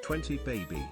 20 baby.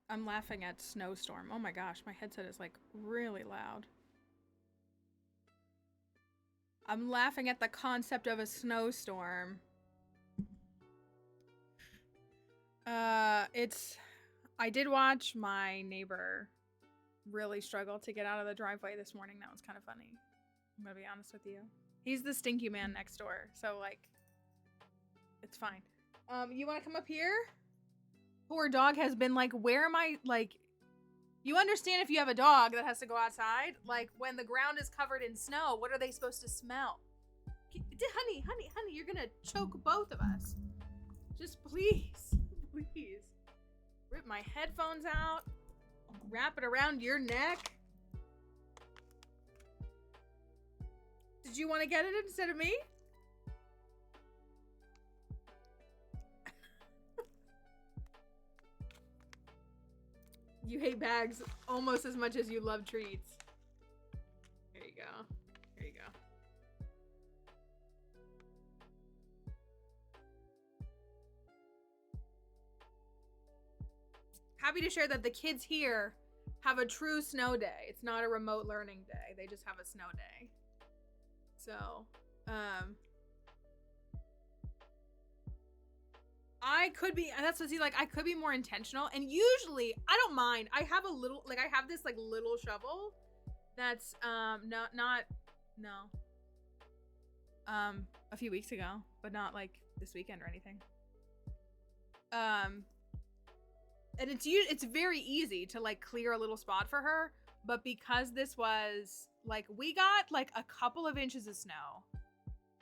I'm laughing at snowstorm. Oh my gosh, my headset is like really loud. I'm laughing at the concept of a snowstorm. I did watch my neighbor really struggle to get out of the driveway this morning. That was kind of funny. I'm gonna be honest with you. He's the stinky man next door, so like, it's fine. You wanna come up here? Poor dog has been like, where am I, like, you understand if you have a dog that has to go outside, like when the ground is covered in snow, what are they supposed to smell? Honey, you're gonna choke both of us. Just please, please. Rip my headphones out, wrap it around your neck. Did you want to get it instead of me? You hate bags almost as much as you love treats. There you go. There you go. Happy to share that the kids here have a true snow day. It's not a remote learning day. They just have a snow day. So, I could be, that's what, see, like, I could be more intentional, and usually, I don't mind. I have a little, like, I have this, like, little shovel that's, a few weeks ago, but not, like, this weekend or anything. And it's very easy to, like, clear a little spot for her, but because this was, like, we got, like, a couple of inches of snow,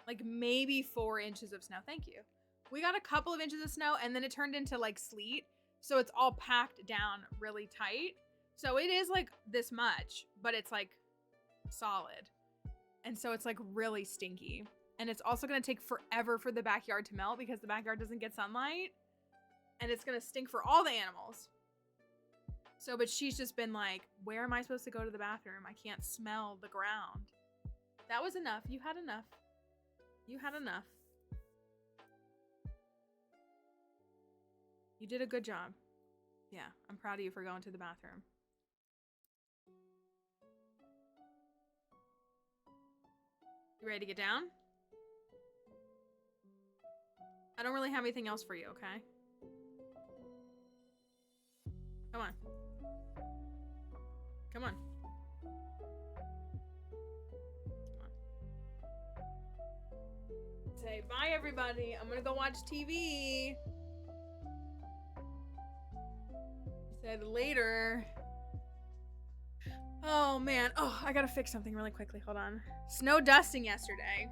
like, maybe 4 inches of snow. Thank you. We got a couple of inches of snow, and then it turned into, like, sleet, so it's all packed down really tight. So it is, like, this much, but it's, like, solid. And so it's, like, really stinky. And it's also going to take forever for the backyard to melt because the backyard doesn't get sunlight. And it's going to stink for all the animals. So, but she's just been like, where am I supposed to go to the bathroom? I can't smell the ground. That was enough. You had enough. You had enough. You did a good job. Yeah, I'm proud of you for going to the bathroom. You ready to get down? I don't really have anything else for you, okay? Come on. Come on. Come on. Say bye, everybody. I'm gonna go watch TV. Said later. Oh, man. Oh, I gotta fix something really quickly. Hold on. Snow dusting yesterday.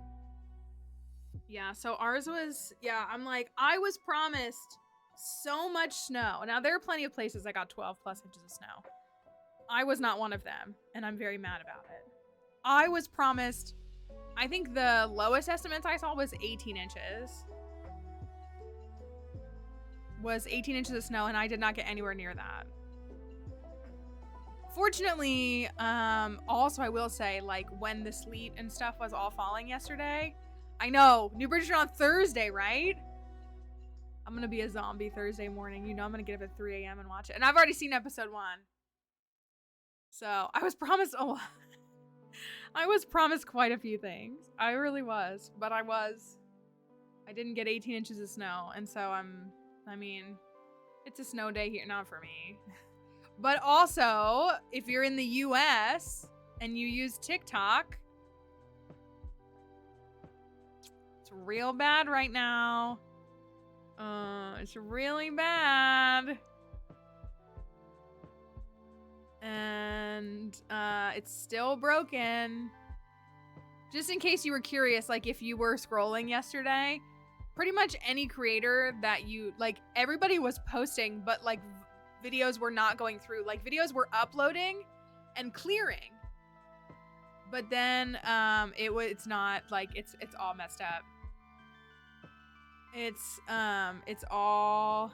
Yeah, so ours was, yeah, I'm like, I was promised so much snow. Now, there are plenty of places that got 12 plus inches of snow. I was not one of them, and I'm very mad about it. I was promised, I think the lowest estimates I saw was 18 inches. Was 18 inches of snow, and I did not get anywhere near that. Fortunately, also I will say, like, when the sleet and stuff was all falling yesterday, I know, New Bridge on Thursday, right? I'm gonna be a zombie Thursday morning. You know I'm gonna get up at 3 a.m. and watch it. And I've already seen episode 1. So, I was promised a lot. I was promised quite a few things. I really was. But I didn't get 18 inches of snow. And so I mean, it's a snow day here. Not for me. But also, if you're in the US and you use TikTok, it's real bad right now. It's really bad. And it's still broken. Just in case you were curious, like if you were scrolling yesterday, pretty much any creator that you, like, everybody was posting, but like videos were not going through. Like videos were uploading and clearing. But then it's not, like, it's all messed up. It's all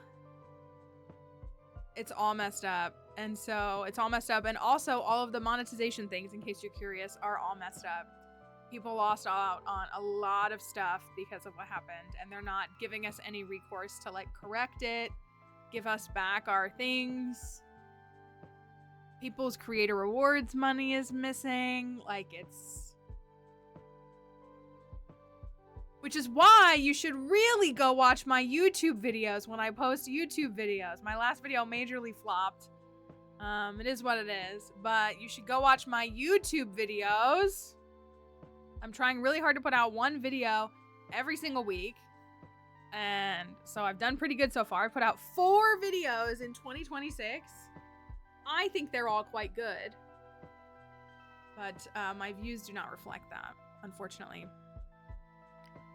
messed up. And so it's all messed up. And also all of the monetization things, in case you're curious, are all messed up. People lost out on a lot of stuff because of what happened, and they're not giving us any recourse to, like, correct it, give us back our things. People's creator rewards money is missing. Like, it's Which is why you should really go watch my YouTube videos when I post YouTube videos. My last video majorly flopped. It is what it is. But you should go watch my YouTube videos. I'm trying really hard to put out one video every single week. And so I've done pretty good so far. I put out 4 videos in 2026. I think they're all quite good. But my views do not reflect that, unfortunately.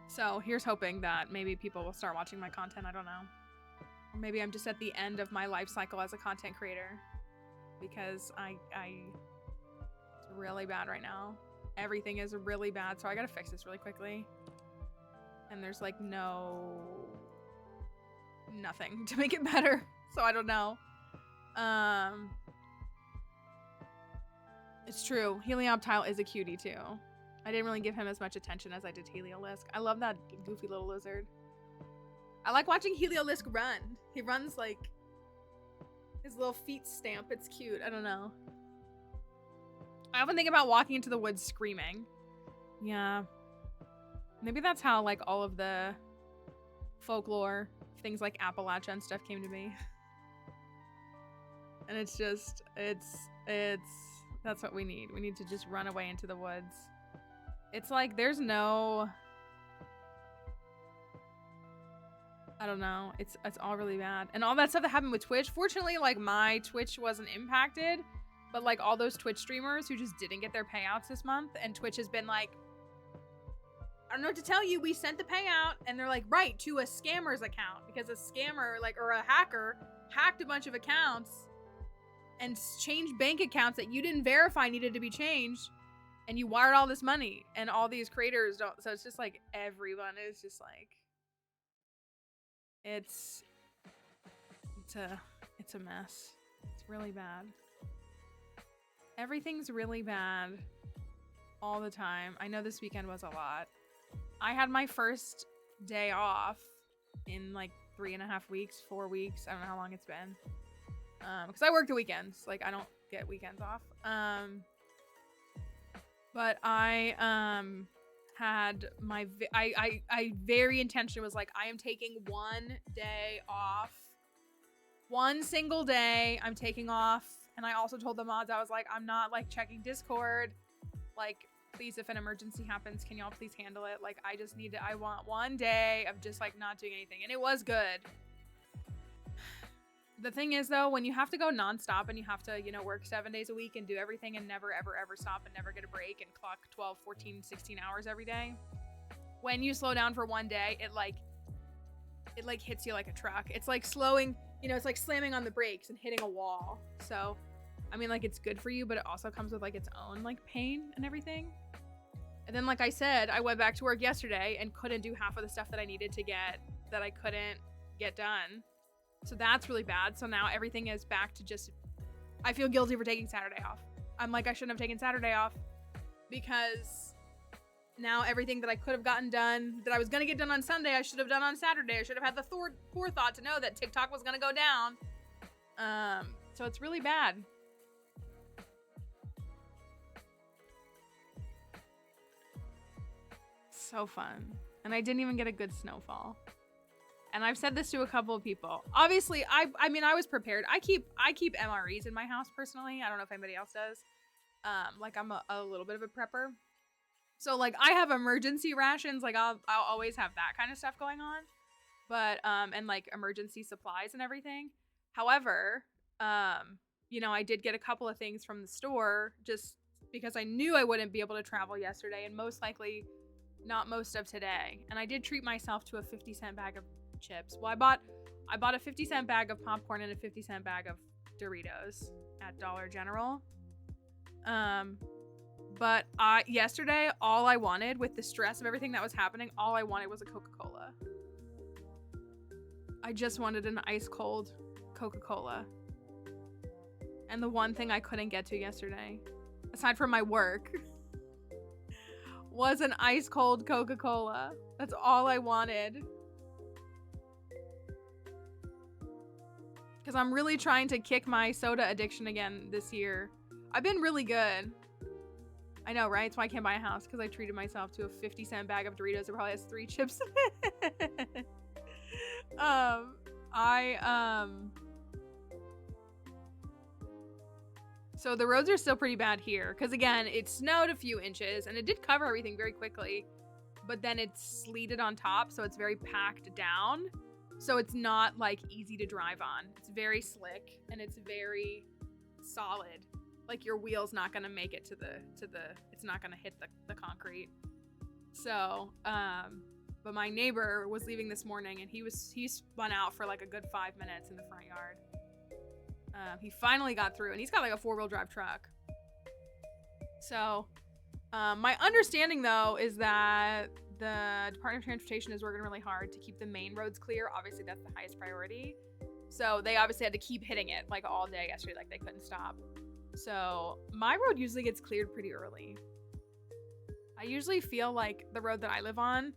So here's hoping that maybe people will start watching my content. I don't know. Or maybe I'm just at the end of my life cycle as a content creator. Because it's really bad right now. Everything is really bad. So I gotta fix this really quickly. And there's like nothing to make it better. So I don't know. It's true. Helioptile is a cutie too. I didn't really give him as much attention as I did Heliolisk. I love that goofy little lizard. I like watching Heliolisk run. He runs like his little feet stamp. It's cute. I don't know. I often think about walking into the woods screaming. Yeah. Maybe that's how like all of the folklore, things like Appalachia and stuff came to me. And it's just, that's what we need. We need to just run away into the woods. It's like there's no, I don't know. It's all really bad. And all that stuff that happened with Twitch. Fortunately, like my Twitch wasn't impacted, but like all those Twitch streamers who just didn't get their payouts this month, and Twitch has been like, I don't know what to tell you. We sent the payout, and they're like, right, to a scammer's account, because a scammer, like, or a hacker hacked a bunch of accounts and changed bank accounts that you didn't verify needed to be changed, and you wired all this money, and all these creators don't. So it's just like everyone is just like, it's a mess. It's really bad. Everything's really bad all the time. I know this weekend was a lot. I had my first day off in like 3.5 weeks, 4 weeks. I don't know how long it's been. Because I work the weekends. Like I don't get weekends off. But I had my I very intentionally was like, I am taking 1 day off. 1 single day I'm taking off. And I also told the mods, I was like, I'm not like checking Discord. Like, please, if an emergency happens, can y'all please handle it? Like, I just need to, I want 1 day of just like not doing anything. And it was good. The thing is though, when you have to go nonstop and you have to, you know, work 7 days a week and do everything and never, ever, ever stop and never get a break and clock 12, 14, 16 hours every day. When you slow down for 1 day, it like hits you like a truck. It's like slowing, you know, it's like slamming on the brakes and hitting a wall. So, I mean, like, it's good for you, but it also comes with like its own like pain and everything. And then, like I said, I went back to work yesterday and couldn't do half of the stuff that I needed to get, that I couldn't get done. So that's really bad. So now everything is back to just, I feel guilty for taking Saturday off. I'm like, I shouldn't have taken Saturday off, because now everything that I could have gotten done, that I was going to get done on Sunday, I should have done on Saturday. I should have had the forethought to know that TikTok was going to go down. So it's really bad. So fun. And I didn't even get a good snowfall. And I've said this to a couple of people. Obviously, I mean, I was prepared. I keep MREs in my house personally. I don't know if anybody else does. Like I'm a little bit of a prepper. So like I have emergency rations. Like I'll always have that kind of stuff going on. But and like emergency supplies and everything. However, you know, I did get a couple of things from the store just because I knew I wouldn't be able to travel yesterday, and most likely not most of today. And I did treat myself to a 50-cent bag of chips. Well, I bought a 50-cent bag of popcorn and a 50-cent bag of Doritos at Dollar General. But yesterday, all I wanted, with the stress of everything that was happening, all I wanted was a Coca-Cola. I just wanted an ice cold Coca-Cola. And the one thing I couldn't get to yesterday, aside from my work, was an ice cold Coca-Cola. That's all I wanted. Because I'm really trying to kick my soda addiction again this year. I've been really good. I know, right? That's why I can't buy a house, because I treated myself to a 50-cent bag of Doritos that probably has 3 chips in it. So the roads are still pretty bad here, because again, it snowed a few inches, and it did cover everything very quickly, but then it's sleeted on top, so it's very packed down. So it's not like easy to drive on. It's very slick, and it's very solid. Like your wheel's not gonna make it to the it's not gonna hit the concrete. So but my neighbor was leaving this morning, and he spun out for like a good 5 minutes in the front yard. He finally got through, and he's got like a 4-wheel drive truck. So my understanding though is that the Department of Transportation is working really hard to keep the main roads clear. Obviously that's the highest priority, so they obviously had to keep hitting it like all day yesterday, like they couldn't stop. So my road usually gets cleared pretty early. I usually feel like the road that I live on,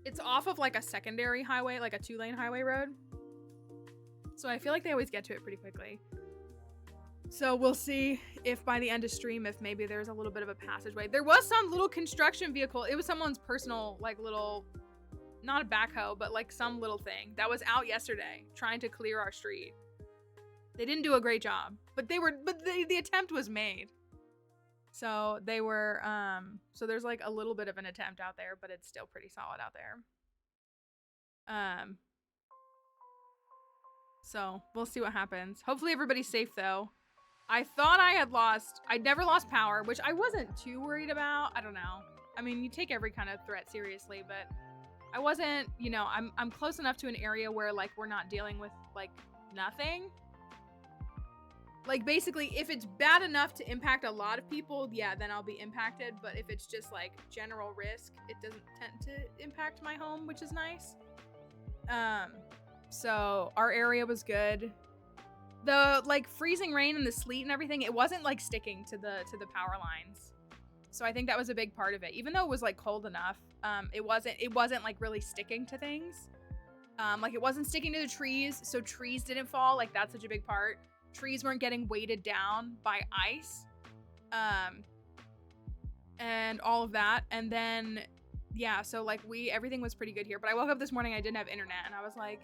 it's off of like a secondary highway, like a 2-lane highway road. So I feel like they always get to it pretty quickly. So we'll see if by the end of stream, if maybe there's a little bit of a passageway. There was some little construction vehicle. It was someone's personal, like little, not a backhoe, but like some little thing that was out yesterday trying to clear our street. They didn't do a great job, but the attempt was made. So they were, so there's like a little bit of an attempt out there, but it's still pretty solid out there. So we'll see what happens. Hopefully everybody's safe though. I thought I'd never lost power, which I wasn't too worried about. I don't know. I mean, you take every kind of threat seriously, but I wasn't, you know, I'm close enough to an area where like we're not dealing with like nothing. Like basically if it's bad enough to impact a lot of people, yeah, then I'll be impacted. But if it's just like general risk, it doesn't tend to impact my home, which is nice. So our area was good. The like freezing rain and the sleet and everything, it wasn't like sticking to the power lines. So I think that was a big part of it. Even though it was like cold enough, it wasn't like really sticking to things. Like it wasn't sticking to the trees, so trees didn't fall. Like that's such a big part. Trees weren't getting weighted down by ice. And all of that. And then yeah, so like everything was pretty good here. But I woke up this morning, I didn't have internet, and I was like,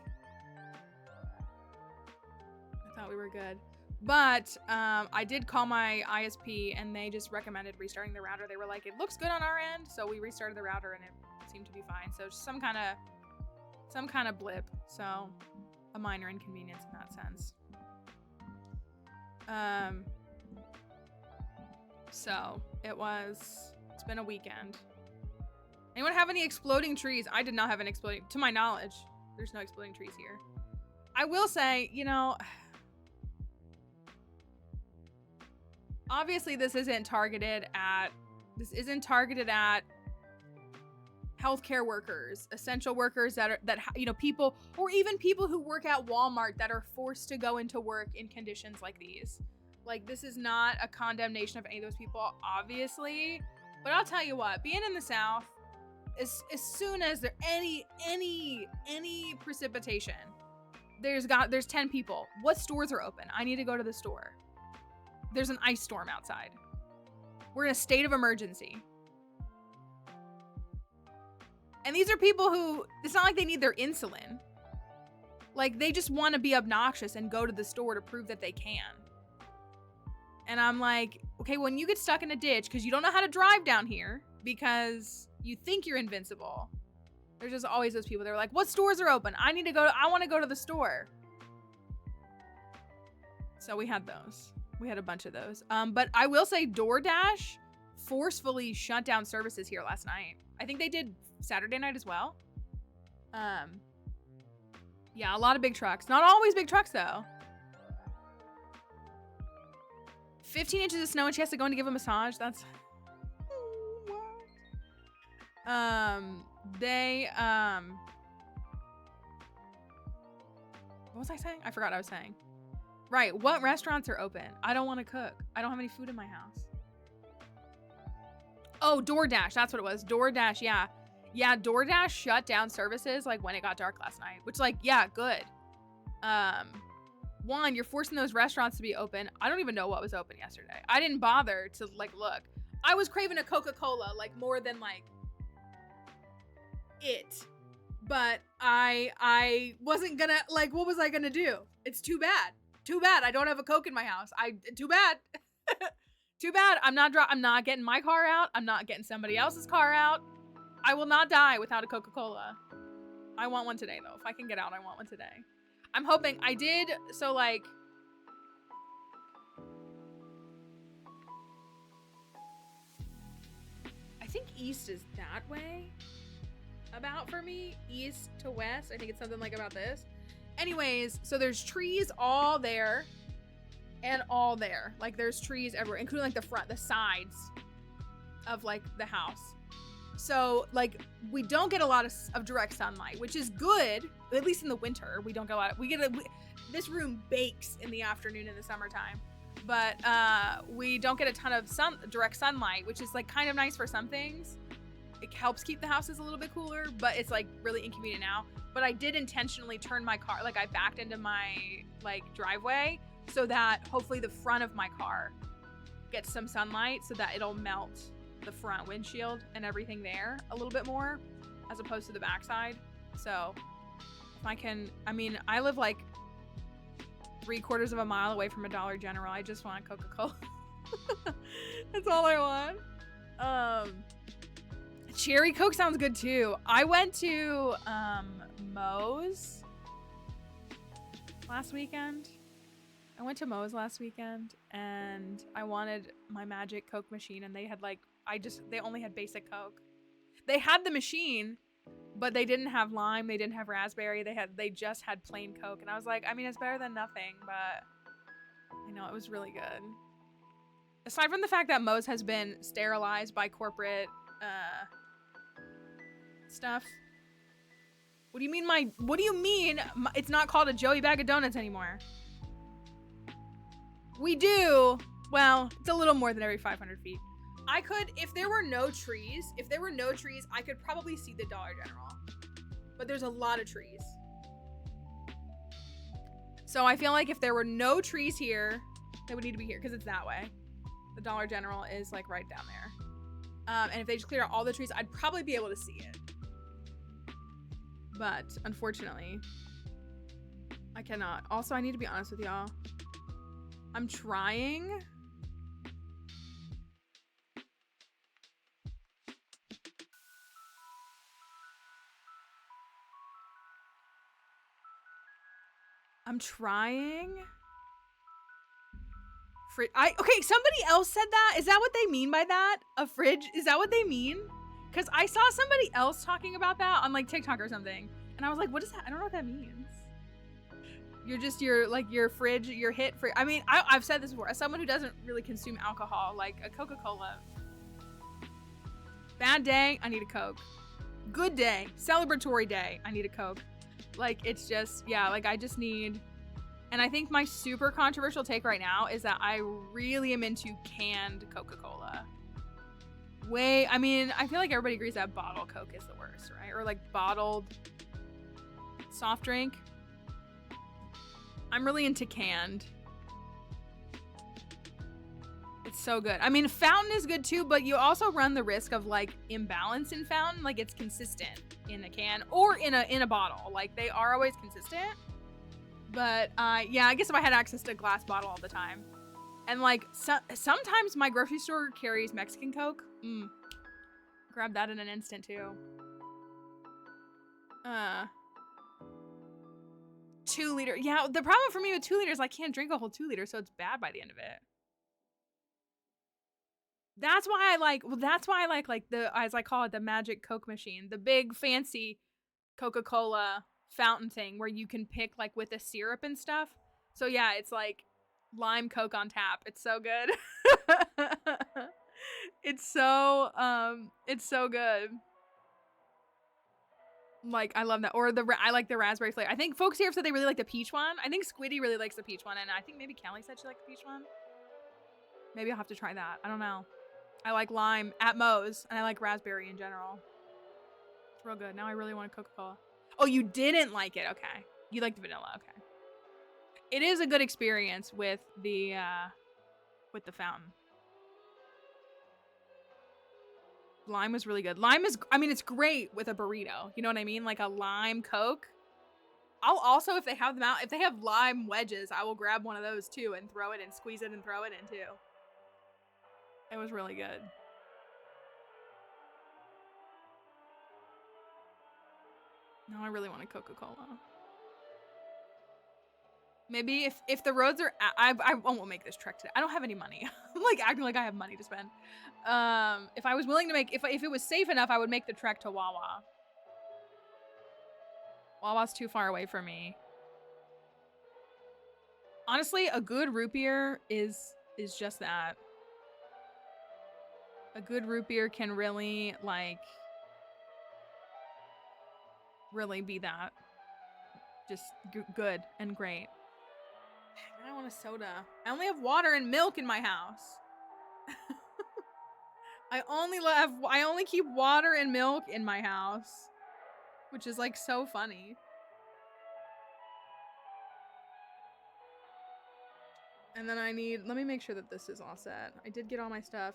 I thought we were good. But I did call my ISP, and they just recommended restarting the router. They were like, it looks good on our end, so we restarted the router, and it seemed to be fine. So just some kind of blip. So a minor inconvenience in that sense. So it's been a weekend. Anyone have any exploding trees? I did not have an exploding, to my knowledge. There's no exploding trees here. I will say, you know, obviously this isn't targeted at healthcare workers, essential workers that you know, people, or even people who work at Walmart that are forced to go into work in conditions like these. Like, this is not a condemnation of any of those people, obviously. But I'll tell you what, being in the South, as soon as there any precipitation, there's 10 people. What stores are open? I need to go to the store. There's an ice storm outside. We're in a state of emergency. And these are people who, it's not like they need their insulin. Like, they just want to be obnoxious and go to the store to prove that they can. And I'm like, okay, when you get stuck in a ditch because you don't know how to drive down here because you think you're invincible, there's just always those people that are like, what stores are open? I want to go to the store. So we had those. We had a bunch of those. But I will say DoorDash forcefully shut down services here last night. I think they did Saturday night as well. Yeah, a lot of big trucks. Not always big trucks though. 15 inches of snow and she has to go in to give a massage. That's what was I saying? I forgot what I was saying. Right, what restaurants are open? I don't want to cook. I don't have any food in my house. Oh, DoorDash, that's what it was. DoorDash, yeah. Yeah, DoorDash shut down services like when it got dark last night, which, like, yeah, good. One, you're forcing those restaurants to be open. I don't even know what was open yesterday. I didn't bother to like look. I was craving a Coca-Cola like more than like it. But I wasn't gonna, like, what was I gonna do? It's too bad. Too bad I don't have a Coke in my house. Too bad. Too bad. I'm not getting my car out. I'm not getting somebody else's car out. I will not die without a Coca-Cola. I want one today though. If I can get out, I want one today. I'm hoping I did. So like, I think east is that way about for me. East to west. I think it's something like about this. Anyways, so there's trees all there and all there. Like there's trees everywhere, including like the front, the sides of like the house. So like we don't get a lot of direct sunlight, which is good. At least in the winter, we don't get a lot. This room bakes in the afternoon in the summertime, but we don't get a ton of direct sunlight, which is like kind of nice for some things. It helps keep the houses a little bit cooler, but it's like really inconvenient now. But I did intentionally turn my car, like I backed into my like driveway so that hopefully the front of my car gets some sunlight so that it'll melt the front windshield and everything there a little bit more as opposed to the backside. So if I can, I mean, I live like 3/4 of a mile away from a Dollar General. I just want Coca-Cola. That's all I want. Cherry Coke sounds good too. I went to Moe's last weekend. And I wanted my magic Coke machine, and they had like, they only had basic Coke. They had the machine, but they didn't have lime, they didn't have raspberry, they just had plain Coke. And I was like, I mean, it's better than nothing, but I know it was really good. Aside from the fact that Moe's has been sterilized by corporate stuff. What do you mean it's not called a Joey Bag of Donuts anymore? We do. Well, it's a little more than every 500 feet. I could, if there were no trees, I could probably see the Dollar General. But there's a lot of trees. So I feel like if there were no trees here, they would need to be here because it's that way. The Dollar General is like right down there. And if they just clear out all the trees, I'd probably be able to see it. But unfortunately, I cannot. Also, I need to be honest with y'all. I'm trying. Okay, somebody else said that. Is that what they mean by that? A fridge? Is that what they mean? Because I saw somebody else talking about that on like TikTok or something. And I was like, what is that? I don't know what that means. You're just your fridge, your hit fridge. I mean, I've said this before. As someone who doesn't really consume alcohol, like a Coca-Cola. Bad day, I need a Coke. Good day, celebratory day, I need a Coke. Like, it's just, yeah, like I just need. And I think my super controversial take right now is that I really am into canned Coca-Cola. I mean, I feel like everybody agrees that bottled Coke is the worst, right? Or like bottled soft drink. I'm really into canned. It's so good. I mean, fountain is good too, but you also run the risk of like imbalance in fountain. Like it's consistent in a can or in a bottle. Like they are always consistent. But yeah, I guess if I had access to a glass bottle all the time. And like sometimes my grocery store carries Mexican Coke. Grab that in an instant too. 2 liter. Yeah, the problem for me with 2 liters, I can't drink a whole 2 liter, so it's bad by the end of it. That's why I like the, as I call it, the magic Coke machine, the big fancy Coca-Cola fountain thing where you can pick like with the syrup and stuff. So yeah, it's like lime Coke on tap. It's so good. It's so good. Like, I love that. Or I like the raspberry flavor. I think folks here have said they really like the peach one. I think Squiddy really likes the peach one, and I think maybe Kelly said she liked the peach one. Maybe I'll have to try that. I don't know. I like lime at Moe's, and I like raspberry in general. It's real good. Now I really want a Coca-Cola. Oh, you didn't like it? Okay. You liked vanilla. Okay. it is a good experience with the fountain. Lime was really good. Lime is, I mean, it's great with a burrito. You know what I mean? Like a lime Coke. I'll also, if they have them out, if they have lime wedges, I will grab one of those too and throw it and squeeze it and throw it in too. It was really good. Now I really want a Coca-Cola. Maybe if the roads are, I won't make this trek today. I don't have any money. I'm like acting like I have money to spend. If I was willing to make, if it was safe enough, I would make the trek to Wawa. Wawa's too far away for me. Honestly, a good root beer is just that. A good root beer can really, like, really be that. Just good and great. I want a soda. I only have water and milk in my house. I only keep water and milk in my house, which is like so funny. And then I need, let me make sure that this is all set. I did get all my stuff.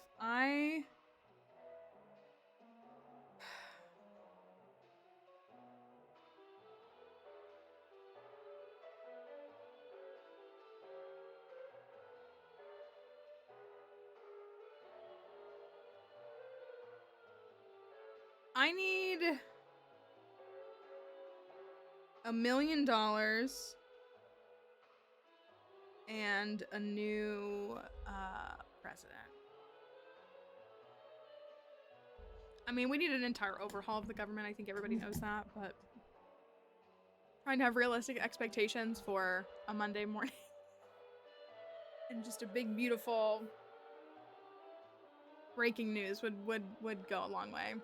I need $1 million and a new president. I mean, we need an entire overhaul of the government. I think everybody knows that, but trying to have realistic expectations for a Monday morning and just a big, beautiful breaking news would go a long way.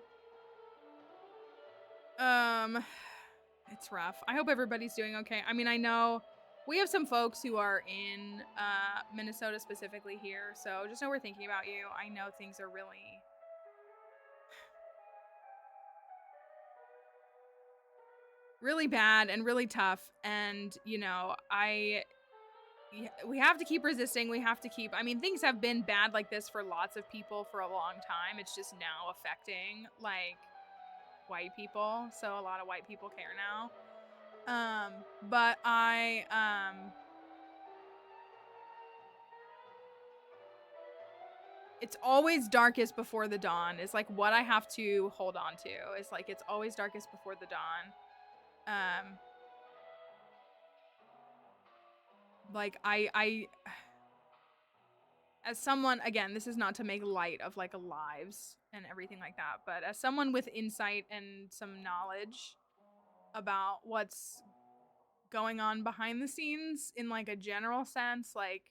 It's rough. I hope everybody's doing okay. I mean, I know we have some folks who are in Minnesota specifically here, so just know we're thinking about you. I know things are really bad and really tough, and you know, we have to keep resisting. We have to keep, I mean, things have been bad like this for lots of people for a long time. It's just now affecting like white people, so a lot of white people care now. But it's always darkest before the dawn is like what I have to hold on to. Is like it's always darkest before the dawn. Like I as someone, again, this is not to make light of like lives and everything like that, but as someone with insight and some knowledge about what's going on behind the scenes in like a general sense, like,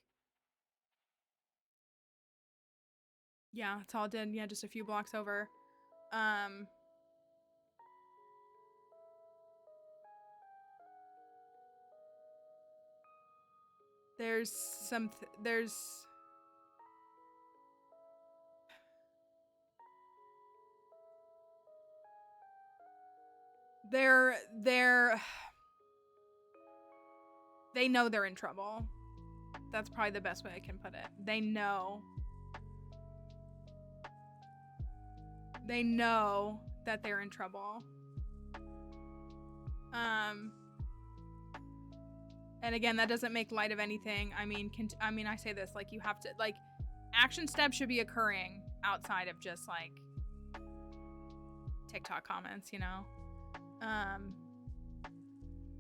yeah, it's all dead. Yeah, just a few blocks over. There's they know they're in trouble. That's probably the best way I can put it. They know that they're in trouble. And again, that doesn't make light of anything. I mean, I say this, like, you have to, like, action steps should be occurring outside of just, like, TikTok comments, you know?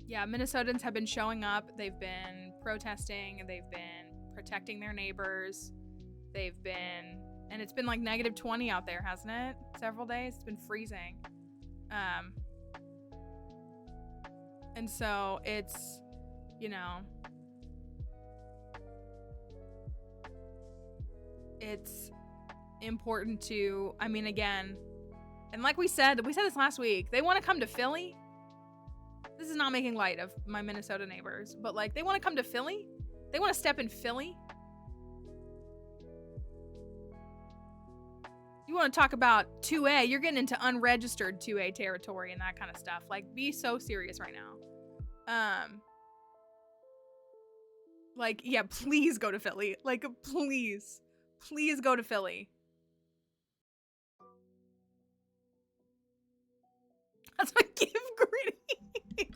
Yeah, Minnesotans have been showing up. They've been protesting. They've been protecting their neighbors. They've been, and it's been like -20 out there, hasn't it? Several days. It's been freezing. And so it's, you know, it's important to, I mean, again, and like we said this last week, they want to come to Philly. This is not making light of my Minnesota neighbors, but like they want to come to Philly. They want to step in Philly. You want to talk about 2A, you're getting into unregistered 2A territory and that kind of stuff. Like, be so serious right now. Like, yeah, please go to Philly. Like, please. Please go to Philly. That's what give Gritty.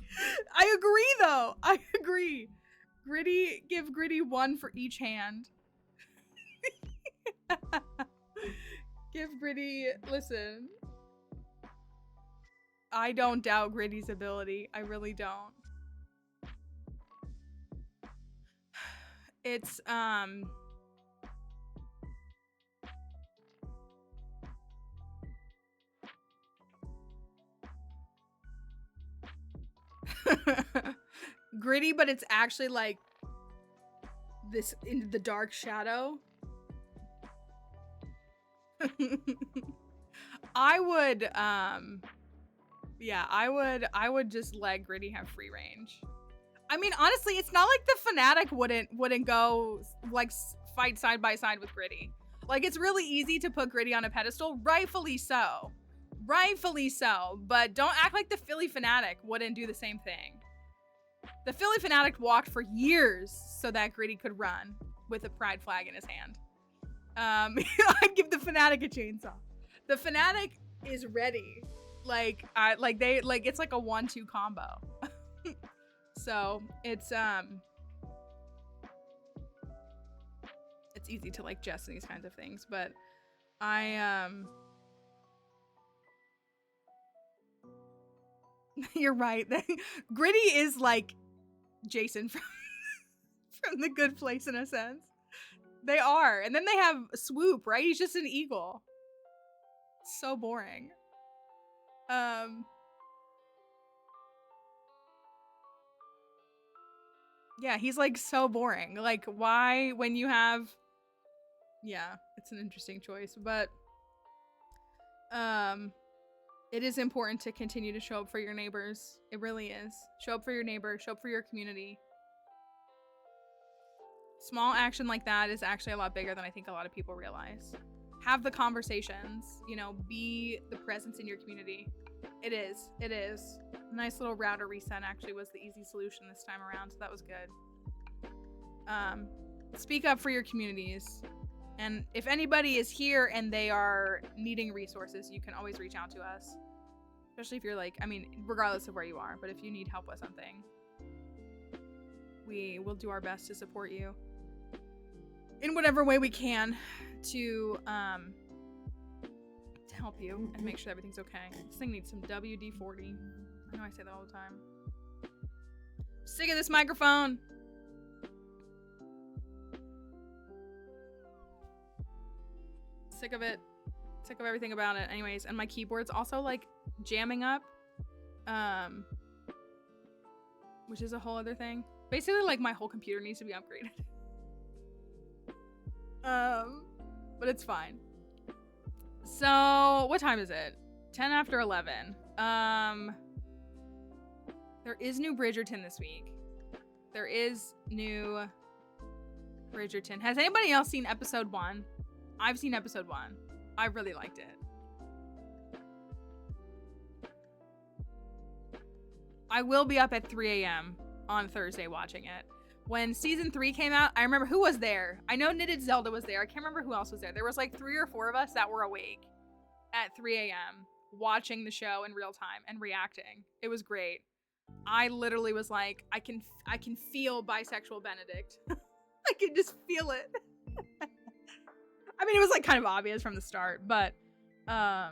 I agree, though. I agree. Gritty, give Gritty 1 for each hand. Give Gritty, listen. I don't doubt Gritty's ability. I really don't. It's, Gritty, but it's actually like this in the dark shadow. I would, yeah, I would just let Gritty have free range. I mean, honestly, it's not like the Fnatic wouldn't go like fight side by side with Gritty. Like, it's really easy to put Gritty on a pedestal, rightfully so. Rightfully so, but don't act like the Philly Fnatic wouldn't do the same thing. The Philly Fnatic walked for years so that Gritty could run with a pride flag in his hand. I'd give the Fnatic a chainsaw. The Fnatic is ready. Like, it's like a 1-2 combo. So it's easy to like jest in these kinds of things, but you're right. Gritty is like Jason from The Good Place in a sense. They are. And then they have Swoop, right? He's just an eagle. So boring. Yeah, he's like so boring. Like, why when you have, yeah, it's an interesting choice, but it is important to continue to show up for your neighbors. It really is. Show up for your neighbor, show up for your community. Small action like that is actually a lot bigger than I think a lot of people realize. Have the conversations, you know, be the presence in your community. It is. It is. A nice little router reset actually was the easy solution this time around, so that was good. Speak up for your communities. And if anybody is here and they are needing resources, you can always reach out to us. Especially if you're like, I mean, regardless of where you are, but if you need help with something, we will do our best to support you in whatever way we can to help you and make sure everything's okay. This thing needs some WD-40. I know I say that all the time. Sick of this microphone. Sick of it. Sick of everything about it. Anyways, and my keyboard's also like jamming up. Which is a whole other thing. Basically, like, my whole computer needs to be upgraded. But it's fine. So, what time is it? 10 after 11. There is new Bridgerton this week. There is new Bridgerton. Has anybody else seen episode 1? I've seen episode 1. I really liked it. I will be up at 3 a.m. on Thursday watching it. When season 3 came out, I remember who was there. I know Knitted Zelda was there. I can't remember who else was there. There was like 3 or 4 of us that were awake at 3 a.m. watching the show in real time and reacting. It was great. I literally was like, I can feel bisexual Benedict. I can just feel it. I mean, it was like kind of obvious from the start, but so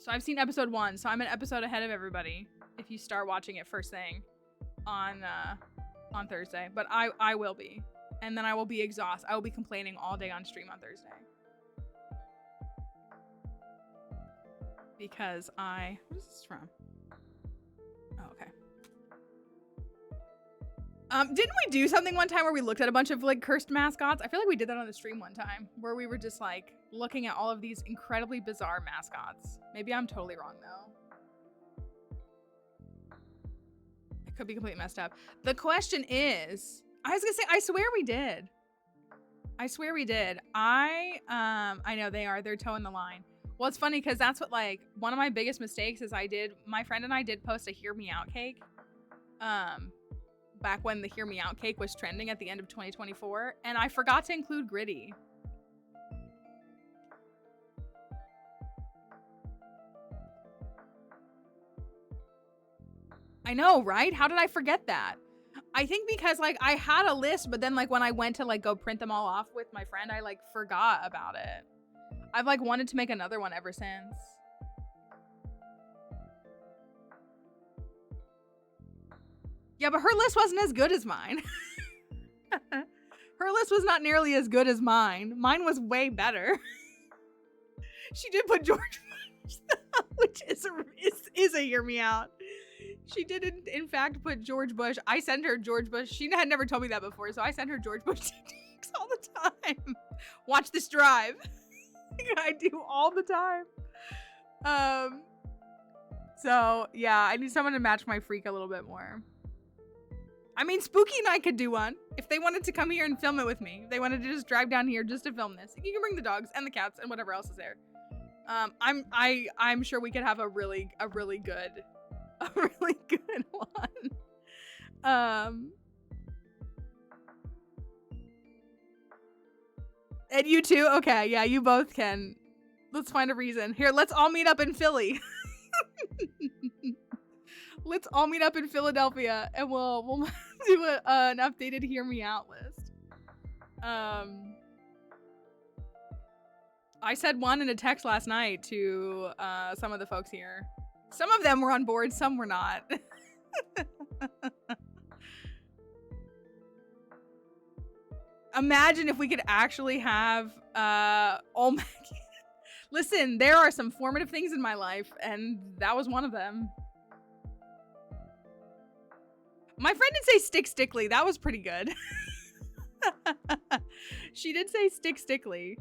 I've seen episode 1, so I'm an episode ahead of everybody if you start watching it first thing on Thursday, but I will be, and then I will be exhausted. I will be complaining all day on stream on Thursday because what is this from? Oh, okay. Didn't we do something one time where we looked at a bunch of like cursed mascots? I feel like we did that on the stream one time where we were just like looking at all of these incredibly bizarre mascots. Maybe I'm totally wrong though. It could be completely messed up. The question is, I was gonna say, I swear we did. I swear we did. I know they're towing the line. Well, it's funny because that's what, like, one of my biggest mistakes is my friend and I did post a Hear Me Out cake. back when the Hear Me Out cake was trending at the end of 2024, and I forgot to include Gritty. I know, right? How did I forget that? I think because like I had a list, but then like when I went to like go print them all off with my friend, I like forgot about it. I've like wanted to make another one ever since. Yeah, but her list wasn't as good as mine. Her list was not nearly as good as mine. Mine was way better. She did put George Bush, which is a Hear Me Out. She did in fact put George Bush. I sent her George Bush. She had never told me that before, so I sent her George Bush TikToks all the time. Watch this drive. I do all the time. So yeah, I need someone to match my freak a little bit more. I mean, Spooky and I could do one if they wanted to come here and film it with me. If they wanted to just drive down here just to film this. You can bring the dogs and the cats and whatever else is there. I'm sure we could have a really good one. And you too? Okay, yeah, you both can. Let's find a reason. Here, let's all meet up in Philly. Let's all meet up in Philadelphia and we'll do an updated Hear Me Out list. I said one in a text last night to some of the folks here. Some of them were on board, some were not. Imagine if we could actually have oh my Listen, there are some formative things in my life, and that was one of them. My friend did say stickly. That was pretty good. She did say stickly.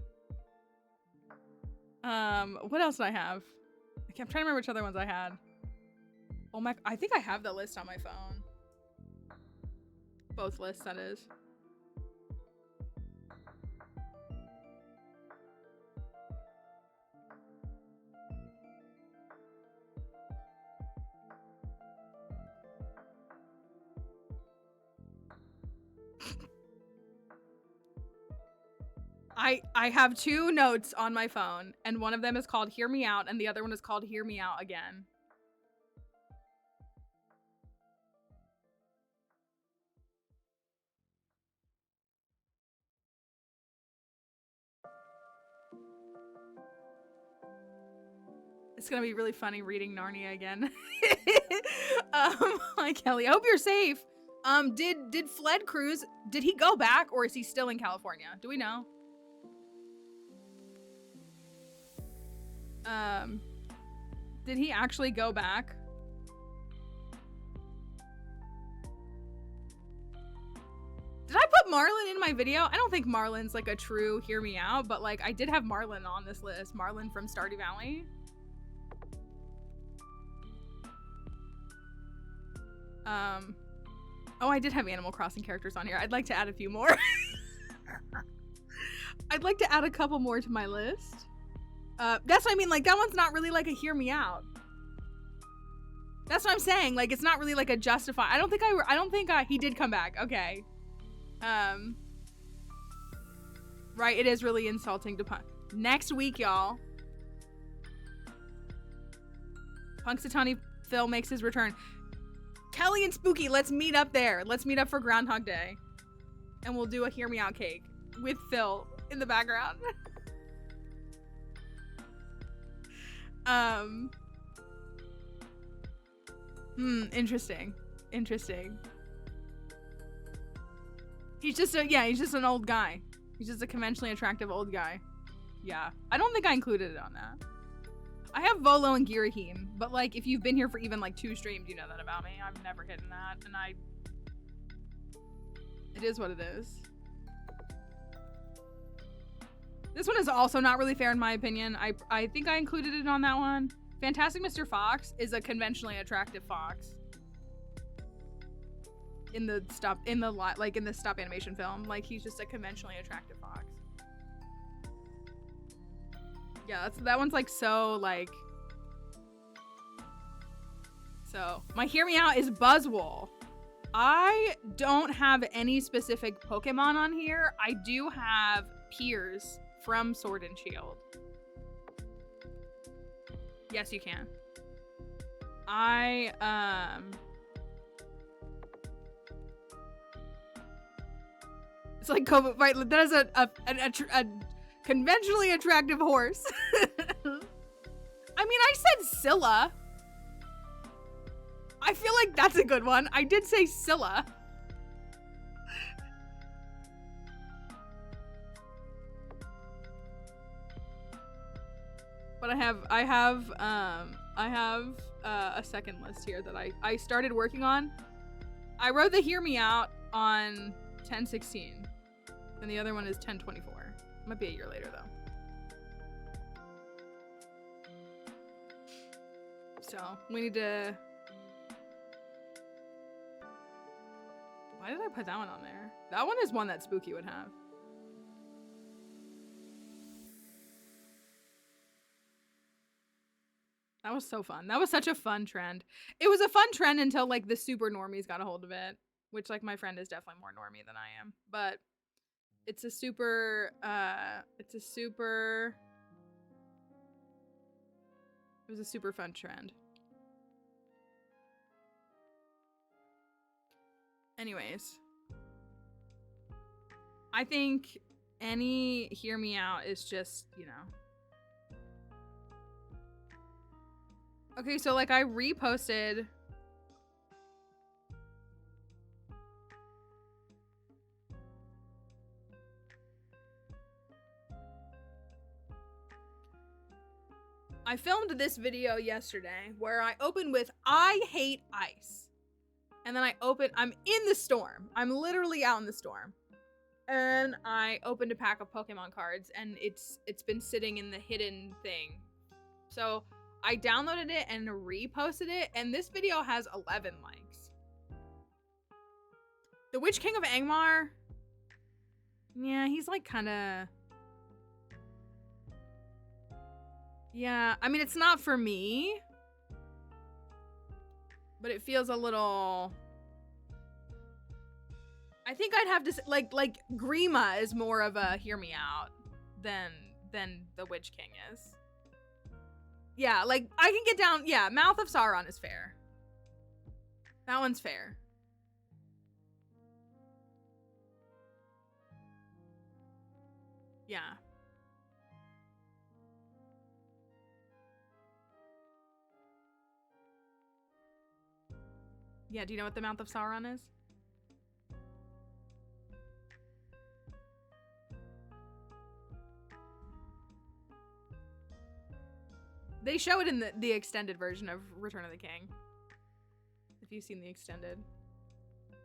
What else did I have? I'm trying to remember which other ones I had. Oh my, I think I have the list on my phone. Both lists, that is. I have 2 notes on my phone, and one of them is called Hear Me Out, and the other one is called Hear Me Out Again. It's gonna be really funny reading Narnia again. Hi Kelly, I hope you're safe. Did Fled Cruz, did he go back or is he still in California? Do we know? Did he actually go back? Did I put Marlon in my video? I don't think Marlon's like a true Hear Me Out, but like I did have Marlon on this list. Marlon from Stardew Valley. Oh, I did have Animal Crossing characters on here. I'd like to add a few more. I'd like to add a couple more to my list. That's what I mean, like that one's not really like a Hear Me Out. That's what I'm saying. Like it's not really like a justify. I don't think he did come back. Okay. Right, it is really insulting to Punk. Next week, y'all. Punxsutawney Phil makes his return. Kelly and Spooky, let's meet up there. Let's meet up for Groundhog Day. And we'll do a Hear Me Out cake with Phil in the background. Interesting. He's just an old guy. He's just a conventionally attractive old guy. Yeah. I don't think I included it on that. I have Volo and Girahim, but like if you've been here for even like 2 streams, you know that about me. I've never hidden that, and it is what it is. This one is also not really fair in my opinion. I think I included it on that one. Fantastic Mr. Fox is a conventionally attractive fox. In the stop animation film, like he's just a conventionally attractive fox. Yeah, that one's like so like. So my Hear Me Out is Buzzwole. I don't have any specific Pokemon on here. I do have Piers from Sword and Shield. Yes, you can. It's like COVID, right? That is a conventionally attractive horse. I mean, I said Scylla. I feel like that's a good one. I did say Scylla. But I have a second list here that I started working on. I wrote the Hear Me Out on 10/16, and the other one is 10/24. Might be a year later though. So we need to. Why did I put that one on there? That one is one that Spooky would have. That was so fun. That was such a fun trend. It was a fun trend until like the super normies got a hold of it, which like my friend is definitely more normie than I am, but it was a super fun trend. Anyways, I think any Hear Me Out is just, you know. Okay, so like I reposted. I filmed this video yesterday where I opened with I hate ice. And then I'm in the storm. I'm literally out in the storm. And I opened a pack of Pokemon cards and it's been sitting in the hidden thing. So I downloaded it and reposted it, and this video has 11 likes. The Witch King of Angmar, yeah, he's like kind of, yeah, I mean, it's not for me, but it feels a little, I think I'd have to say, like Grima is more of a Hear Me Out than the Witch King is. Yeah, like, I can get down, yeah, Mouth of Sauron is fair. That one's fair. Yeah. Yeah, do you know what the Mouth of Sauron is? They show it in the extended version of Return of the King. If you've seen the extended.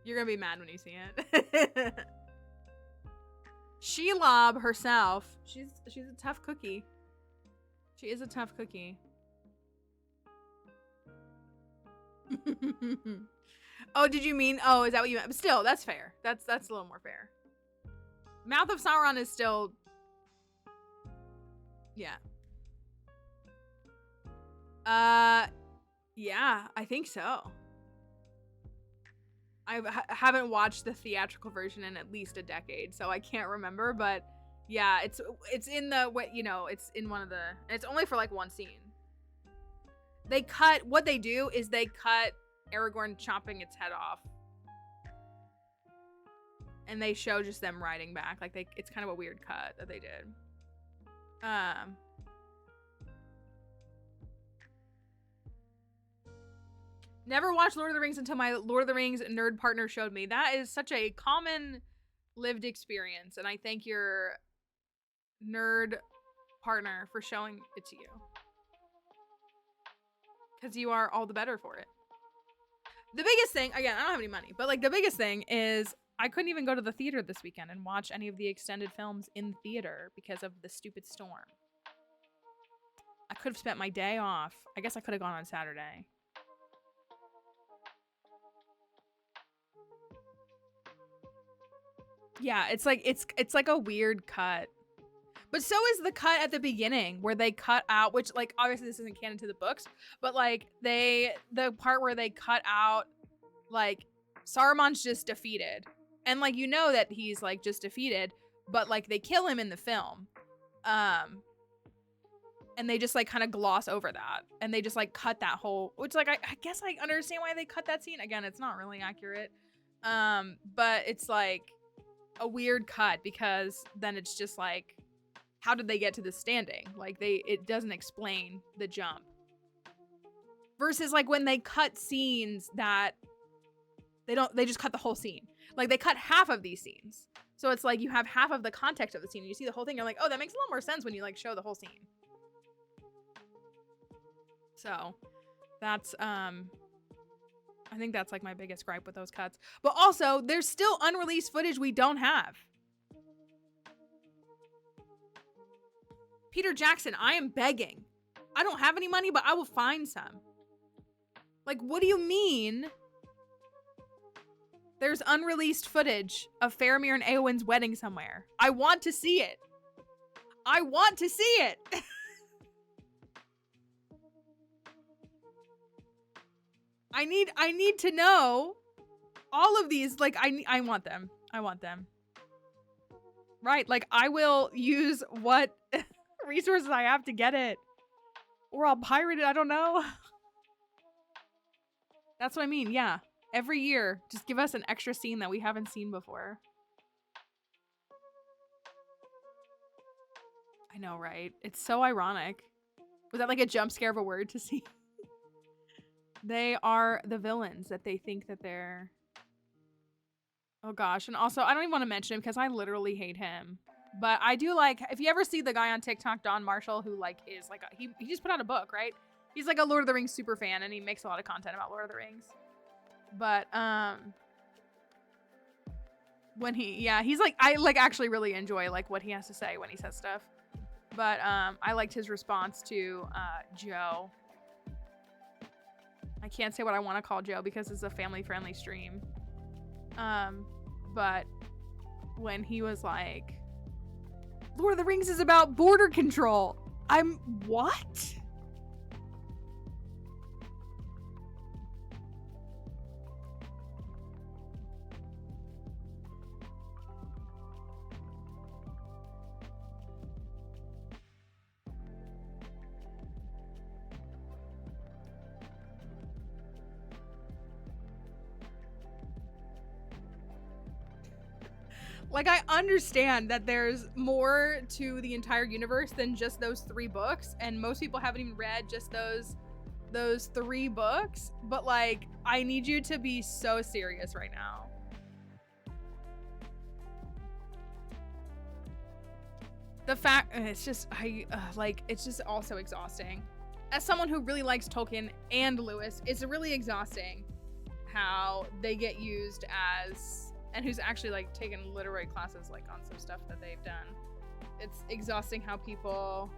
You're gonna be mad when you see it. Shelob herself. She's a tough cookie. She is a tough cookie. Oh, did you mean? Oh, is that what you meant? But still, that's fair. That's a little more fair. Mouth of Sauron is still. Yeah. Yeah, I think so. I haven't watched the theatrical version in at least a decade, so I can't remember, but yeah, it's in the, you know, it's in one of the, it's only for like one scene. What they do is they cut Aragorn chopping its head off. And they show just them riding back. Like it's kind of a weird cut that they did. Never watched Lord of the Rings until my Lord of the Rings nerd partner showed me. That is such a common lived experience, and I thank your nerd partner for showing it to you. Because you are all the better for it. The biggest thing, again, I don't have any money, but like the biggest thing is I couldn't even go to the theater this weekend and watch any of the extended films in theater because of the stupid storm. I could have spent my day off. I guess I could have gone on Saturday. Yeah, it's like a weird cut. But so is the cut at the beginning where they cut out, which like obviously this isn't canon to the books, but like the part where they cut out like Saruman's just defeated. And like you know that he's like just defeated, but like they kill him in the film. And they just like kind of gloss over that. And they just like cut that whole, which like I guess I understand why they cut that scene. Again, it's not really accurate. But it's like a weird cut because then it's just like, how did they get to this standing? Like it doesn't explain the jump. Versus like when they cut scenes that they just cut the whole scene. Like they cut half of these scenes. So it's like you have half of the context of the scene and you see the whole thing. You're like, oh, that makes a lot more sense when you like show the whole scene. So that's, I think that's like my biggest gripe with those cuts. But also there's still unreleased footage we don't have. Peter Jackson, I am begging. I don't have any money, but I will find some. Like, what do you mean? There's unreleased footage of Faramir and Eowyn's wedding somewhere. I want to see it. I want to see it. I need to know all of these. Like, I want them. I want them. Right? Like, I will use what resources I have to get it. Or I'll pirate it. I don't know. That's what I mean. Yeah. Every year, just give us an extra scene that we haven't seen before. I know, right? It's so ironic. Was that like a jump scare of a word to see? They are the villains that they think that they're... Oh gosh. And also, I don't even want to mention him because I literally hate him. But I do like... If you ever see the guy on TikTok, Don Marshall, who like is like... He just put out a book, right? He's like a Lord of the Rings super fan and he makes a lot of content about Lord of the Rings. But, when he's like, I like actually really enjoy like what he has to say when he says stuff. But, I liked his response to, Joe. I can't say what I want to call Joe because it's a family-friendly stream. But when he was like, Lord of the Rings is about border control. What? Like, I understand that there's more to the entire universe than just those 3 books, and most people haven't even read just those 3 books, but like, I need you to be so serious right now. The fact, it's just, it's just also exhausting. As someone who really likes Tolkien and Lewis, it's really exhausting how they get used as... And who's actually like taken literary classes like on some stuff that they've done. It's exhausting how people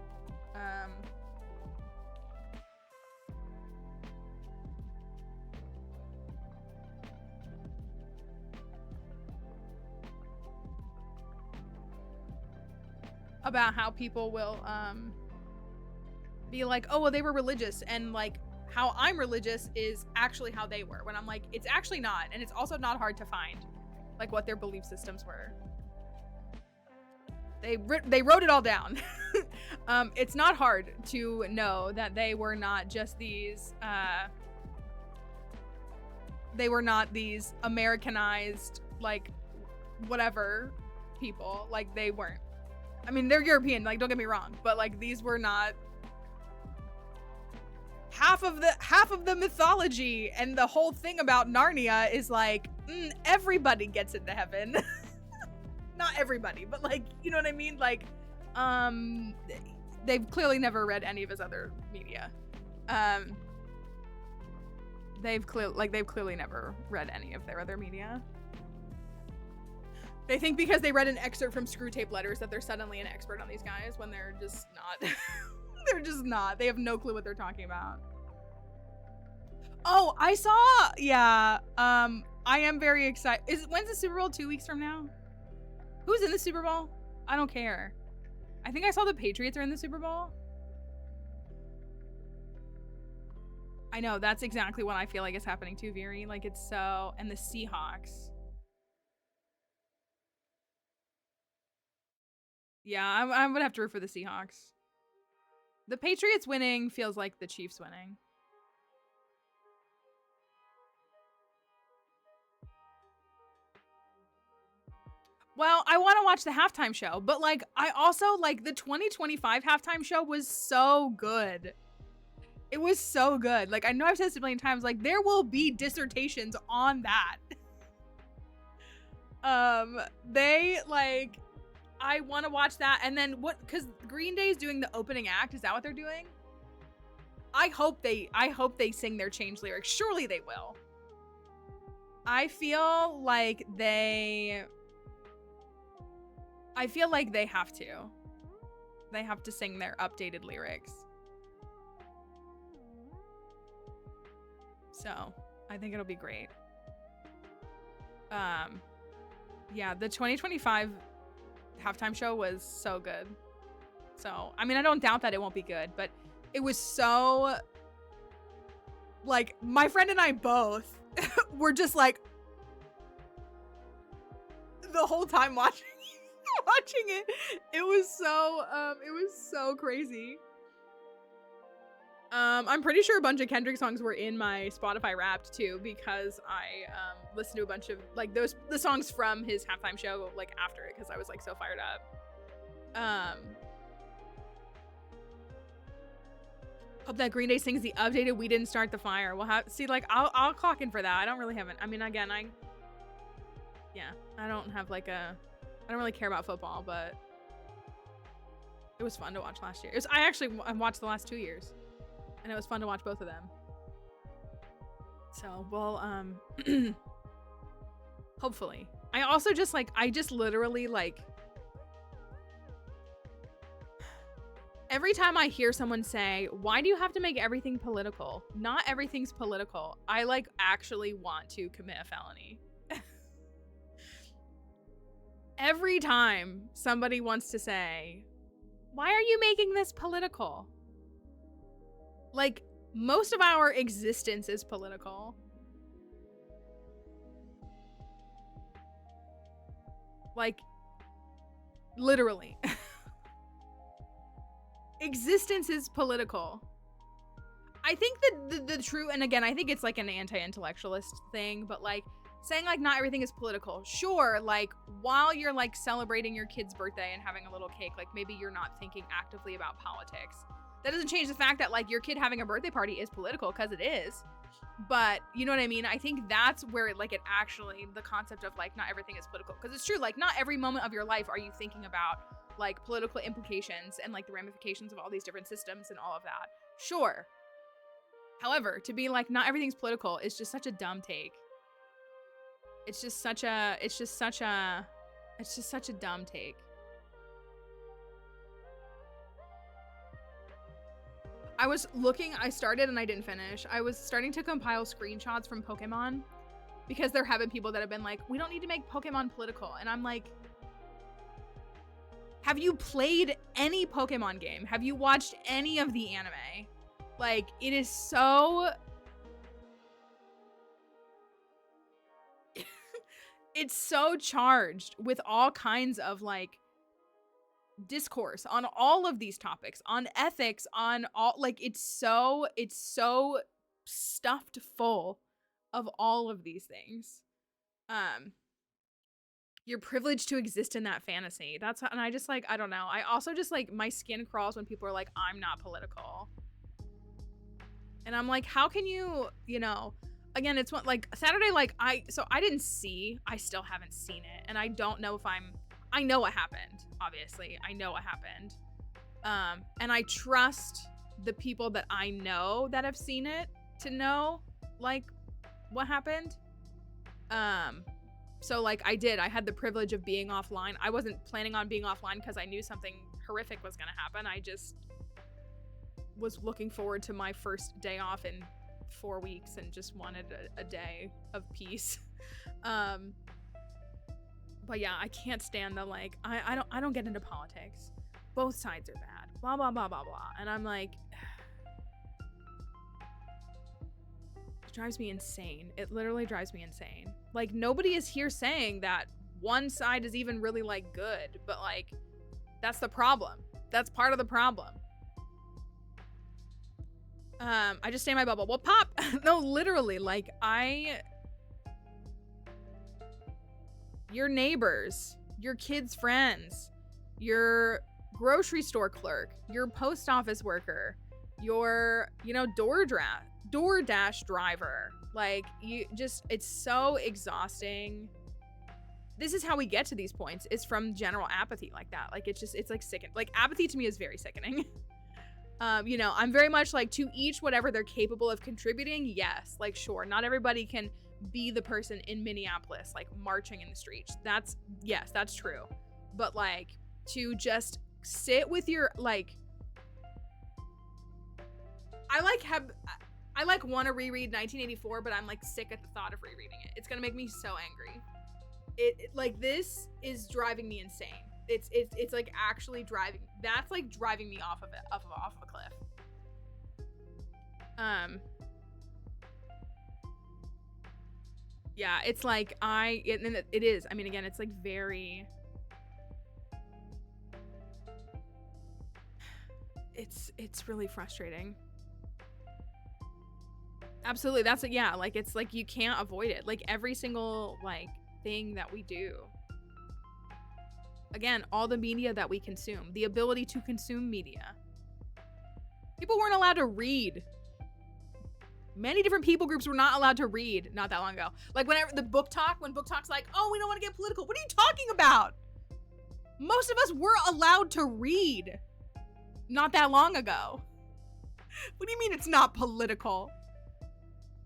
about how people will be like, oh well, they were religious, and like how I'm religious is actually how they were, when I'm like, it's actually not, and it's also not hard to find like what their belief systems were. They wrote it all down. It's not hard to know that they were not just these Americanized like whatever people. Like, they weren't. I mean, they're European, like, don't get me wrong, but like, these were not half of the mythology, and the whole thing about Narnia is like, everybody gets into heaven. Not everybody, but like, you know what I mean? Like, they've clearly never read any of his other media. They've clearly never read any of their other media. They think because they read an excerpt from Screwtape Letters that they're suddenly an expert on these guys, when they're just not. They're just not. They have no clue what they're talking about. Oh, I saw, yeah, I am very excited. When's the Super Bowl? 2 weeks from now? Who's in the Super Bowl? I don't care. I think I saw the Patriots are in the Super Bowl. I know, that's exactly what I feel like is happening too, Viri. Like, it's so... And the Seahawks. Yeah, I'm gonna have to root for the Seahawks. The Patriots winning feels like the Chiefs winning. Well, I want to watch the halftime show, but like, I also like the 2025 halftime show was so good. It was so good. Like, I know I've said this a million times, like, there will be dissertations on that. They, like, I want to watch that. And then what, because Green Day's doing the opening act. Is that what they're doing? I hope they sing their Change lyrics. Surely they will. I feel like they have to. They have to sing their updated lyrics. So, I think it'll be great. Yeah, the 2025 halftime show was so good. So, I mean, I don't doubt that it won't be good, but it was so, like, my friend and I both were just like the whole time watching it. It was so crazy. I'm pretty sure a bunch of Kendrick songs were in my Spotify Wrapped too, because I listened to a bunch of like the songs from his halftime show like after it, because I was like so fired up. Hope that Green Day sings the updated "We Didn't Start the Fire." We'll have see, like, I'll clock in for that. I don't really have it. I mean, again, I don't have like I don't really care about football, but it was fun to watch last year. I watched the last 2 years. And it was fun to watch both of them. So, well, hopefully. I just literally, like, every time I hear someone say, why do you have to make everything political? Not everything's political. I, like, actually want to commit a felony. Every time somebody wants to say, why are you making this political? Like, most of our existence is political. Like, literally. Existence is political. I think that the true, and again, I think it's like an anti-intellectualist thing, but like, saying like not everything is political. Sure, like, while you're like celebrating your kid's birthday and having a little cake, like maybe you're not thinking actively about politics. That doesn't change the fact that like your kid having a birthday party is political, because it is. But you know what I mean? I think that's where it actually, the concept of like not everything is political, because it's true, like not every moment of your life are you thinking about like political implications and like the ramifications of all these different systems and all of that. Sure. However, to be like not everything's political is just such a dumb take. It's just such a dumb take. I started and I didn't finish. I was starting to compile screenshots from Pokemon, because there have been people that have been like, we don't need to make Pokemon political. And I'm like, have you played any Pokemon game? Have you watched any of the anime? Like, it is so... it's so charged with all kinds of like discourse on all of these topics, on ethics, on all, like, it's so stuffed full of all of these things. You're privileged to exist in that fantasy. And I just like, I don't know. I also just like, my skin crawls when people are like, I'm not political. And I'm like, how can you, you know, again, it's what, like, Saturday, like, I still haven't seen it. And I don't know if I know what happened, obviously. I know what happened. And I trust the people that I know that have seen it to know, like, what happened. So, like, I had the privilege of being offline. I wasn't planning on being offline because I knew something horrific was gonna happen. I just was looking forward to my first day off in 4 weeks and just wanted a day of peace. But yeah, I can't stand the like, I don't get into politics. Both sides are bad. Blah blah blah blah blah. And I'm like, drives me insane. It literally drives me insane. Like, nobody is here saying that one side is even really, like, good, but, like, that's the problem. That's part of the problem. I just stay in my bubble. Well, Pop, no, literally, like, your neighbors, your kids' friends, your grocery store clerk, your post office worker, your, you know, DoorDash driver. Like, you just, it's so exhausting. This is how we get to these points, is from general apathy like that. Like, it's just, it's like sickening. Like, apathy to me is very sickening. You know, I'm very much like, to each whatever they're capable of contributing. Yes, like, sure, not everybody can be the person in Minneapolis, like, marching in the streets. That's, yes, that's true. But, like, to just sit with your, like, I want to reread 1984, but I'm, like, sick at the thought of rereading it. It's gonna make me so angry. Like, this is driving me insane. It's like actually driving, that's like driving me off of a cliff. Yeah, it's like, it is, I mean, again, it's like very, it's really frustrating. Absolutely, that's it. Yeah, like, it's like, you can't avoid it. Like, every single, like, thing that we do. Again, all the media that we consume, the ability to consume media. People weren't allowed to read. Many different people groups were not allowed to read not that long ago. Like, whenever when Book Talk's like, oh, we don't want to get political. What are you talking about? Most of us were allowed to read not that long ago. What do you mean it's not political?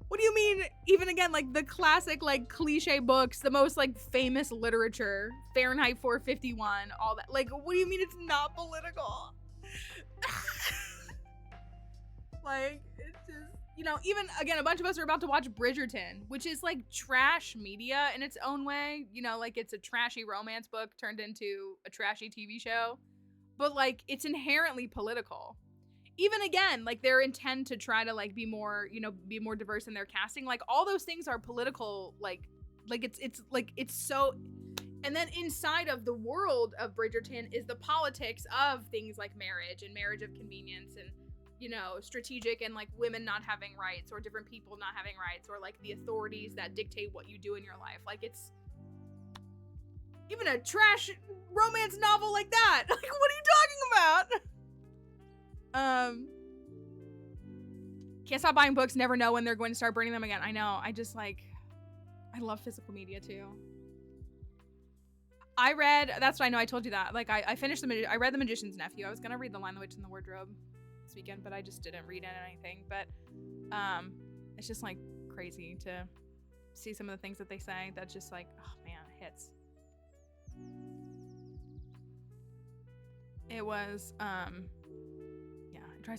What do you mean, even again, like, the classic, like, cliche books, the most, like, famous literature, Fahrenheit 451, all that. Like, what do you mean it's not political? Like, it's just, you know, even, again, a bunch of us are about to watch Bridgerton, which is, like, trash media in its own way. You know, like, it's a trashy romance book turned into a trashy TV show. But, like, it's inherently political. Even again, like, their intent to try to, like, be more, you know, be more diverse in their casting, like, all those things are political, like it's so, and then inside of the world of Bridgerton is the politics of things like marriage and marriage of convenience and, you know, strategic and, like, women not having rights or different people not having rights or, like, the authorities that dictate what you do in your life. Like, it's even a trash romance novel like that. Like, what are you talking about? Can't stop buying books, never know when they're going to start burning them again. I know, I just, like, I love physical media too. I read, that's what I know, I told you that. Like, I finished I read The Magician's Nephew. I was gonna read The Lion, the Witch, and the Wardrobe this weekend, but I just didn't read it or anything. But, it's just, like, crazy to see some of the things that they say that just, like, oh man, hits. It was,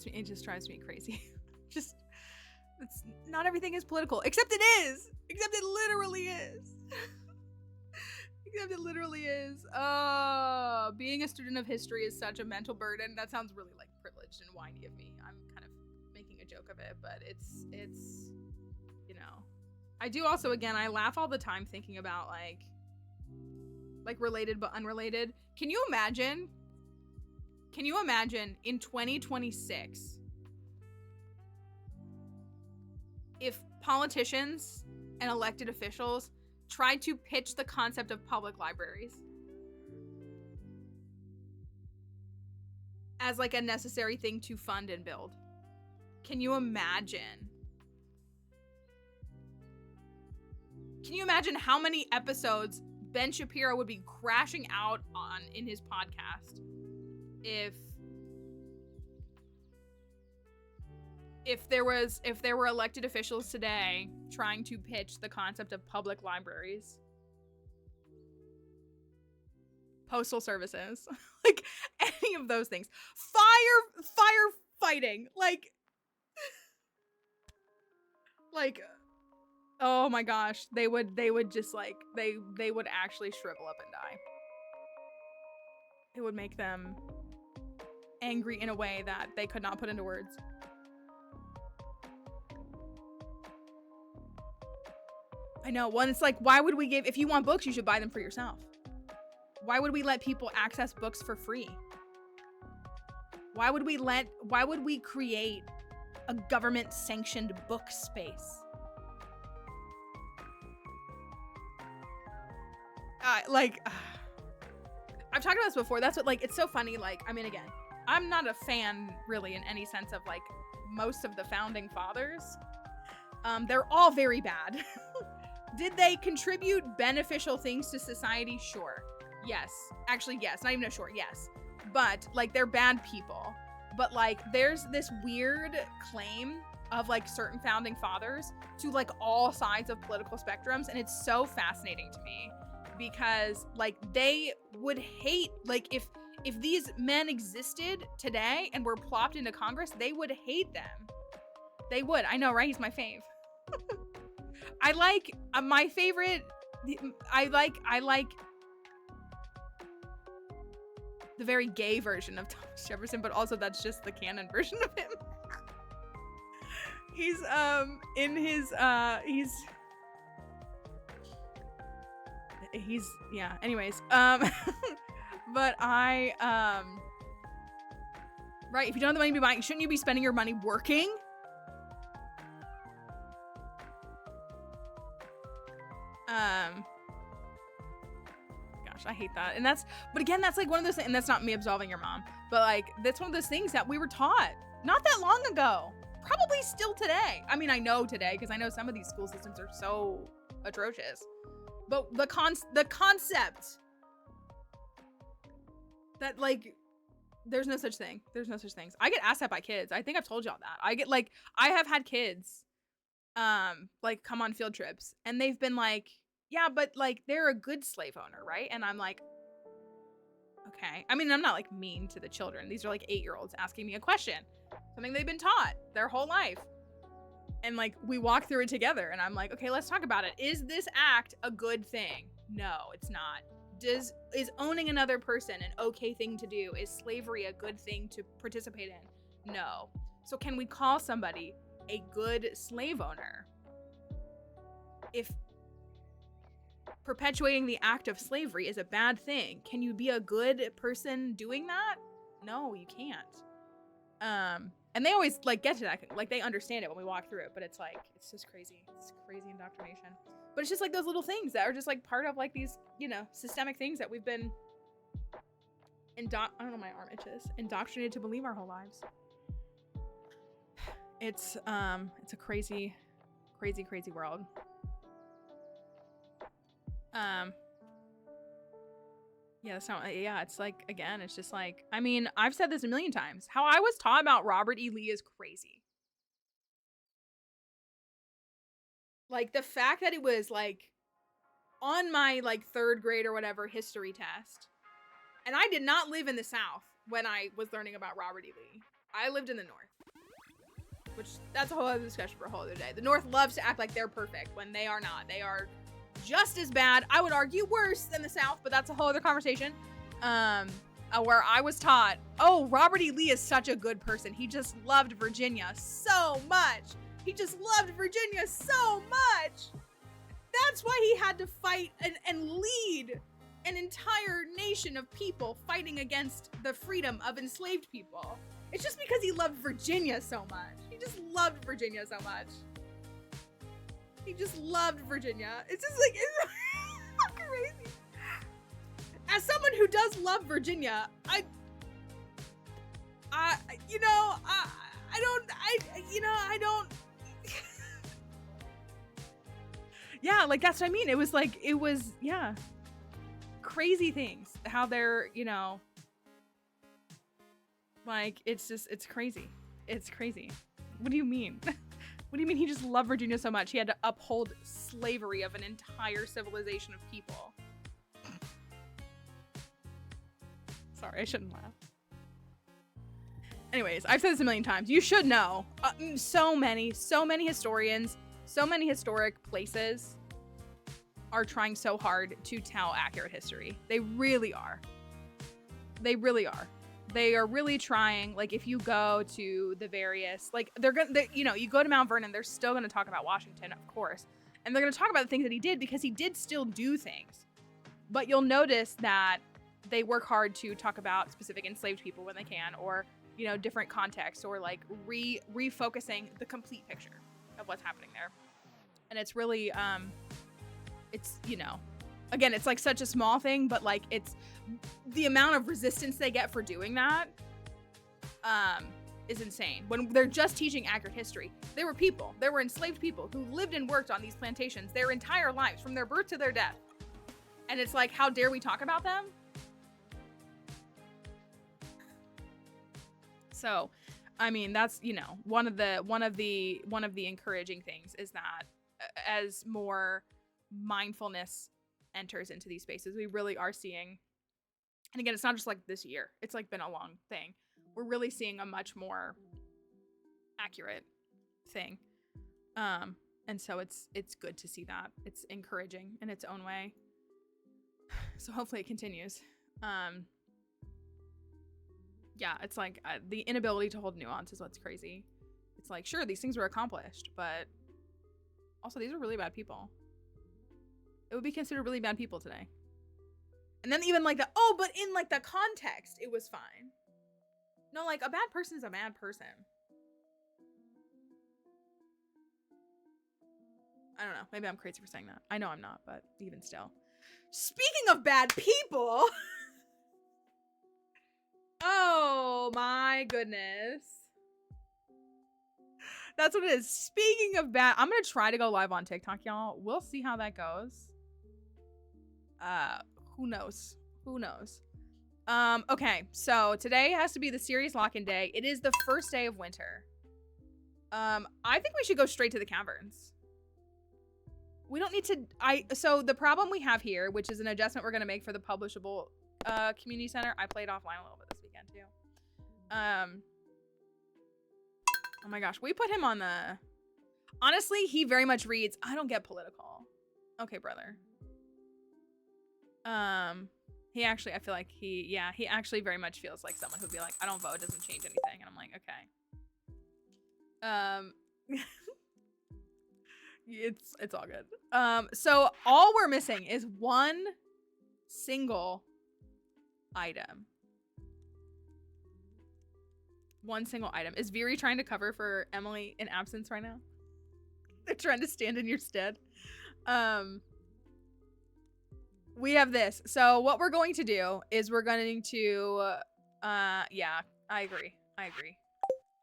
it just drives me crazy. Just, it's not everything is political, except it is. Except it literally is. Except it literally is. Being a student of history is such a mental burden. That sounds really, like, privileged and whiny of me. I'm kind of making a joke of it, but it's, you know. I do also, again, I laugh all the time thinking about, like related but unrelated. Can you imagine in 2026 if politicians and elected officials tried to pitch the concept of public libraries as, like, a necessary thing to fund and build? Can you imagine? Can you imagine how many episodes Ben Shapiro would be crashing out on in his podcast if there were elected officials today trying to pitch the concept of public libraries, postal services, like, any of those things, firefighting, like, oh my gosh, they would just, like, they would actually shrivel up and die. It would make them angry in a way that they could not put into words. I know. Well, it's like, why would we give, if you want books, you should buy them for yourself. Why would we let people access books for free? Why would we create a government sanctioned book space? I've talked about this before. That's what, like, it's so funny. Like, I mean, again, I'm not a fan really in any sense of like most of the founding fathers. They're all very bad. Did they contribute beneficial things to society? Sure. Yes. Actually, yes. Not even a sure. Yes. But like, they're bad people. But like, there's this weird claim of like certain founding fathers to like all sides of political spectrums. And it's so fascinating to me because like they would hate, like if these men existed today and were plopped into Congress, they would hate them. They would. I know, right? He's my fave. I like my favorite. I like the very gay version of Thomas Jefferson, but also that's just the canon version of him. He's yeah. Anyways, but I right. If you don't have the money to be buying, shouldn't you be spending your money working? Gosh, I hate that. And but again, that's like one of those things, and that's not me absolving your mom, but like, that's one of those things that we were taught not that long ago, probably still today. I mean, I know today, because I know some of these school systems are so atrocious, but the concept that like, there's no such thing. There's no such things. I get asked that by kids. I think I've told y'all that. I have had kids like come on field trips and they've been like, yeah, but like they're a good slave owner, right? And I'm like, okay. I mean, I'm not like mean to the children. These are like 8-year-olds asking me a question, something they've been taught their whole life. And like, we walk through it together and I'm like, okay, let's talk about it. Is this act a good thing? No, it's not. Is owning another person an okay thing to do? Is slavery a good thing to participate in? No. So can we call somebody a good slave owner if perpetuating the act of slavery is a bad thing? Can you be a good person doing that? No, you can't. And they always like get to that, like they understand it when we walk through it, but it's like, it's just crazy. It's crazy indoctrination. But it's just like those little things that are just like part of like these, you know, systemic things that we've been I don't know, my arm itches, indoctrinated to believe our whole lives. It's a crazy, crazy, crazy world. Yeah, that's not, yeah, it's like, again, it's just like, I mean, I've said this a million times. How I was taught about Robert E. Lee is crazy. Like, the fact that it was, like, on my, like, 3rd grade or whatever history test, and I did not live in the South when I was learning about Robert E. Lee. I lived in the North, which, that's a whole other discussion for a whole other day. The North loves to act like they're perfect when they are not. They are just as bad, I would argue worse than the South, but that's a whole other conversation. Where I was taught, oh, Robert E. Lee is such a good person. He just loved Virginia so much. He just loved Virginia so much. That's why he had to fight and lead an entire nation of people fighting against the freedom of enslaved people. It's just because he loved Virginia so much. He just loved Virginia so much. He just loved Virginia. It's just like, it's crazy. As someone who does love Virginia, I don't. Yeah, like, that's what I mean. It was like, yeah. Crazy things. How they're, you know, like, it's just, it's crazy. It's crazy. What do you mean? What do you mean he just loved Virginia so much? He had to uphold slavery of an entire civilization of people. Sorry, I shouldn't laugh. Anyways, I've said this a million times. You should know. So many historians, so many historic places are trying so hard to tell accurate history. They really are. They really are. They are really trying. Like, if you go to the various, like, you know, you go to Mount Vernon, they're still going to talk about Washington, of course. And they're going to talk about the things that he did because he did still do things. But you'll notice that they work hard to talk about specific enslaved people when they can, or, you know, different contexts, or like refocusing the complete picture of what's happening there. And it's really, it's, you know, again, it's like such a small thing, but like it's the amount of resistance they get for doing that is insane. When they're just teaching accurate history, there were people, there were enslaved people who lived and worked on these plantations their entire lives, from their birth to their death. And it's like, how dare we talk about them? So, I mean, that's, you know, one of the encouraging things is that as more mindfulness enters into these spaces, we really are seeing, and again, it's not just like this year, it's like been a long thing. We're really seeing a much more accurate thing. And so it's good to see that. It's encouraging in its own way. So hopefully it continues. Yeah, it's like the inability to hold nuance is what's crazy. It's like, sure, these things were accomplished, but also these are really bad people. It would be considered really bad people today. And then even like the, oh, but in like the context, it was fine. No, like a bad person is a bad person. I don't know. Maybe I'm crazy for saying that. I know I'm not, but even still. Speaking of bad people. Oh my goodness. That's what it is. Speaking of bad, I'm going to try to go live on TikTok, y'all. We'll see how that goes. Who knows? Who knows? Okay, so today has to be the series lock-in day. It is the first day of winter. I think we should go straight to the caverns. We don't need to, so the problem we have here, which is an adjustment we're gonna make for the publishable community center. I played offline a little bit this weekend too. Oh my gosh, we put him on the, honestly, he very much reads, I don't get political. Okay, brother. He actually, I feel like he actually very much feels like someone who'd be like, I don't vote, it doesn't change anything. And I'm like, okay. It's all good. So all we're missing is one single item. One single item. Is Viri trying to cover for Emily in absence right now? They're trying to stand in your stead. We have this. So what we're going to do is we're going to, yeah, I agree.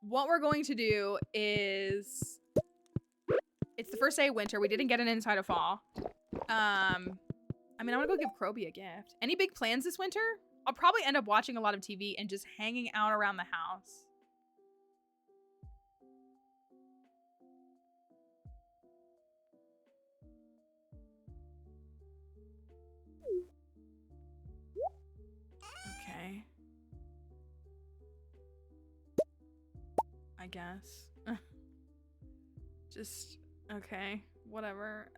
What we're going to do is, it's the first day of winter. We didn't get an inside of fall. I mean, I'm gonna go give Kroby a gift. Any big plans this winter? I'll probably end up watching a lot of TV and just hanging out around the house. Okay. I guess. Just, okay, whatever.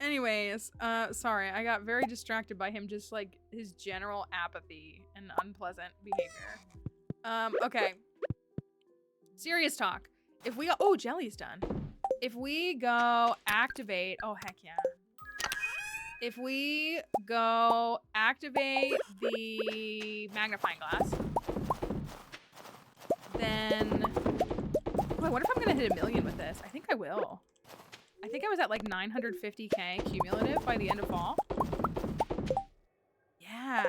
Anyways, sorry, I got very distracted by him, just like his general apathy and unpleasant behavior. Okay. Serious talk. If we go, oh, Jelly's done. If we go activate, oh, heck yeah. If we go activate the magnifying glass, then, oh, I wonder if I'm gonna hit 1 million with this. I think I will. I think I was at like 950k cumulative by the end of fall. Yeah.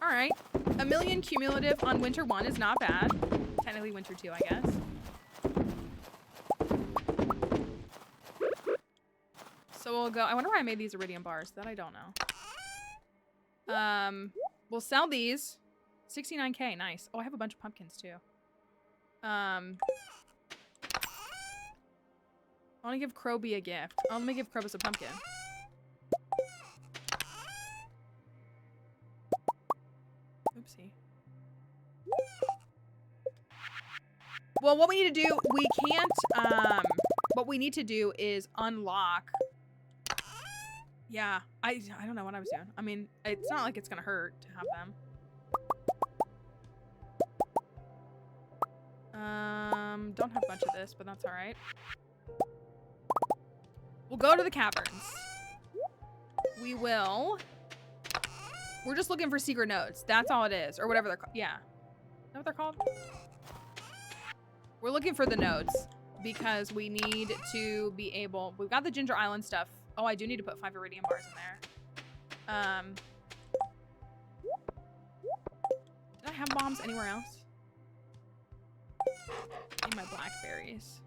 All right. 1 million cumulative on winter 1 is not bad. Technically winter 2, I guess. So we'll go, I wonder why I made these iridium bars. That I don't know. We'll sell these. 69k, nice. Oh, I have a bunch of pumpkins too. I want to give Kroby a gift. Oh, let me give Krobus a pumpkin. Oopsie. Well, what we need to do, we can't, what we need to do is unlock. Yeah, I don't know what I was doing. I mean, it's not like it's gonna hurt to have them. Don't have a bunch of this, but that's all right. We'll go to the caverns. We will. We're just looking for secret notes. That's all it is. Or whatever they're called. Yeah. Is that what they're called? We're looking for the notes because we need to be able... We've got the Ginger Island stuff. Oh, I do need to put 5 iridium bars in there. Did I have bombs anywhere else? In my blackberries.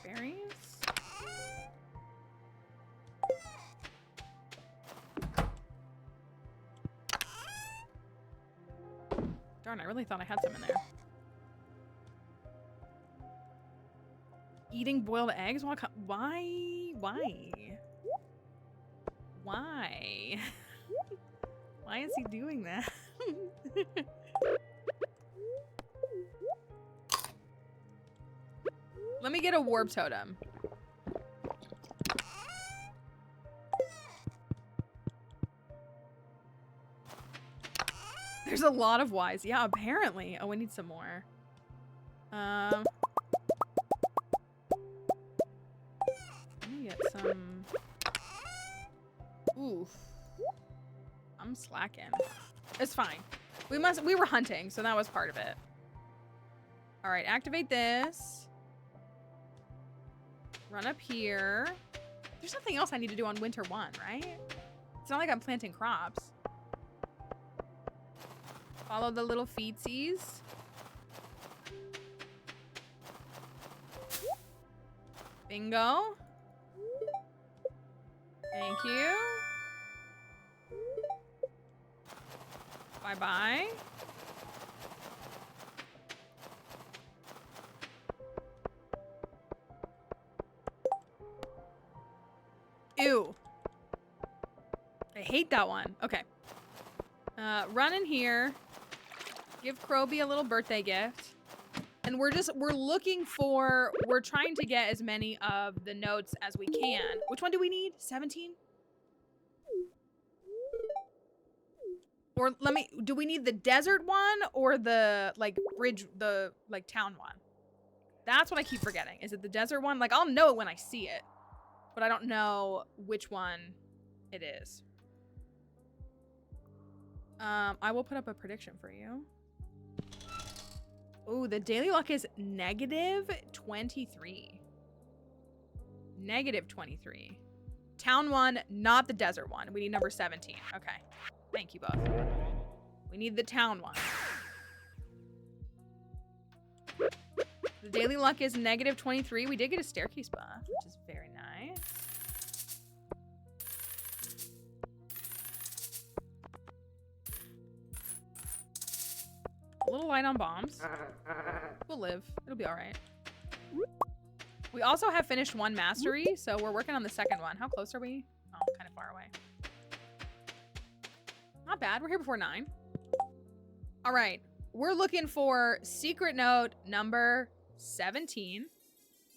Blackberries. Darn, I really thought I had some in there. Eating boiled eggs? Why? Why? Why? Why is he doing that? Let me get a warp totem. There's a lot of whys. Yeah, apparently. Oh, we need some more. Let me get some. Oof. I'm slacking. It's fine. We were hunting, so that was part of it. All right, activate this. Run up here. There's nothing else I need to do on winter 1, right? It's not like I'm planting crops. Follow the little feetsies. Bingo. Thank you. Bye-bye. Ew. I hate that one. Okay. Run in here. Give Kroby a little birthday gift. And we're trying to get as many of the notes as we can. Which one do we need? 17? Or do we need the desert one or the town one? That's what I keep forgetting. Is it the desert one? Like, I'll know it when I see it, but I don't know which one it is. I will put up a prediction for you. Oh, the daily luck is -23. -23. Town one, not the desert one. We need number 17. Okay. Thank you both. We need the town one. The daily luck is -23. We did get a staircase buff, which is very nice. A little light on bombs. We'll live. It'll be all right. We also have finished 1 mastery, so we're working on the second one. How close are we? Oh, kind of far away. Not bad. We're here before 9. All right. We're looking for secret note number 17.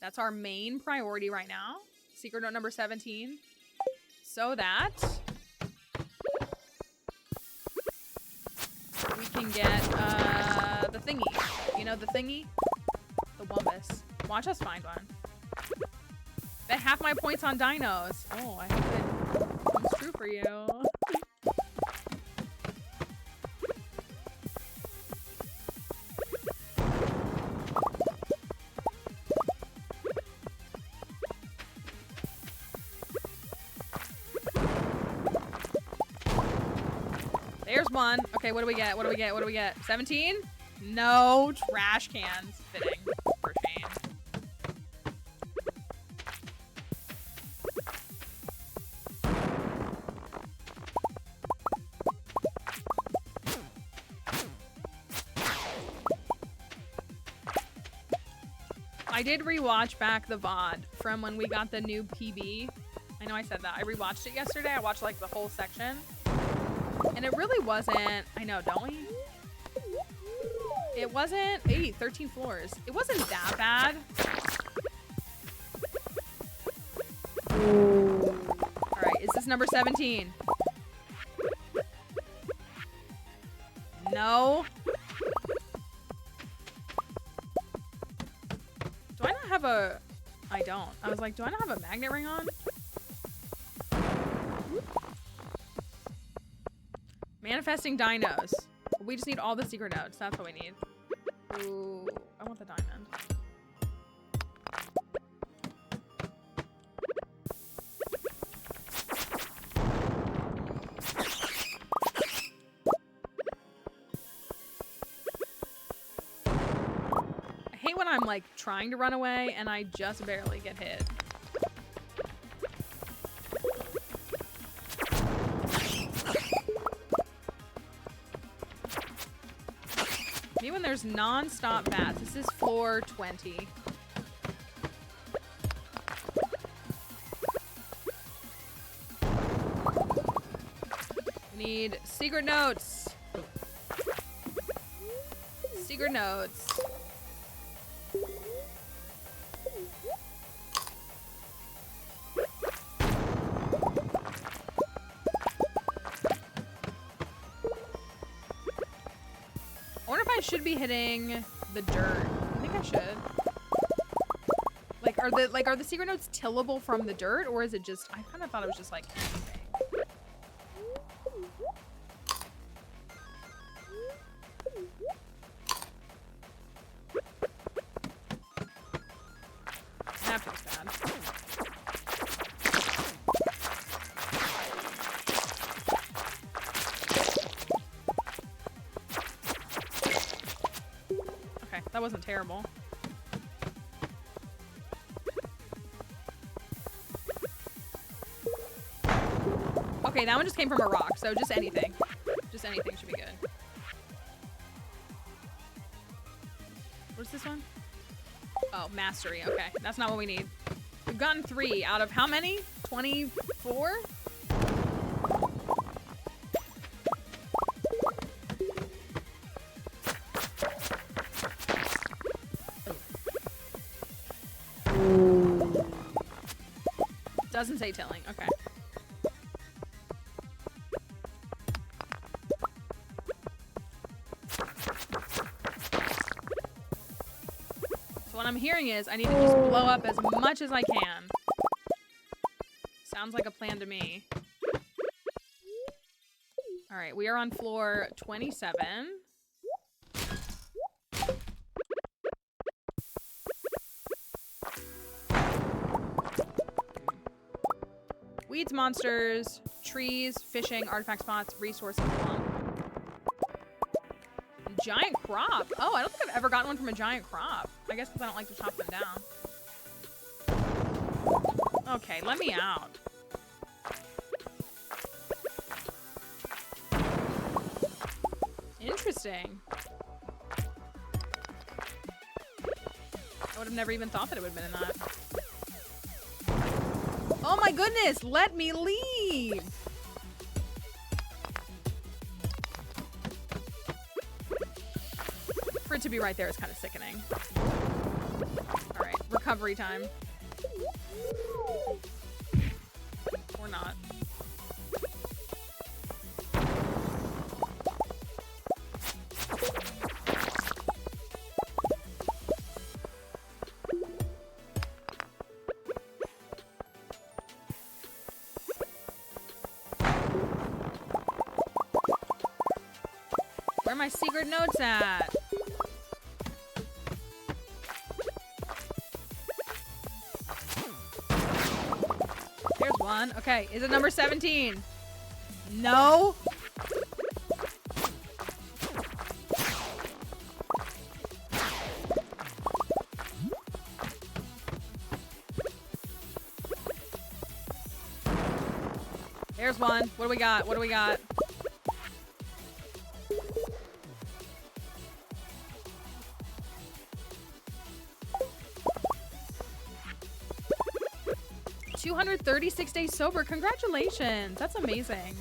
That's our main priority right now. Secret note number 17. So that we can get the thingy. You know the thingy? The wumbus. Watch us find one. Bet half my points on dinos. Oh, I hope it comes true for you. There's one. Okay, what do we get? What do we get? What do we get? 17? No trash cans. Fitting. For shame. I did rewatch back the VOD from when we got the new PB. I know I said that. I rewatched it yesterday. I watched like the whole section. And it really wasn't, I know, don't we? It wasn't, 13 floors. It wasn't that bad. All right, is this number 17? No. have a... I don't. I was like, do I not have a magnet ring on? Manifesting dinos. We just need all the secret notes. That's what we need. Ooh, I want the diamond. I hate when I'm like trying to run away and I just barely get hit. Me when there's non-stop bats. This is floor 20. We need secret notes. Secret notes. I should be hitting the dirt. I think I should. Like, are the secret notes tillable from the dirt, or is it just? I kind of thought it was just like anything. That feels bad. That wasn't terrible. Okay, that one just came from a rock, so just anything. Just anything should be good. What's this one? Oh, mastery. Okay, that's not what we need. We've gotten 3 out of how many? 24? Doesn't say tilling. Okay. So what I'm hearing is I need to just blow up as much as I can. Sounds like a plan to me. All right, we are on floor 27. Weeds, monsters, trees, fishing, artifact spots, resources, plum. Giant crop. Oh, I don't think I've ever gotten one from a giant crop. I guess because I don't like to chop them down. Okay, let me out. Interesting. I would have never even thought that it would have been in that. Oh my goodness, let me leave. For it to be right there is kind of sickening. All right, recovery time. Or not. Where are my secret notes at? There's one. Okay, is it number 17? No. There's one. What do we got? What do we got? $236 days sober. Congratulations. That's amazing.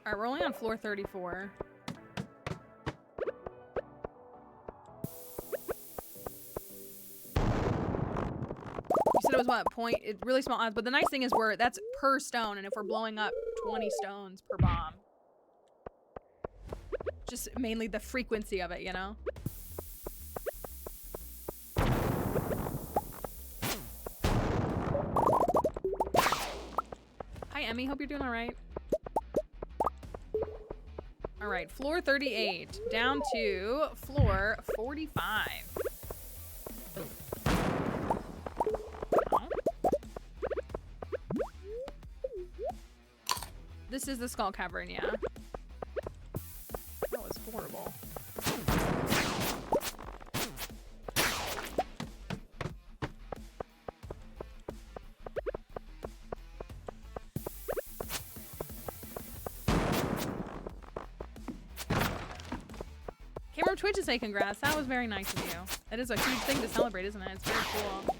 All right, we're only on floor 34. it was what point? It really small odds. But the nice thing is that's per stone, and if we're blowing up 20 stones per bomb, just mainly the frequency of it, you know. Hi, Emmy. Hope you're doing all right. All right, floor 38 down to floor 45. This is the skull cavern, yeah. That was horrible. Came from Twitch to say congrats. That was very nice of you. That is a huge thing to celebrate, isn't it? It's very cool.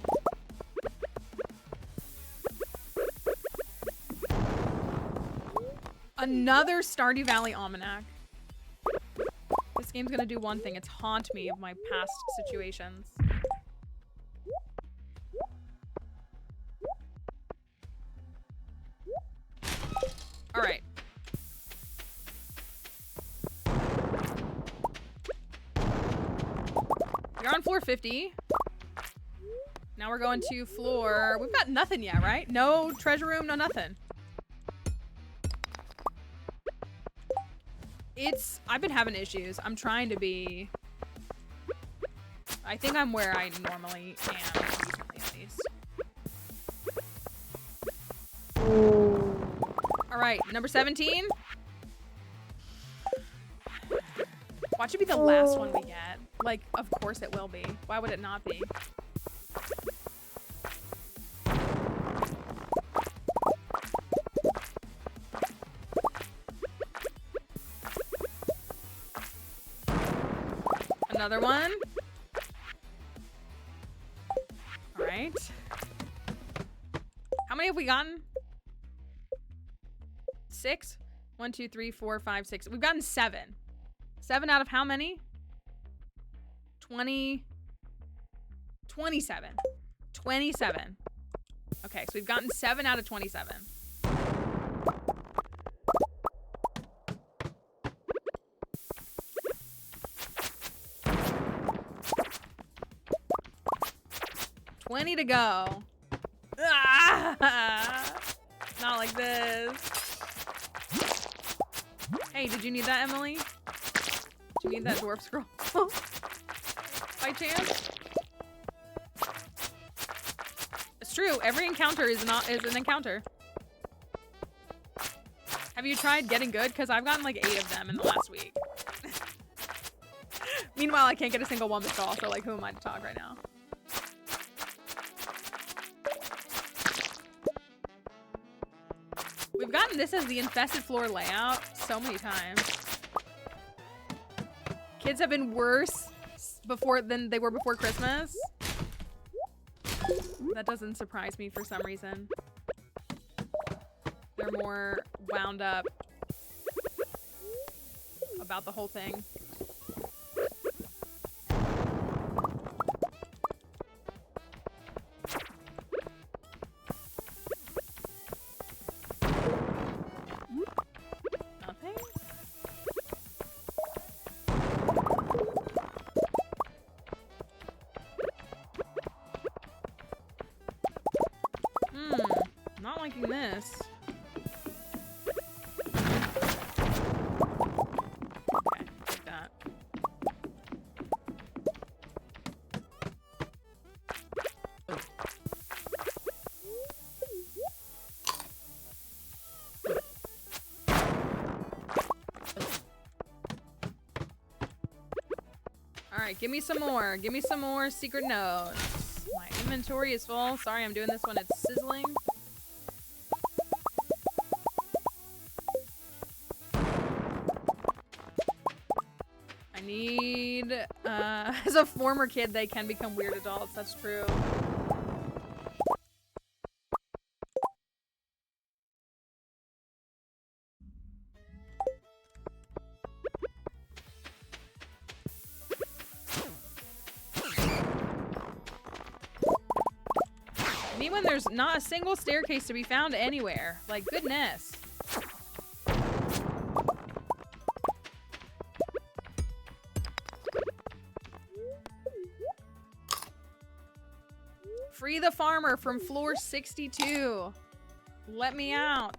Another Stardew Valley almanac. This game's gonna do one thing. It's haunt me of my past situations. All right. You're on floor 50. Now we're going to floor... We've got nothing yet, right? No treasure room, no nothing. I've been having issues. I'm trying to be... I think I'm where I normally am, recently at least. All right, number 17. Watch it be the last one we get. Like, of course it will be. Why would it not be? Another one. All right. How many have we gotten? 6? 1, 2, 3, 4, 5, 6. We've gotten 7. 7 out of how many? 20. 27. 27. Okay, so we've gotten 7 out of 27. To go. Ah! Not like this. Hey, did you need that, Emily? Did you need that dwarf scroll? By chance? It's true. Every encounter is an encounter. Have you tried getting good? Because I've gotten like 8 of them in the last week. Meanwhile, I can't get a single one install, so like, who am I to talk right now? We've gotten this as the infested floor layout so many times. Kids have been worse than they were before Christmas. That doesn't surprise me for some reason. They're more wound up about the whole thing. This. Okay, like that. All right, give me some more. Give me some more secret notes. My inventory is full. Sorry, I'm doing this when it's sizzling. As a former kid, they can become weird adults. That's true. I mean, when there's not a single staircase to be found anywhere. Like, goodness. Free the farmer from floor 62. Let me out.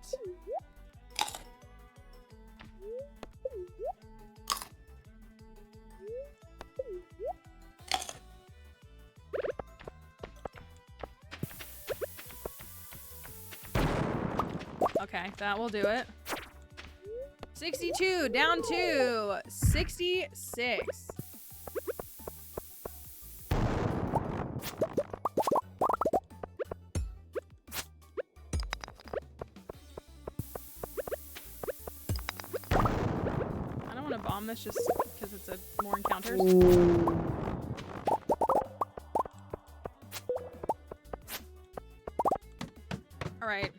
Okay, that will do it. 62, down to 66. I don't want to bomb this just because it's a more encounters. All right.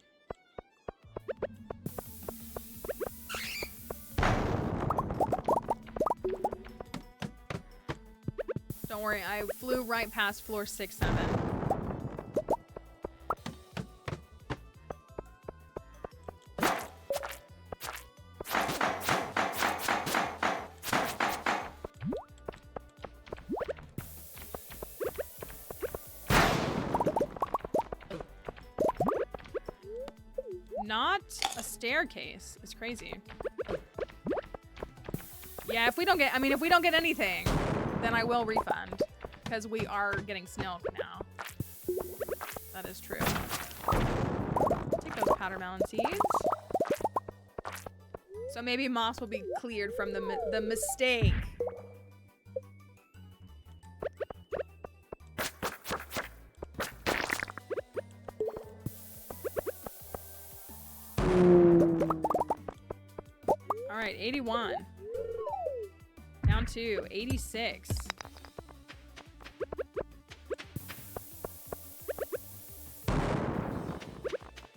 Don't worry, I flew right past floor 6, 7. Not a staircase. It's crazy. Yeah, if we don't get, if we don't get anything, then I will refund, because we are getting snailed now. That is true. Take those powder melon seeds. So maybe moss will be cleared from the mistake. All right, 81. Down to 86.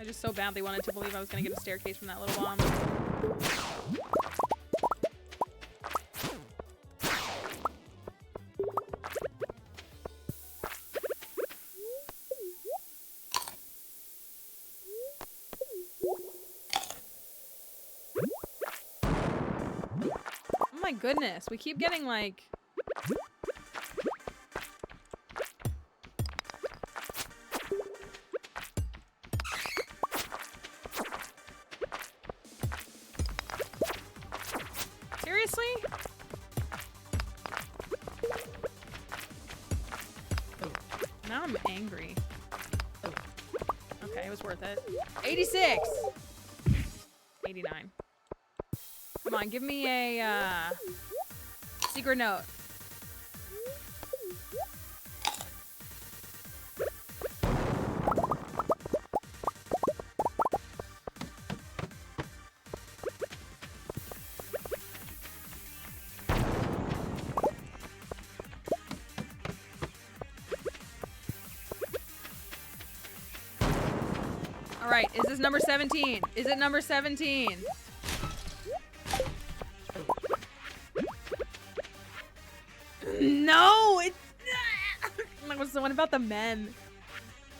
I just so badly wanted to believe I was gonna get a staircase from that little bomb. Oh my goodness, we keep getting like... Seriously? Now I'm angry. Okay, it was worth it. 86! 89. Come on, give me a secret note. All right, is this number 17? Is it number 17? No, it's what's the one about the men?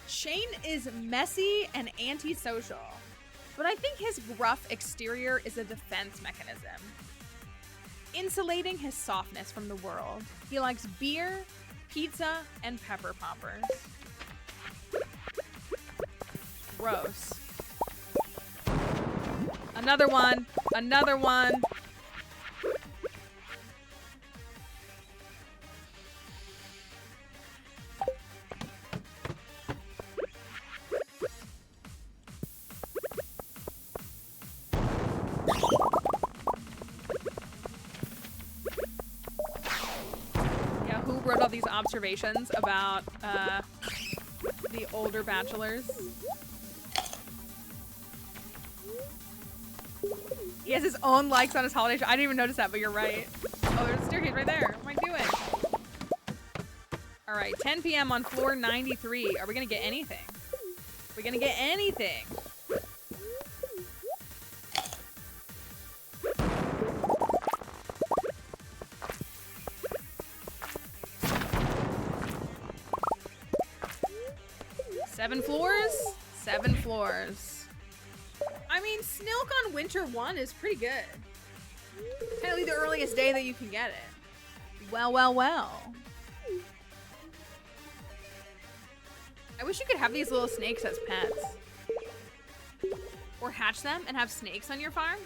Shane is messy and antisocial, but I think his gruff exterior is a defense mechanism, insulating his softness from the world. He likes beer, pizza, and pepper poppers. Gross. Another one. Another one. Yeah, who wrote all these observations about the older bachelors? He has his own likes on his holiday show. I didn't even notice that, but you're right. Oh, there's a staircase right there. What am I doing? All right, 10 p.m. on floor 93. Are we gonna get anything? Are we gonna get anything? 7 floors? 7 floors. I mean, Snilk on Winter 1 is pretty good. Apparently the earliest day that you can get it. Well, well, well. I wish you could have these little snakes as pets. Or hatch them and have snakes on your farm.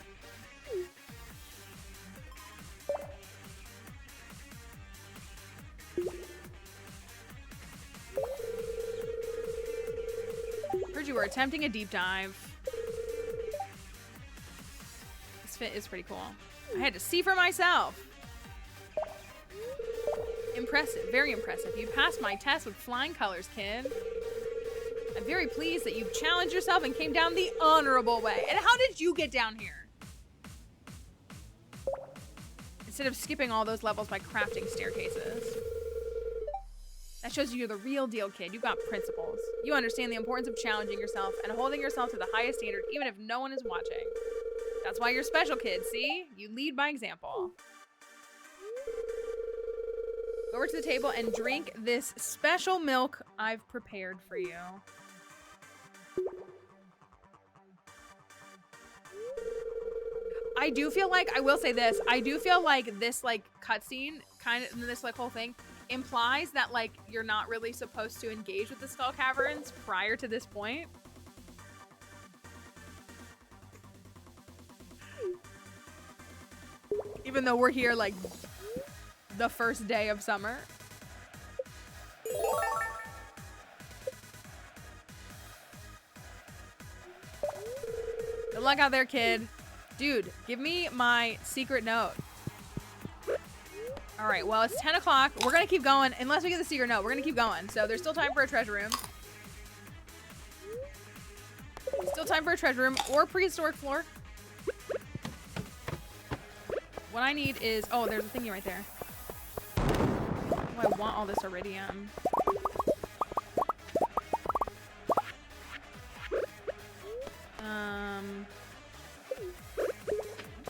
Heard you were attempting a deep dive. This fit is pretty cool. I had to see for myself. Impressive, very impressive. You passed my test with flying colors, kid. I'm very pleased that you've challenged yourself and came down the honorable way. And how did you get down here? Instead of skipping all those levels by crafting staircases. That shows you're the real deal, kid. You got principles. You understand the importance of challenging yourself and holding yourself to the highest standard, even if no one is watching. That's why you're special, kid, see? You lead by example. Go over to the table and drink this special milk I've prepared for you. I do feel like, I will say this, I do feel like this like cutscene, kind of this like whole thing, implies that like you're not really supposed to engage with the Skull Caverns prior to this point. Even though we're here like the first day of summer. Good luck out there, kid. Dude, give me my secret note. All right, well, it's 10 o'clock. We're gonna keep going. Unless we get the secret note, we're gonna keep going. So there's still time for a treasure room. Still time for a treasure room or prehistoric floor. What I need is, oh, there's a thingy right there. Oh, I want all this iridium.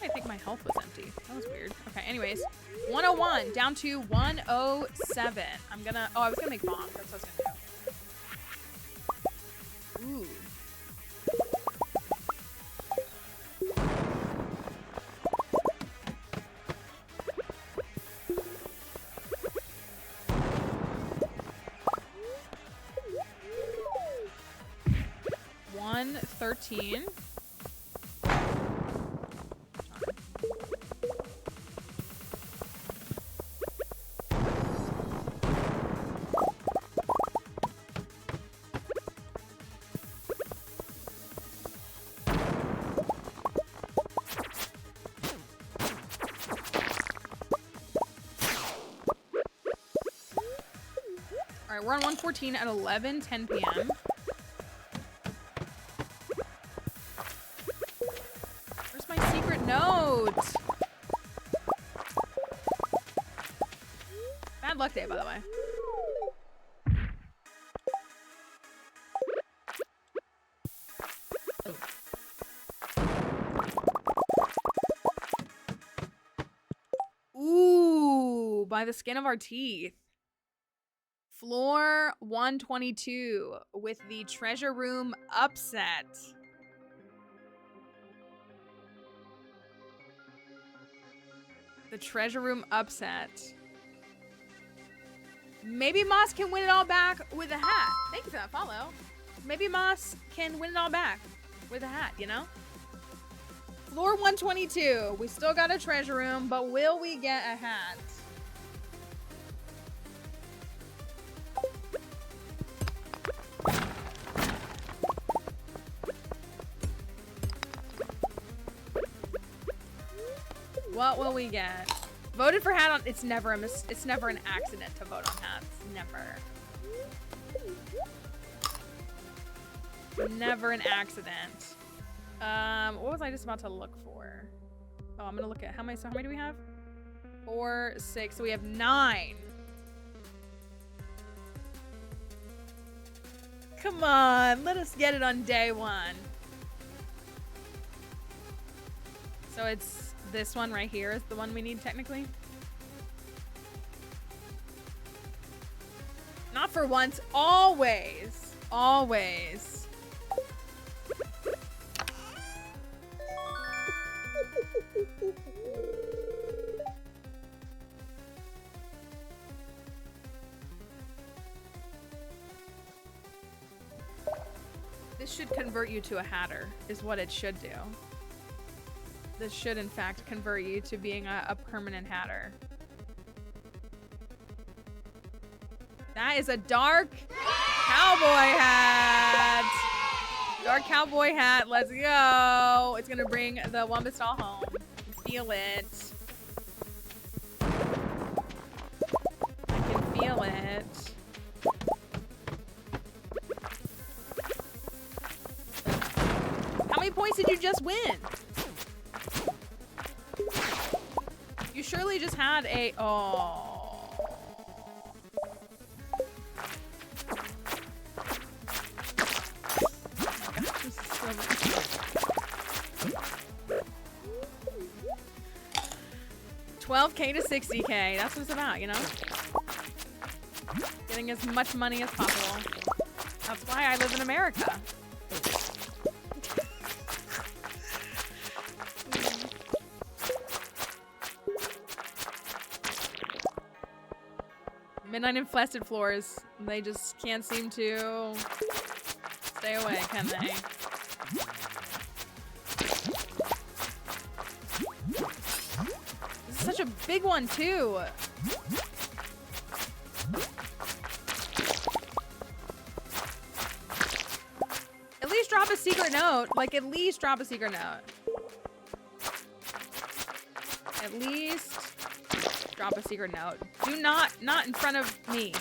I think my health was empty. That was weird. Okay, anyways. 101 down to 107. I'm gonna, oh, I was gonna make bombs. That's what I was gonna do. Ooh. $13. All right, we're on 114 at 11:10 p.m. Note. Bad luck day, by the way. Ooh, by the skin of our teeth. Floor 122 with the treasure room upset. The treasure room upset. Maybe Moss can win it all back with a hat. Thank you for that follow. Maybe Moss can win it all back with a hat, you know? Floor 122. We still got a treasure room, but will we get a hat? What will we get? Voted for hat on. It's never an accident to vote on hats. Never. Never an accident. What was I just about to look for? Oh, I'm gonna look at how many do we have? 4, 6. So we have 9. Come on, let us get it on day 1. So it's this one right here is the one we need technically. Not for once, always. Always. This should convert you to a hatter, is what it should do. This should, in fact, convert you to being a permanent hatter. That is a dark cowboy hat! Dark cowboy hat, let's go! It's gonna bring the Wumbastal home. Feel it. I can feel it. How many points did you just win? You surely just had a... Oh. $12K to $60K. That's what it's about, you know? Getting as much money as possible. That's why I live in America. Midnight infested floors. They just can't seem to stay away, can they? This is such a big one, too. At least drop a secret note. Like, at least drop a secret note. At least drop a secret note. Do not in front of me.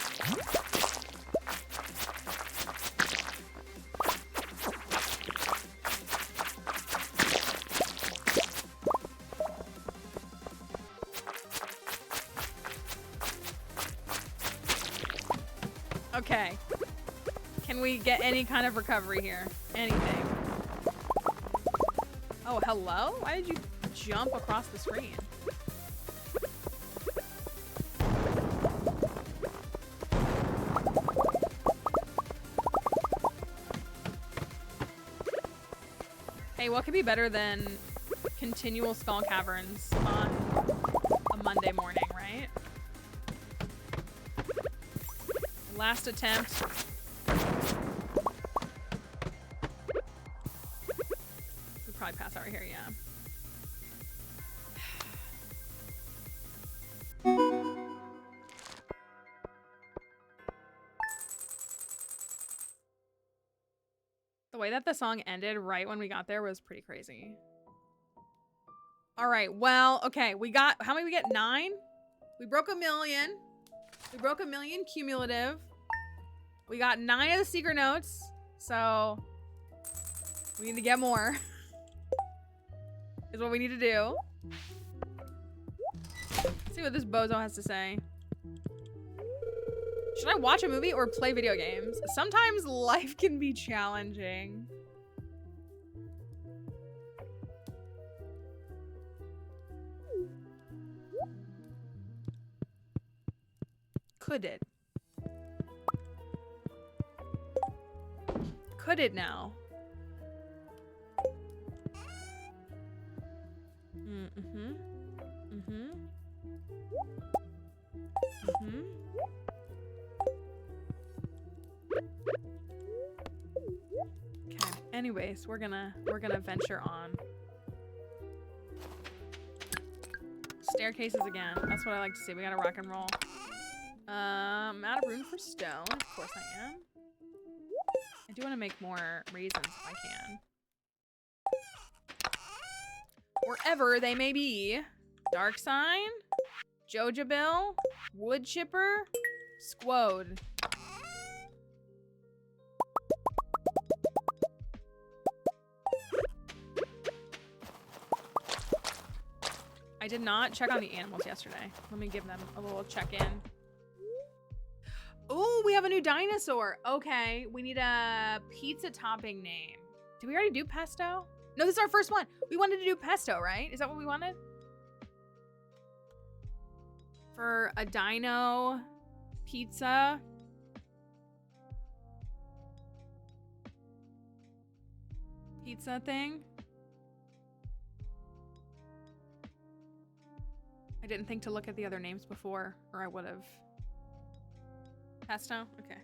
Okay. Can we get any kind of recovery here? Anything. Oh, hello? Why did you jump across the screen? Hey, what could be better than continual skull caverns on a Monday morning, right? Last attempt. We'll probably pass out right here, yeah. The way that the song ended right when we got there was pretty crazy. All right, well, okay, we got, how many we get? 9? We broke 1 million. We broke 1 million cumulative. We got 9 of the secret notes, so we need to get more. Is what we need to do. Let's see what this bozo has to say. Should I watch a movie or play video games? Sometimes life can be challenging. Could it? Could it now? Mm-hmm. Mm-hmm. Mm-hmm. Okay. Anyways, we're gonna venture on. Staircases again. That's what I like to see. We gotta rock and roll. I'm out of room for stone. Of course I am. I do want to make more raisins if I can. Wherever they may be. Dark sign. Jojabil. Wood chipper. Squode. I did not check on the animals yesterday. Let me give them a little check-in. Oh, we have a new dinosaur. Okay, we need a pizza topping name. Did we already do pesto? No, this is our first one. We wanted to do pesto, right? Is that what we wanted? For a dino pizza. pizza thing. I didn't think to look at the other names before, or I would have. Pesto? Okay.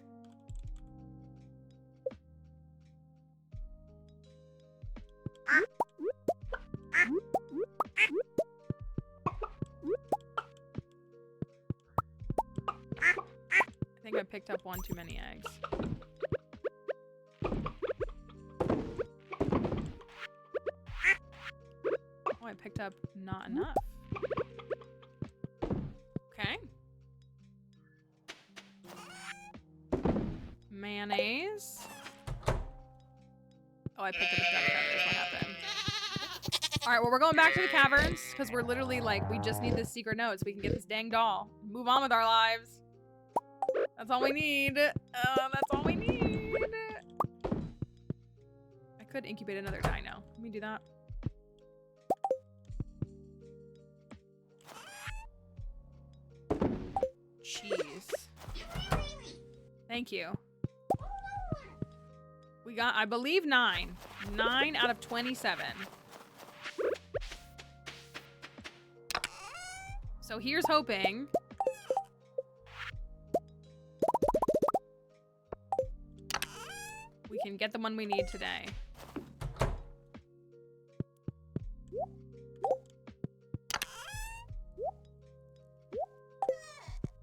I think I picked up one too many eggs. Oh, I picked up not enough. Okay. Mayonnaise. Oh, I picked up a duck feather is what happened. All right, well, we're going back to the caverns because we're literally like, we just need this secret note so we can get this dang doll. Move on with our lives. That's all we need. That's all we need. I could incubate another dino. Let me do that. Cheese. Thank you. We got, I believe, 9. 9 out of 27. So here's hoping. We can get the one we need today.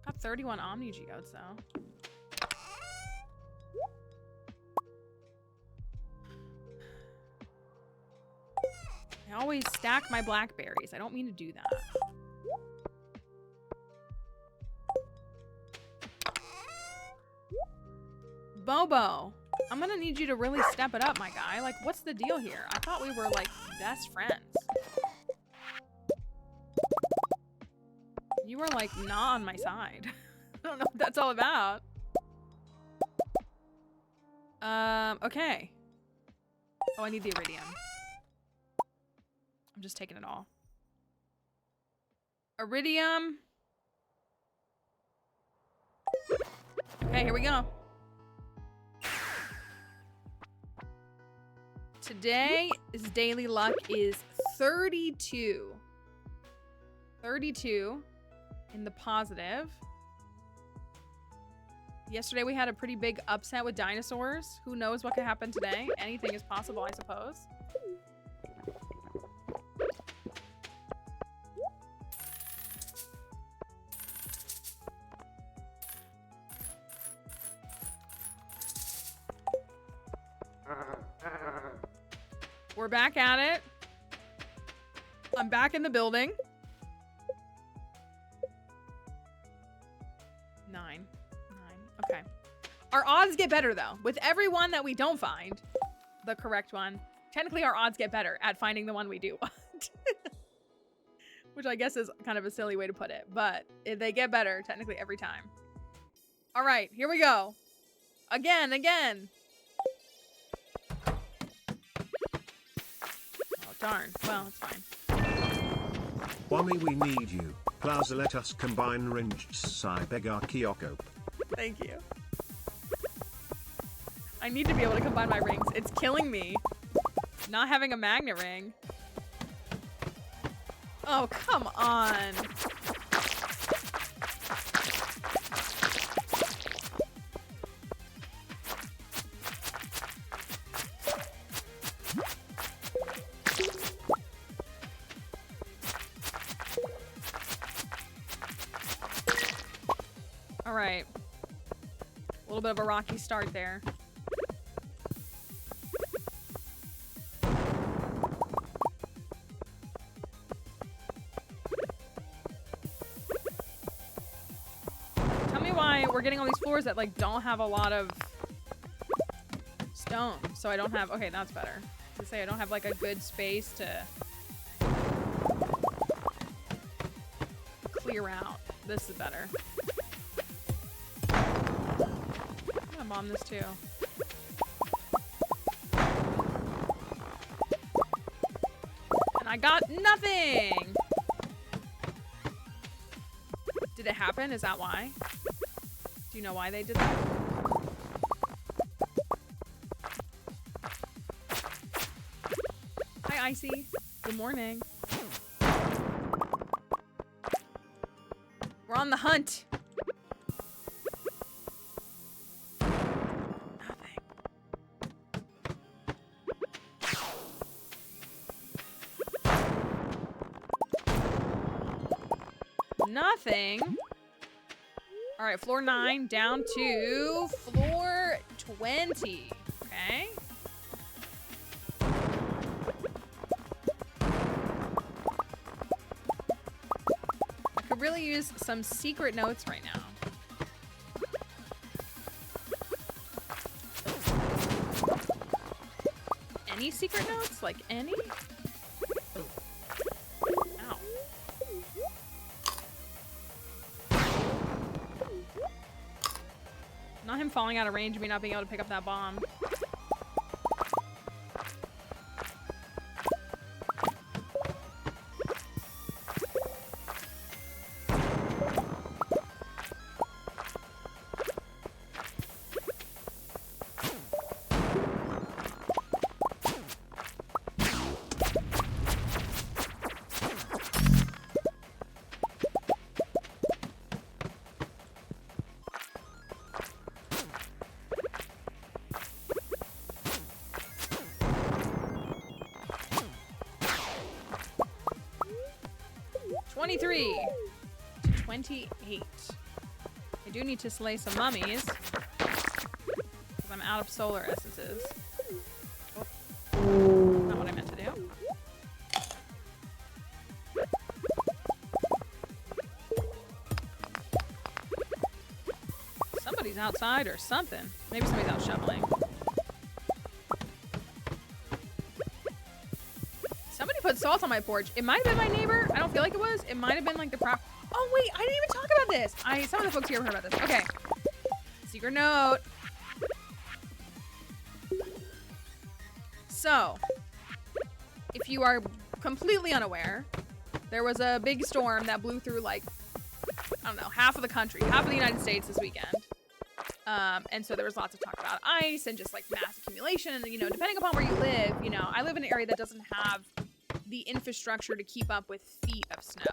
Got 31 Omni Geodes though. I always stack my blackberries. I don't mean to do that. Bobo, I'm gonna need you to really step it up, my guy. Like, what's the deal here? I thought we were, like, best friends. You were, like, not on my side. I don't know what that's all about. Okay. Oh, I need the iridium. I'm just taking it all. Iridium. Okay, here we go. Today's daily luck is 32. 32 in the positive. Yesterday we had a pretty big upset with dinosaurs. Who knows what could happen today? Anything is possible, I suppose. We're back at it. I'm back in the building. 9. Okay. Our odds get better though. With every one that we don't find, the correct one, technically our odds get better at finding the one we do want. Which I guess is kind of a silly way to put it, but they get better technically every time. All right, here we go. Again. Darn. Well, it's fine. Wami, we need you. Plaza, let us combine ringe sai begar kyoko. Thank you. I need to be able to combine my rings. It's killing me. Not having a magnet ring. Oh, come on. All right. A little bit of a rocky start there. Tell me why we're getting all these floors that like don't have a lot of stone. So I don't have, okay, that's better. To say I don't have like a good space to clear out. This is better. I'm gonna bomb this too. And I got nothing! Did it happen? Is that why? Do you know why they did that? Icy. Good morning. We're on the hunt. Nothing. All right, floor 9 down to floor 20. Okay. I could really use some secret notes right now. Any secret notes? Like any? Ow. Not him falling out of range, me not being able to pick up that bomb. To 28. I do need to slay some mummies. Because I'm out of solar essences. Oh. Not what I meant to do. Somebody's outside or something. Maybe somebody's out shoveling. Somebody put salt on my porch. It might have been my neighbor. I don't feel like it was. It might have been like the prop. Oh wait, I didn't even talk about this. Some of the folks here have heard about this. Okay. Secret note. So, if you are completely unaware, there was a big storm that blew through like, I don't know, half of the country, half of the United States this weekend. And so there was lots of talk about ice and just like mass accumulation. And, you know, depending upon where you live, you know, I live in an area that doesn't have the infrastructure to keep up with feet of snow.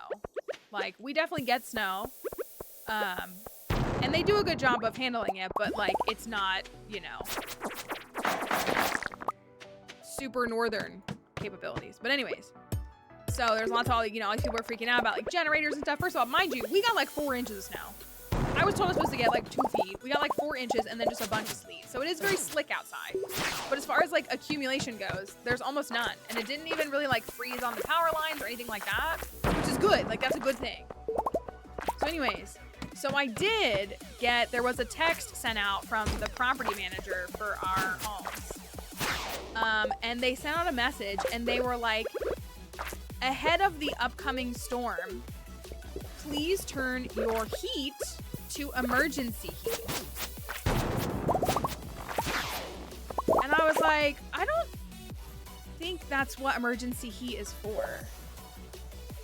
Like, we definitely get snow. And they do a good job of handling it, but like, it's not, you know, super northern capabilities. But anyways, so there's lots of, you know, like people are freaking out about like generators and stuff. First of all, mind you, we got like 4 inches of snow. I was told I was supposed to get like 2 feet. We got like 4 inches and then just a bunch of sleet. So it is very slick outside. But as far as like accumulation goes, there's almost none. And it didn't even really like freeze on the power lines or anything like that, which is good. Like that's a good thing. So anyways, so I did get, there was a text sent out from the property manager for our homes. And they sent out a message and they were like, ahead of the upcoming storm, please turn your heat to emergency heat. And I was like, I don't think that's what emergency heat is for.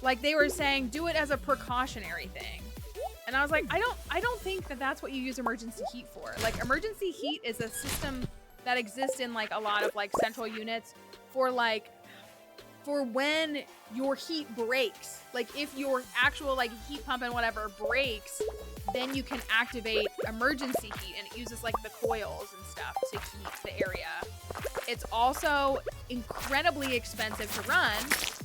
Like they were saying, do it as a precautionary thing. And I was like, I don't think that that's what you use emergency heat for. Like emergency heat is a system that exists in like a lot of like central units for like, for when your heat breaks. Like if your actual like heat pump and whatever breaks, then you can activate emergency heat and it uses like the coils and stuff to heat the area. It's also incredibly expensive to run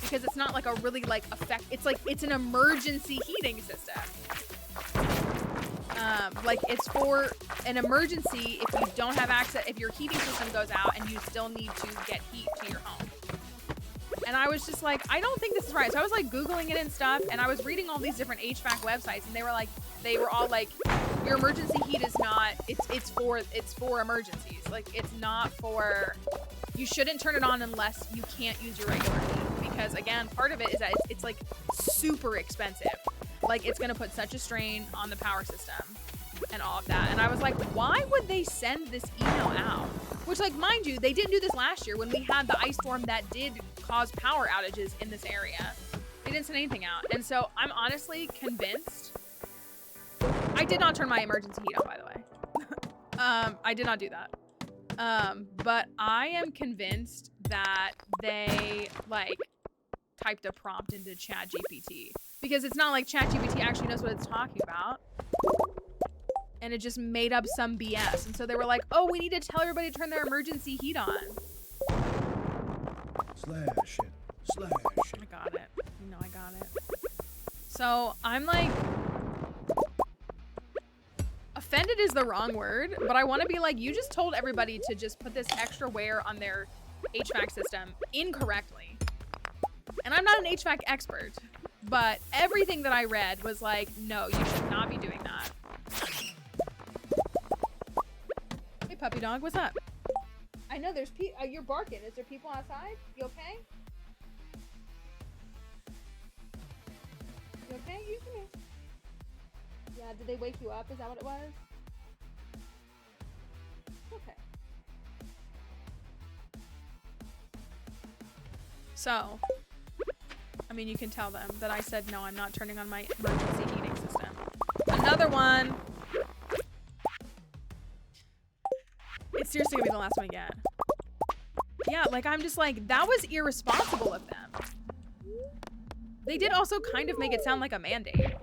because it's not like a really like it's an emergency heating system. Like it's for an emergency if you don't have access, if your heating system goes out and you still need to get heat to your home. And I was just like, I don't think this is right. So I was like Googling it and stuff, and I was reading all these different HVAC websites, and they were all like, your emergency heat is not, it's for emergencies. Like it's not for, you shouldn't turn it on unless you can't use your regular heat. Because again, part of it is that it's like super expensive. Like it's gonna put such a strain on the power system and all of that. And I was like, why would they send this email out? Which, like, mind you, they didn't do this last year when we had the ice storm that did cause power outages in this area. They didn't send anything out. And so I'm honestly convinced. I did not turn my emergency heat on, by the way. I did not do that. But I am convinced that they like typed a prompt into ChatGPT, because it's not like ChatGPT actually knows what it's talking about, and it just made up some BS. And so they were like, oh, we need to tell everybody to turn their emergency heat on. Slash it. Slash it. I got it. You know I got it. So I'm like, offended is the wrong word, but I want to be like, you just told everybody to just put this extra wear on their HVAC system incorrectly. And I'm not an HVAC expert, but everything that I read was like, no, you should not be doing that. Hey, puppy dog, what's up? I know there's you're barking. Is there people outside? You okay? You okay? You come here. Yeah, did they wake you up? Is that what it was? Okay. So, I mean, you can tell them that I said, no, I'm not turning on my emergency heating system. Another one. It's seriously gonna be the last one I get. Yeah, like, I'm just like, that was irresponsible of them. They did also kind of make it sound like a mandate.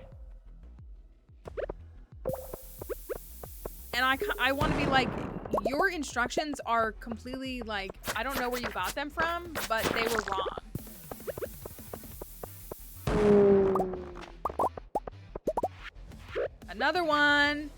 And I want to be like, your instructions are completely like, I don't know where you got them from, but they were wrong. Another one.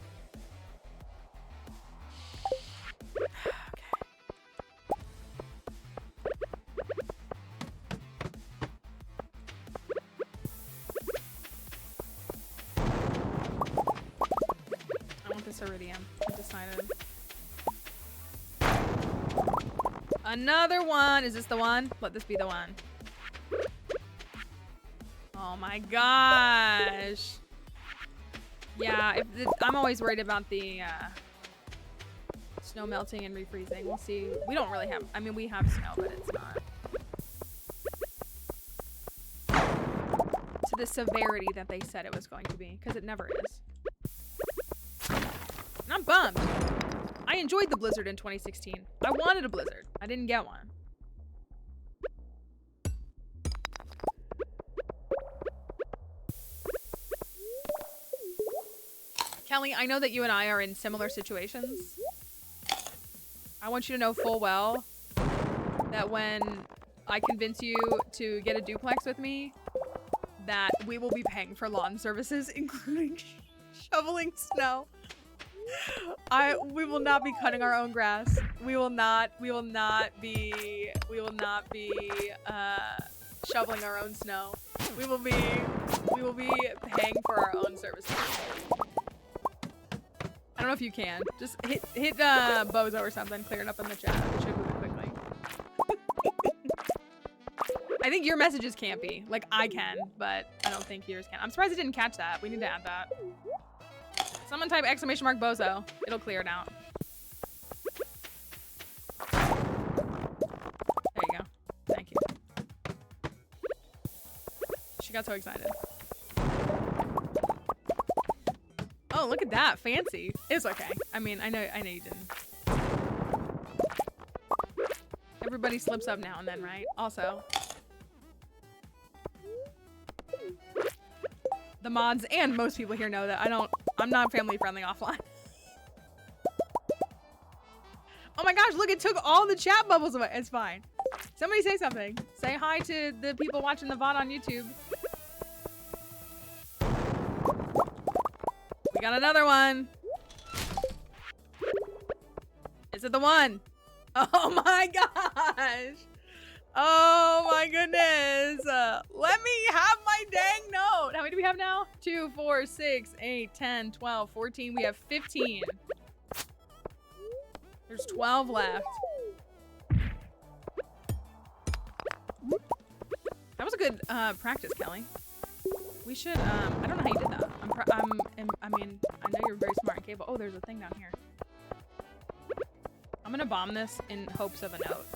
Iridium. I decided. Another one. Is this the one? Let this be the one. Oh my gosh. Yeah, I'm always worried about the snow melting and refreezing. We'll see. We don't really have, I mean, we have snow, but it's not to the severity that they said it was going to be, because it never is. And I'm bummed. I enjoyed the blizzard in 2016. I wanted a blizzard. I didn't get one. Kelly, I know that you and I are in similar situations. I want you to know full well that when I convince you to get a duplex with me, that we will be paying for lawn services, including shoveling snow. We will not be cutting our own grass. We will not be shoveling our own snow. We will be paying for our own services. I don't know if you can. Just hit Bozo or something, clear it up in the chat. It should move it quickly. I think your messages can't be. Like, I can, but I don't think yours can. I'm surprised I didn't catch that. We need to add that. Someone type exclamation mark Bozo. It'll clear it out. There you go. Thank you. She got so excited. Oh, look at that. Fancy. It's okay. I mean, I know you didn't. Everybody slips up now and then, right? Also, the mods and most people here know that I'm not family friendly offline. Oh my gosh, look, it took all the chat bubbles away. It's fine. Somebody say something. Say hi to the people watching the VOD on YouTube. We got another one. Is it the one? Oh my gosh. Oh my goodness. Let me have my dang note. How many do we have now? 2, 4, 6, 8, 10, 12, 14. We have 15. There's 12 left. That was a good practice, Kelly. We should, I don't know how you did that. I mean, I know you're very smart and capable. Oh, there's a thing down here. I'm gonna bomb this in hopes of a note.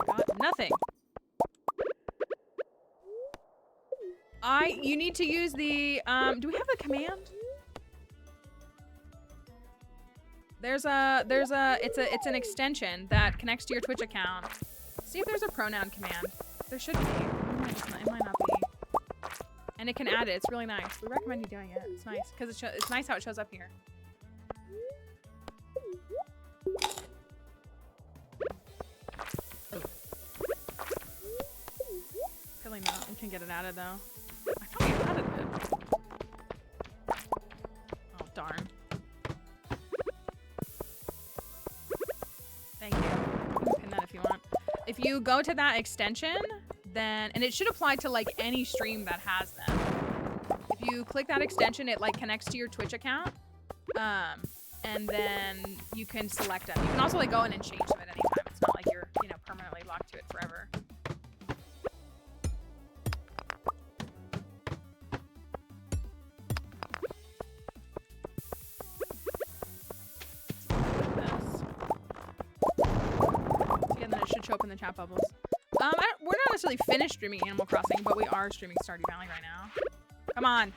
Got nothing. You need to use the, do we have a command? It's an extension that connects to your Twitch account. See if there's a pronoun command. There should be. It might not be. And it can add it. It's really nice. We recommend you doing it. It's nice because it's nice how it shows up here. Really not. We can get it added though. I thought we added it. Oh darn. Thank you. You can pin that if you want. If you go to that extension, then, and it should apply to like any stream that has them. If you click that extension, it like connects to your Twitch account. And then you can select them. You can also like go in and change them at any time. It's not like you're, you know, permanently locked to it forever. Show up in the chat bubbles. We're not necessarily finished streaming Animal Crossing, but we are streaming Stardew Valley right now. Come on.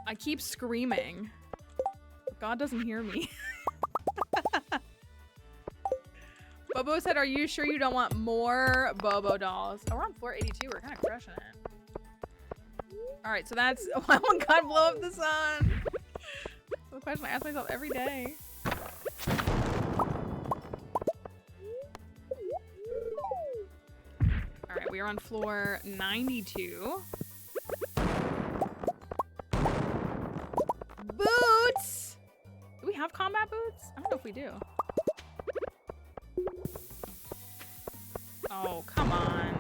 I keep screaming. God doesn't hear me. Bobo said, are you sure you don't want more Bobo dolls? Oh, we're on floor 82. We're kind of crushing it. All right, so that's why one God blow up the sun. That's the question I ask myself every day. All right, we are on floor 92. Boots! Do we have combat boots? I don't know if we do. Oh, come on.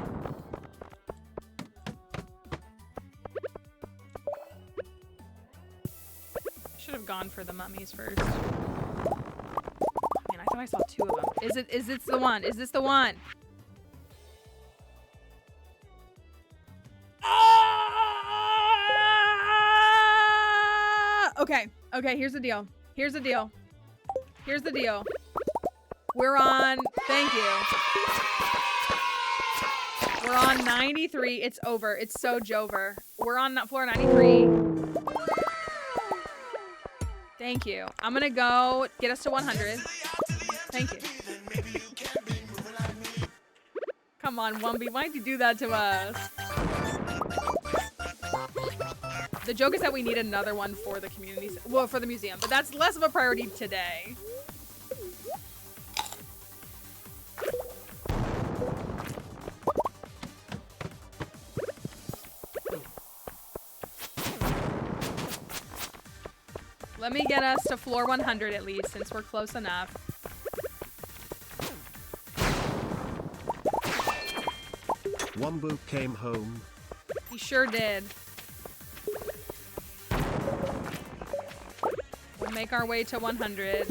Should have gone for the mummies first. Man, I thought I saw two of them. Is this the one? Is this the one? Ah! Okay, here's the deal. Here's the deal. We're on, thank you. We're on 93. It's over. It's so jover. We're on floor 93. Thank you. I'm gonna go get us to 100. Thank you. Come on, Wumby. Why'd you do that to us? The joke is that we need another one for the community, well, for the museum, but that's less of a priority today. Let me get us to floor 100 at least, since we're close enough. Wumbo came home. He sure did. We'll make our way to 100.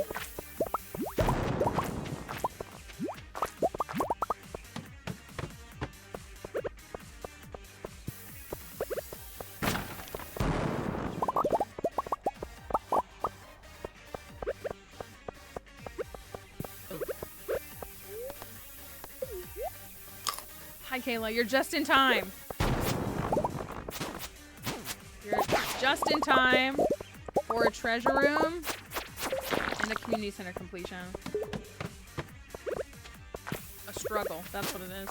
Hi, Kayla. You're just in time. You're just in time for a treasure room and a community center completion. A struggle. That's what it is.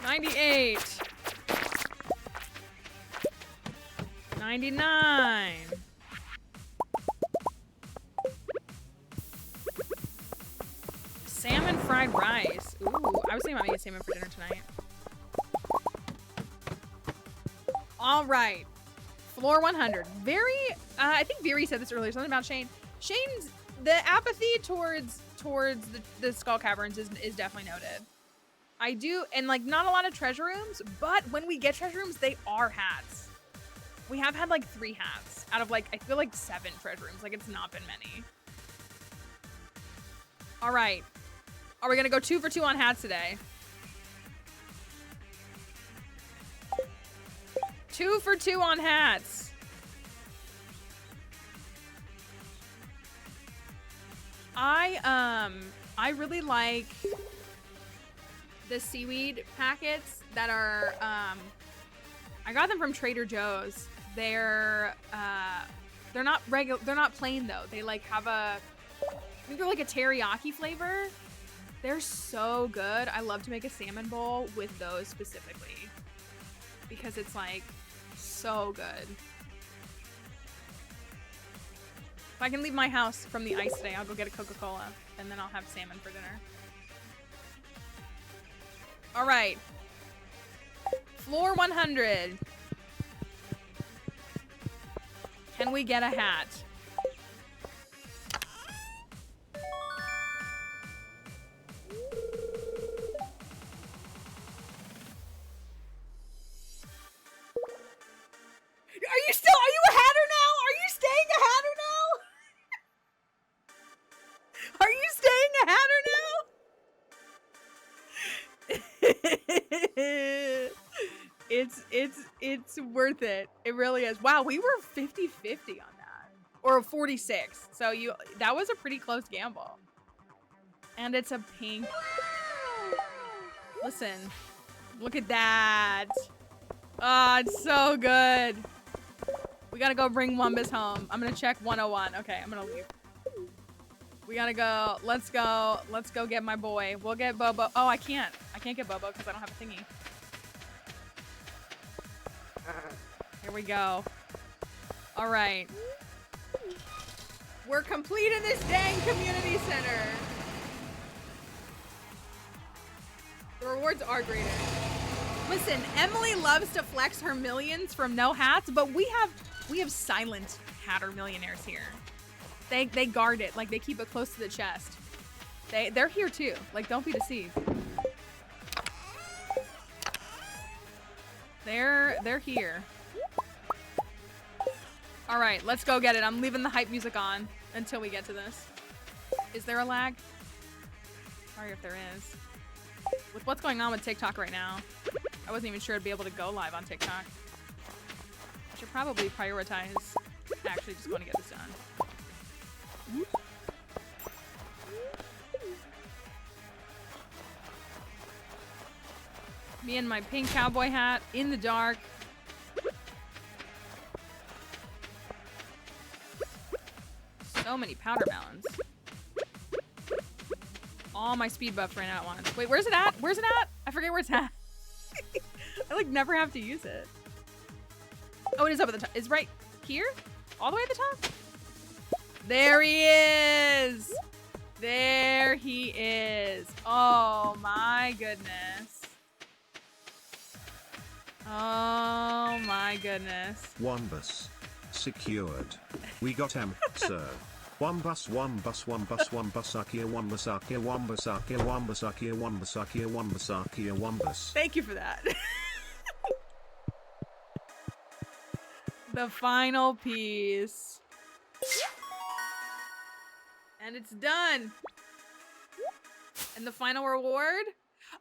$98. $99. Salmon fried rice. Ooh, I was thinking about making salmon for dinner tonight. All right. Floor 100. I think Viri said this earlier, something about Shane. Shane's, the apathy towards the Skull Caverns is definitely noted. I do, and like not a lot of treasure rooms, but when we get treasure rooms, they are hats. We have had like 3 hats out of like, I feel like 7 treasure rooms. Like it's not been many. All right. Are we gonna go 2 for 2 on hats today? 2 for 2 on hats. I really like the seaweed packets that are I got them from Trader Joe's. They're not regular, they're not plain though. They like have I think they're like a teriyaki flavor. They're so good. I love to make a salmon bowl with those specifically because it's like so good. If I can leave my house from the ice today, I'll go get a Coca-Cola and then I'll have salmon for dinner. All right. Floor 100. Can we get a hat? Are you a hatter now? Are you staying a hatter now? Are you staying a hatter now? It's worth it. It really is. Wow, we were 50-50 on that. Or 46. So that was a pretty close gamble. And it's a pink. Listen. Look at that. Oh, it's so good. We gotta go bring Wumbus home. I'm gonna check 101. Okay, I'm gonna leave. We gotta go. Let's go. Let's go get my boy. We'll get Bobo. Oh, I can't. I can't get Bobo because I don't have a thingy. Here we go. All right. We're complete in this dang community center. The rewards are greater. Listen, Emily loves to flex her millions from no hats, but we have silent hatter millionaires here. They guard it, like they keep it close to the chest. They're here too. Like, don't be deceived. They're here. All right, let's go get it. I'm leaving the hype music on until we get to this. Is there a lag? Sorry if there is. With what's going on with TikTok right now, I wasn't even sure I'd be able to go live on TikTok. I should probably prioritize actually just going to get this done. Me and my pink cowboy hat in the dark. So many powder melons. All my speed buffs ran out at once. Wait, where's it at? Where's it at? I forget where it's at. I like never have to use it. Oh, it is up at the top. It's right here? All the way at the top? There he is. There he is. Oh my goodness. Oh my goodness. Wumbus. Secured. We got him, sir. Wumbus, Wumbus, Wumbus, Wumbusakia, Wumbusakia, Wumbusakia, Wumbusakia, Wumbusakia, Wumbusakia, Wumbus. Thank you for that. The final piece. And it's done. And the final reward?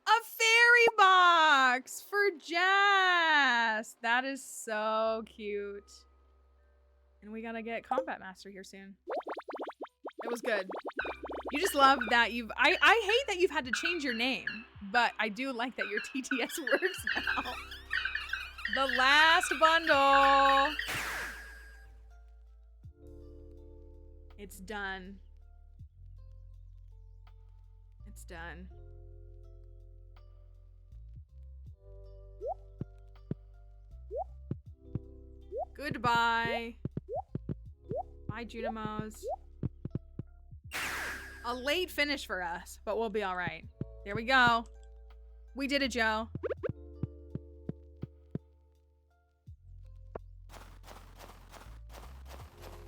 A fairy box for Jazz. That is so cute. And we gotta get Combat Master here soon. It was good. You just love that I hate that you've had to change your name, but I do like that your TTS works now. The last bundle. It's done. It's done. Goodbye. Bye, Junimos. A late finish for us, but we'll be all right. There we go. We did it, Joe.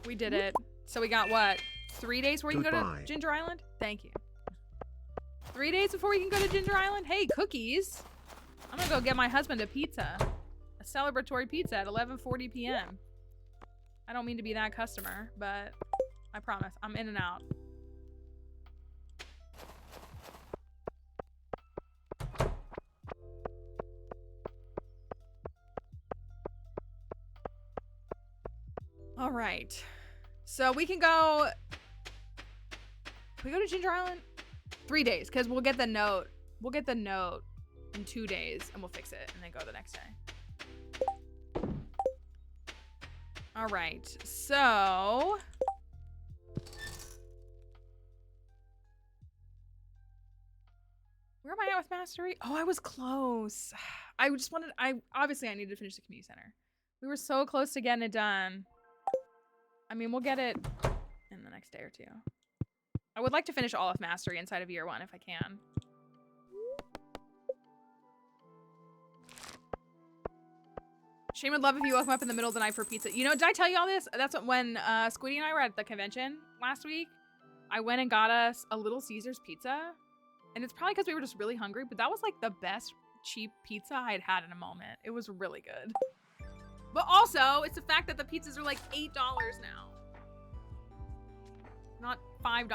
We did it. So we got what? 3 days where you can go to Ginger Island? Thank you. 3 days before we can go to Ginger Island? Hey, cookies. I'm gonna go get my husband a pizza. A celebratory pizza at 11:40 p.m. I don't mean to be that customer, but I promise, I'm in and out. All right. So we can go. Can we go to Ginger Island? 3 days, because we'll get the note. We'll get the note in 2 days, and we'll fix it, and then go the next day. All right. So. Where am I at with mastery? Oh, I was close. I just wanted. Obviously I needed to finish the community center. We were so close to getting it done. I mean, we'll get it in the next day or two. I would like to finish all of mastery inside of year 1 if I can. Shane would love if you woke him up in the middle of the night for pizza. You know, did I tell you all this? That's when Squiddy and I were at the convention last week. I went and got us a Little Caesars pizza. And it's probably because we were just really hungry, but that was like the best cheap pizza I had had in a moment. It was really good. But also, it's the fact that the pizzas are like $8 now. Not $5.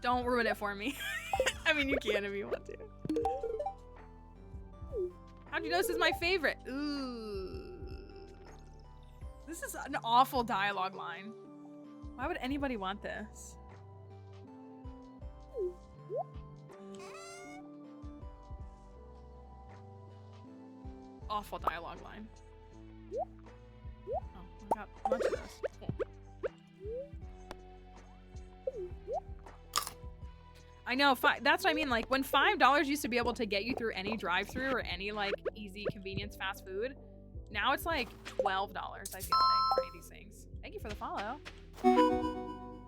Don't ruin it for me. I mean, you can if you want to. How'd you know this is my favorite? Ooh. This is an awful dialogue line. Why would anybody want this? Awful dialogue line. Oh, I got a bunch of this. Cool. I know, that's what I mean. Like, when $5 used to be able to get you through any drive-thru or any, like, easy convenience fast food, now it's like $12, I feel like, for any of these things. Thank you for the follow.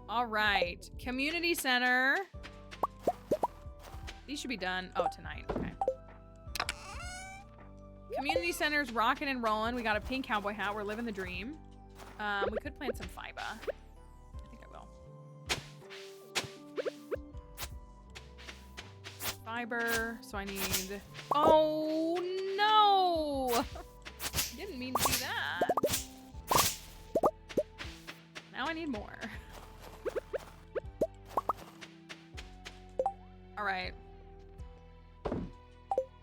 All right. Community center. These should be done. Oh, tonight. Okay. Community center's rocking and rolling. We got a pink cowboy hat. We're living the dream. We could plant some fiber. I think I will. Fiber. So I need... Oh, no! Didn't mean to do that. Now I need more. All right.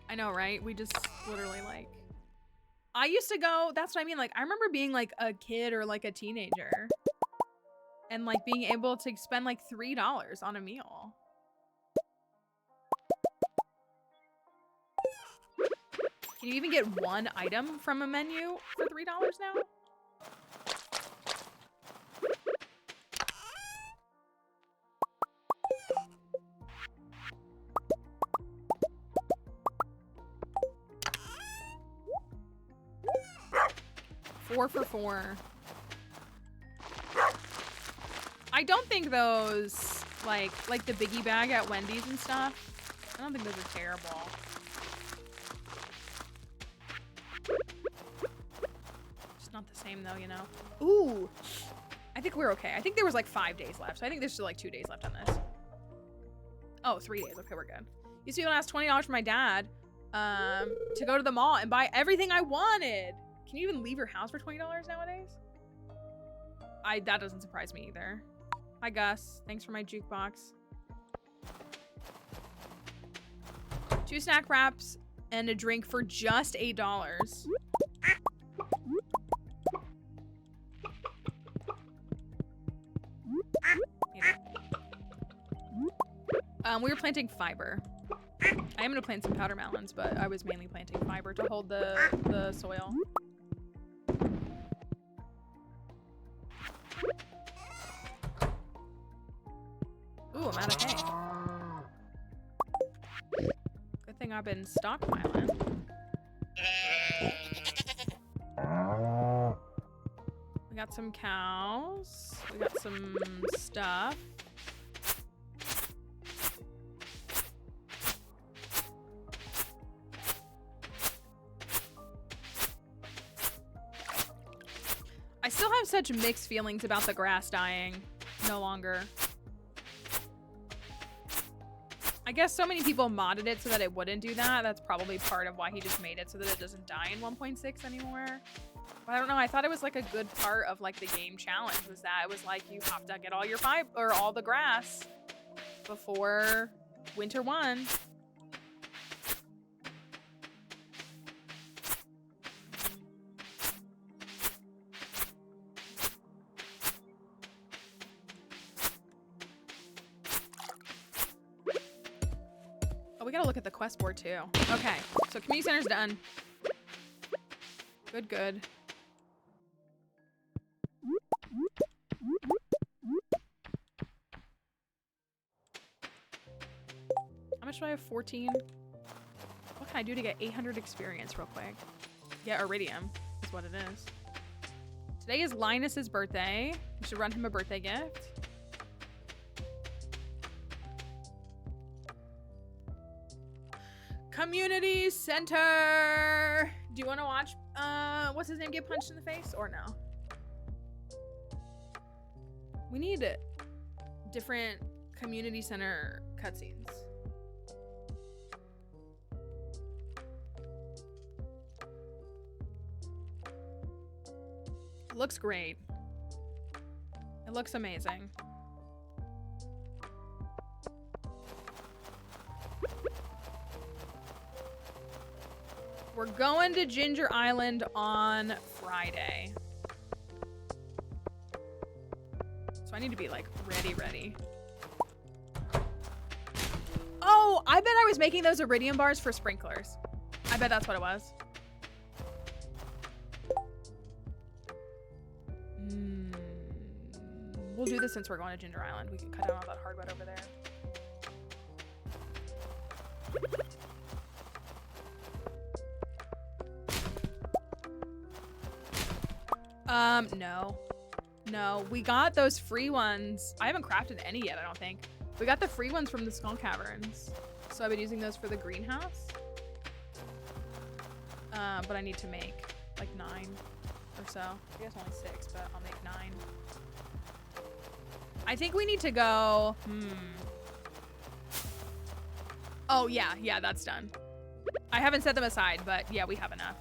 I know, right? We just literally like... I used to go... That's what I mean. Like, I remember being like a kid or like a teenager. And like being able to spend like $3 on a meal. Can you even get one item from a menu for $3 now? $4 for $4. I don't think those, like the biggie bag at Wendy's and stuff, I don't think those are terrible. It's not the same though, you know? Ooh, I think we're okay. I think there was like 5 days left, so I think there's still like 2 days left on this. Oh, 3 days. Okay, we're good. Used to be able to ask $20 from my dad to go to the mall and buy everything I wanted. Can you even leave your house for $20 nowadays? That doesn't surprise me either. Hi, Gus. Thanks for my jukebox. 2 snack wraps and a drink for just $8. We were planting fiber. I am gonna plant some powder melons, but I was mainly planting fiber to hold the soil. Ooh, I'm out of hay. Good thing I've been stockpiling. We got some cows. We got some stuff. I still have such mixed feelings about the grass dying. No longer. I guess so many people modded it so that it wouldn't do that. That's probably part of why he just made it so that it doesn't die in 1.6 anymore. But I don't know. I thought it was like a good part of like the game challenge was that it was like you have to get all your fiber or all the grass before winter 1. we gotta look at the quest board too. Okay, so community center's done. Good, good. How much do I have? 14? What can I do to get 800 experience real quick? Yeah, iridium is what it is. Today is Linus's birthday. We should run him a birthday gift. Community center. Do you want to watch what's his name get punched in the face or no? We need different community center cutscenes. It looks great. It looks amazing. We're going to Ginger Island on Friday. So I need to be like ready. Oh, I bet I was making those iridium bars for sprinklers. I bet that's what it was. We'll do this since we're going to Ginger Island. We can cut down all that hardwood over there. No. We got those free ones. I haven't crafted any yet, I don't think. We got the free ones from the Skull Caverns. So I've been using those for the greenhouse. But I need to make like 9 or so. I guess only 6, but I'll make 9. I think we need to go, Oh, yeah, that's done. I haven't set them aside, but yeah, we have enough.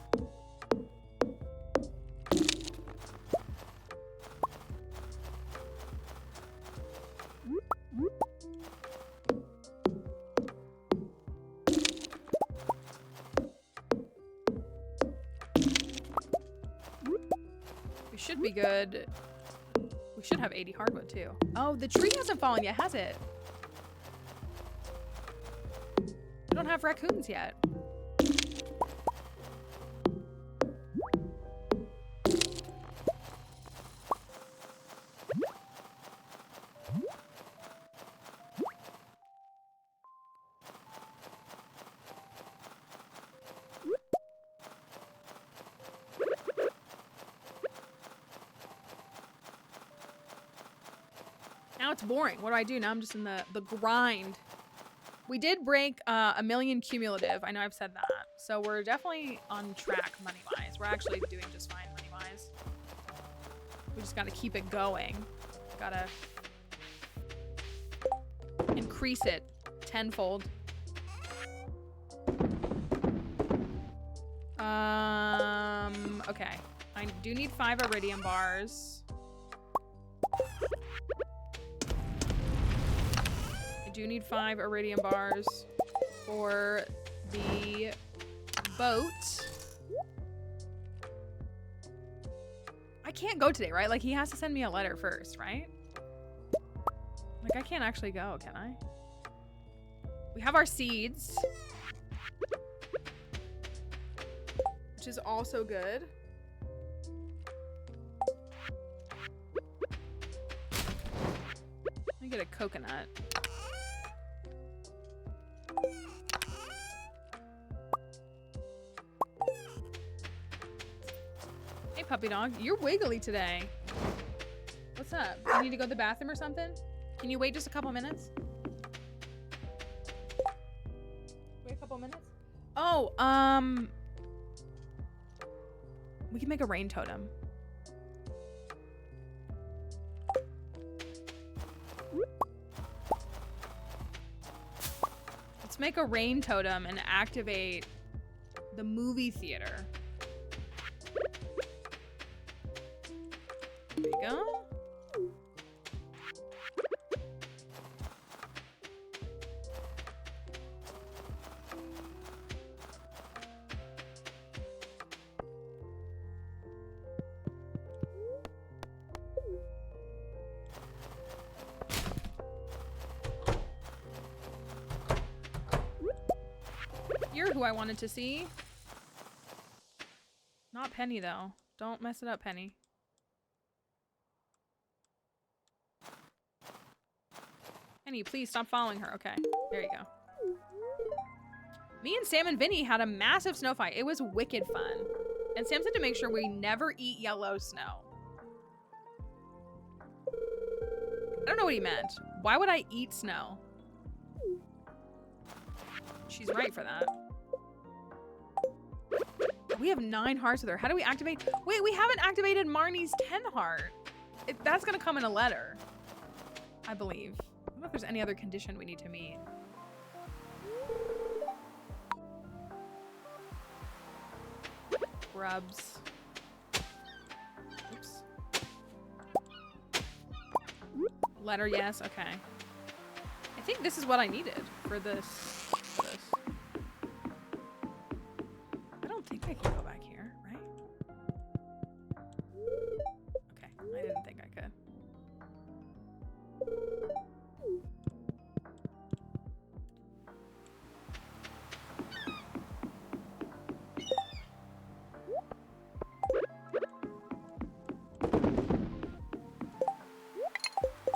We should be good. We should have 80 hardwood too. Oh, the tree hasn't fallen yet, has it? We don't have raccoons yet. Now it's boring. What do I do? Now I'm just in the grind. We did break 1 million cumulative. I know I've said that. So we're definitely on track money-wise. We're actually doing just fine money-wise. We just gotta keep it going. Gotta increase it tenfold. Okay. I do need 5 iridium bars. I do need 5 iridium bars for the boat. I can't go today, right? Like, he has to send me a letter first, right? Like, I can't actually go, can I? We have our seeds, which is also good. Let me get a coconut. Hey, puppy dog. You're wiggly today. What's up? You need to go to the bathroom or something? Can you wait just a couple minutes? Wait a couple minutes? Oh, we can make a rain totem. Let's make a rain totem and activate the movie theater. There you go. who I wanted to see. Not Penny, though. Don't mess it up, Penny. Penny, please stop following her. Okay, there you go. Me and Sam and Vinny had a massive snow fight. It was wicked fun. And Sam said to make sure we never eat yellow snow. I don't know what he meant. Why would I eat snow? She's right for that. We have 9 hearts with her. How do we activate? Wait, we haven't activated Marnie's 10 heart. That's gonna come in a letter, I believe. I don't know if there's any other condition we need to meet. Grubs. Oops. Letter, yes. Okay. I think this is what I needed for this. I don't think I can go back here, right? Okay. I didn't think I could.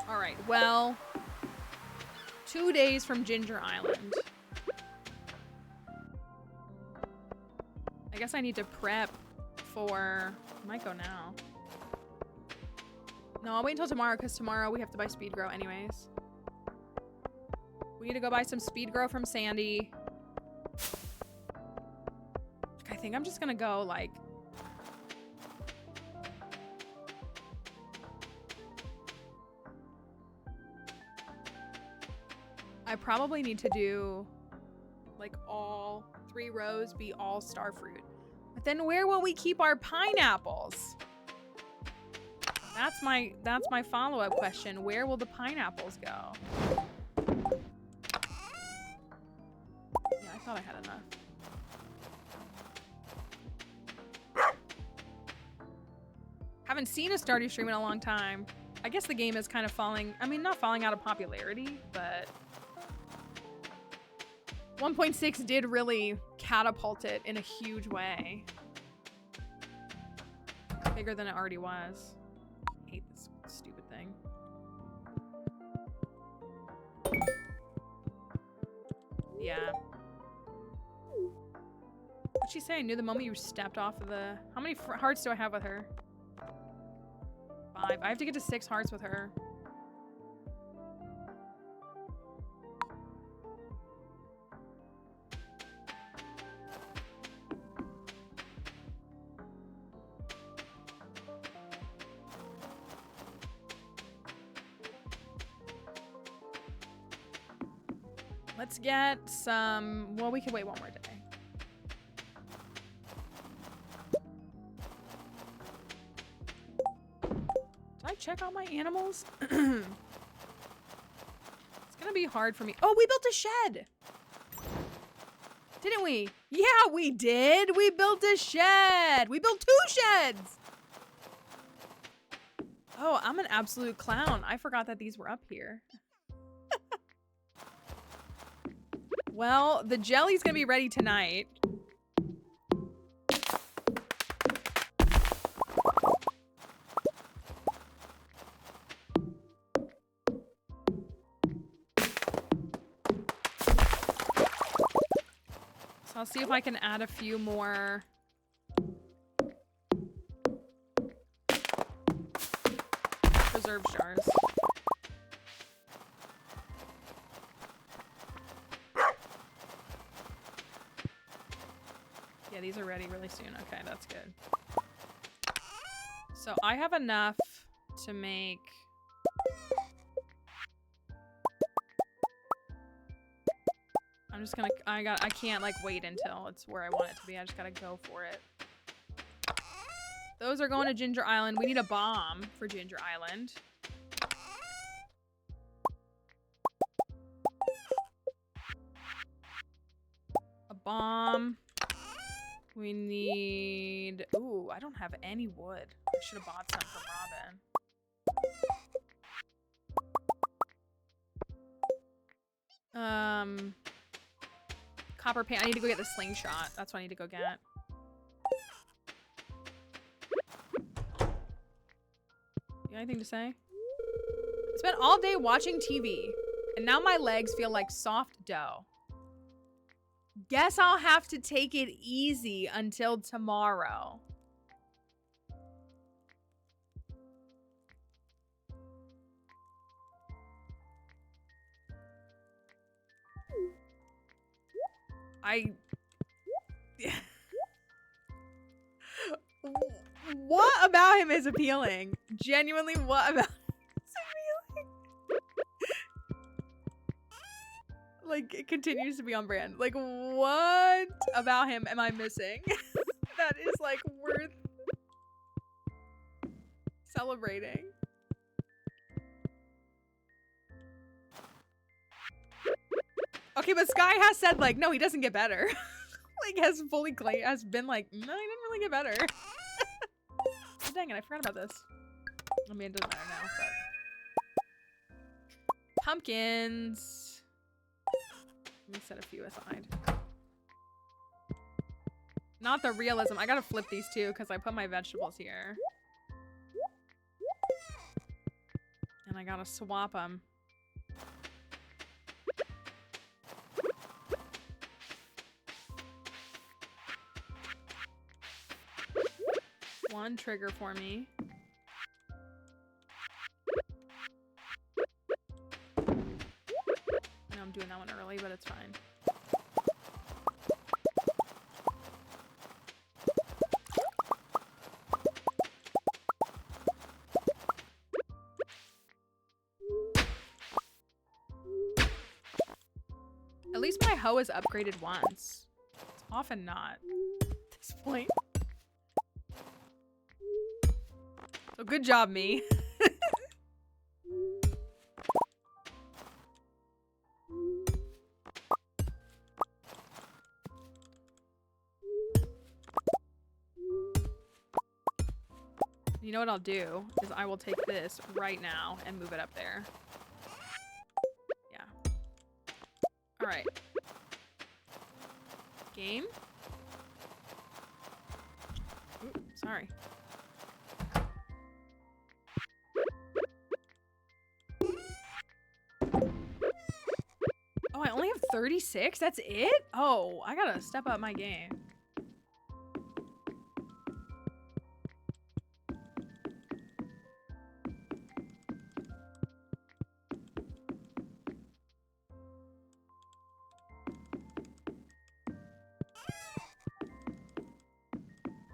Alright, well, 2 days from Ginger Island. I guess I need to prep for... I might go now. No, I'll wait until tomorrow, because tomorrow we have to buy Speed Grow anyways. We need to go buy some Speed Grow from Sandy. I think I'm just gonna go, like... I probably need to do, like, all 3 rows be all star fruit. But then where will we keep our pineapples? That's my follow-up question. Where will the pineapples go? Yeah, I thought I had enough. Haven't seen a Stardew stream in a long time. I guess the game is kind of falling, I mean, not falling out of popularity, but 1.6 did really catapult it in a huge way. Bigger than it already was. I hate this stupid thing. Yeah. What'd she say? I knew the moment you stepped off of the... How many hearts do I have with her? 5. I have to get to 6 hearts with her. Let's get some... Well, we can wait one more day. Did I check all my animals? It's gonna be hard for me. Oh, we built a shed! Didn't we? Yeah, we did! We built a shed! We built 2 sheds! Oh, I'm an absolute clown. I forgot that these were up here. Well, the jelly's gonna be ready tonight. So I'll see if I can add a few more. Preserve jars. Yeah, these are ready really soon. Okay, that's good. So I have enough to make... I'm just gonna... I can't, like, wait until it's where I want it to be. I just gotta go for it. Those are going to Ginger Island. We need a bomb for Ginger Island. A bomb. We need... Ooh, I don't have any wood. I should have bought some from Robin. copper paint. I need to go get the slingshot. That's what I need to go get. You got anything to say? Spent all day watching TV, and now my legs feel like soft dough. Guess I'll have to take it easy until tomorrow. What about him is appealing? Genuinely, what about him is appealing? Like, it continues to be on brand. Like, what about him am I missing? That is, like, worth celebrating. Okay, but Sky has said, like, no, he doesn't get better. Like, has fully claimed, has been like, no, he didn't really get better. Oh, dang it, I forgot about this. I mean, it doesn't matter now, but... Pumpkins. Let me set a few aside. Not the realism. I gotta flip these two because I put my vegetables here. And I gotta swap them. One trigger for me. I know I'm doing that one early, but it's fine. At least my hoe is upgraded once. It's often not at this point. So good job, me. You know what I'll do is I will take this right now and move it up there. Yeah. All right. Game. Ooh, sorry. Oh, I only have 36? That's it? Oh, I gotta step up my game.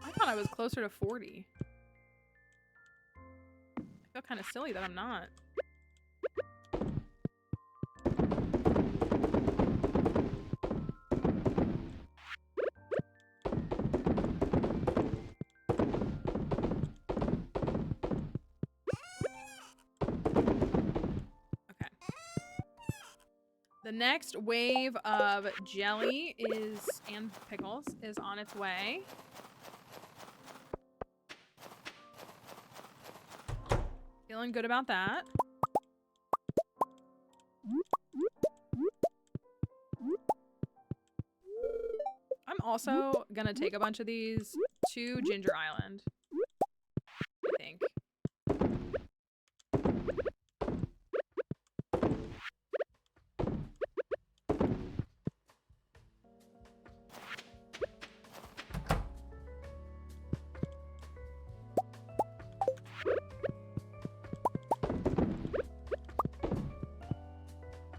I thought I was closer to 40. I feel kind of silly that I'm not. The next wave of jelly and pickles is on its way. Feeling good about that. I'm also gonna take a bunch of these to Ginger Island, I think.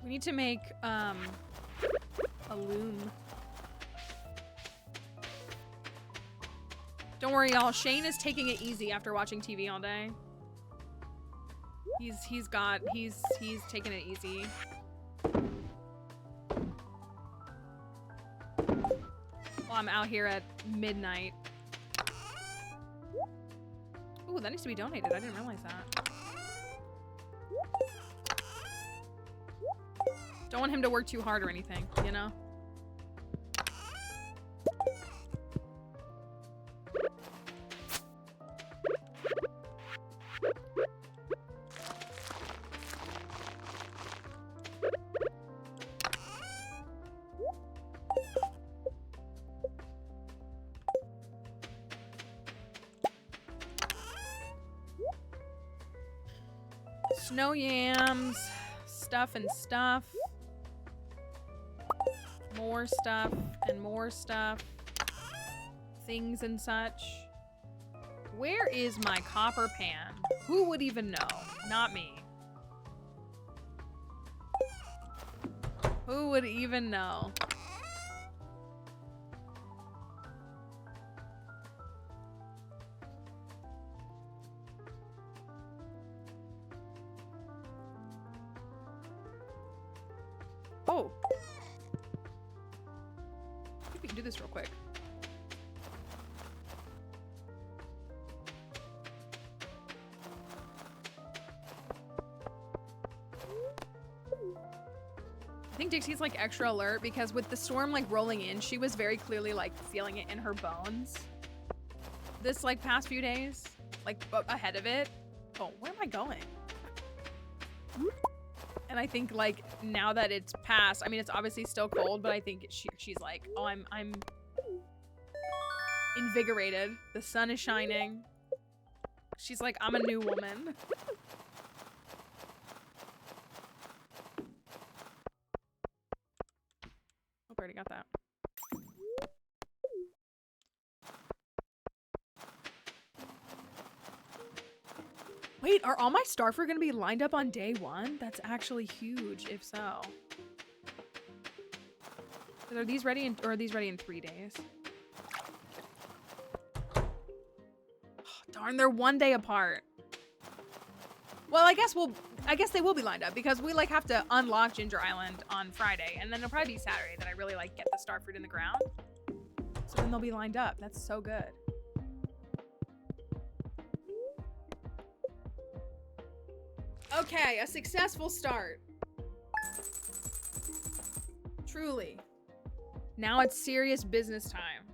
We need to make a loom. Don't worry, y'all. Shane is taking it easy after watching TV all day. He's taking it easy. While I'm out here at midnight. Ooh, that needs to be donated. I didn't realize that. Don't want him to work too hard or anything, you know? Snow yams. Stuff and stuff. More stuff and more stuff. Things and such. Where is my copper pan? Who would even know? Not me. Who would even know? Oh. I think we can do this real quick. I think Dixie's like extra alert because with the storm like rolling in, she was very clearly like feeling it in her bones. This like past few days, like ahead of it. Oh, where am I going? And I think like now that it's past, I mean it's obviously still cold, but I think she's like, oh, I'm invigorated. The sun is shining. She's like, I'm a new woman. Hope I already got that. Wait, are all my starfruit gonna be lined up on day one? That's actually huge, if so. Are these ready or are these ready in 3 days? Oh, darn, they're 1 day apart. Well, I guess they will be lined up because we like have to unlock Ginger Island on Friday, and then it'll probably be Saturday that I really like get the starfruit in the ground. So then they'll be lined up. That's so good. Okay, a successful start. Truly. Now it's serious business time.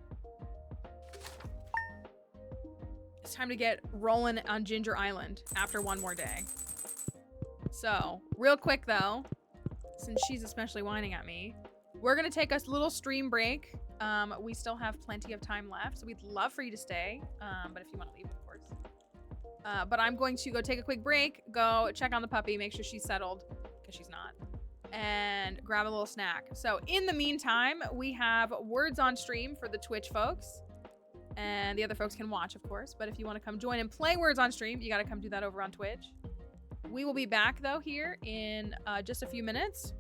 It's time to get rolling on Ginger Island after 1 more day. So, real quick though, since she's especially whining at me, we're gonna take a little stream break. We still have plenty of time left, so we'd love for you to stay. But if you want to leave, of course. But I'm going to go take a quick break, go check on the puppy, make sure she's settled, because she's not, and grab a little snack. So in the meantime, we have words on stream for the Twitch folks, and the other folks can watch, of course. But if you want to come join and play words on stream, you got to come do that over on Twitch. We will be back, though, here in just a few minutes.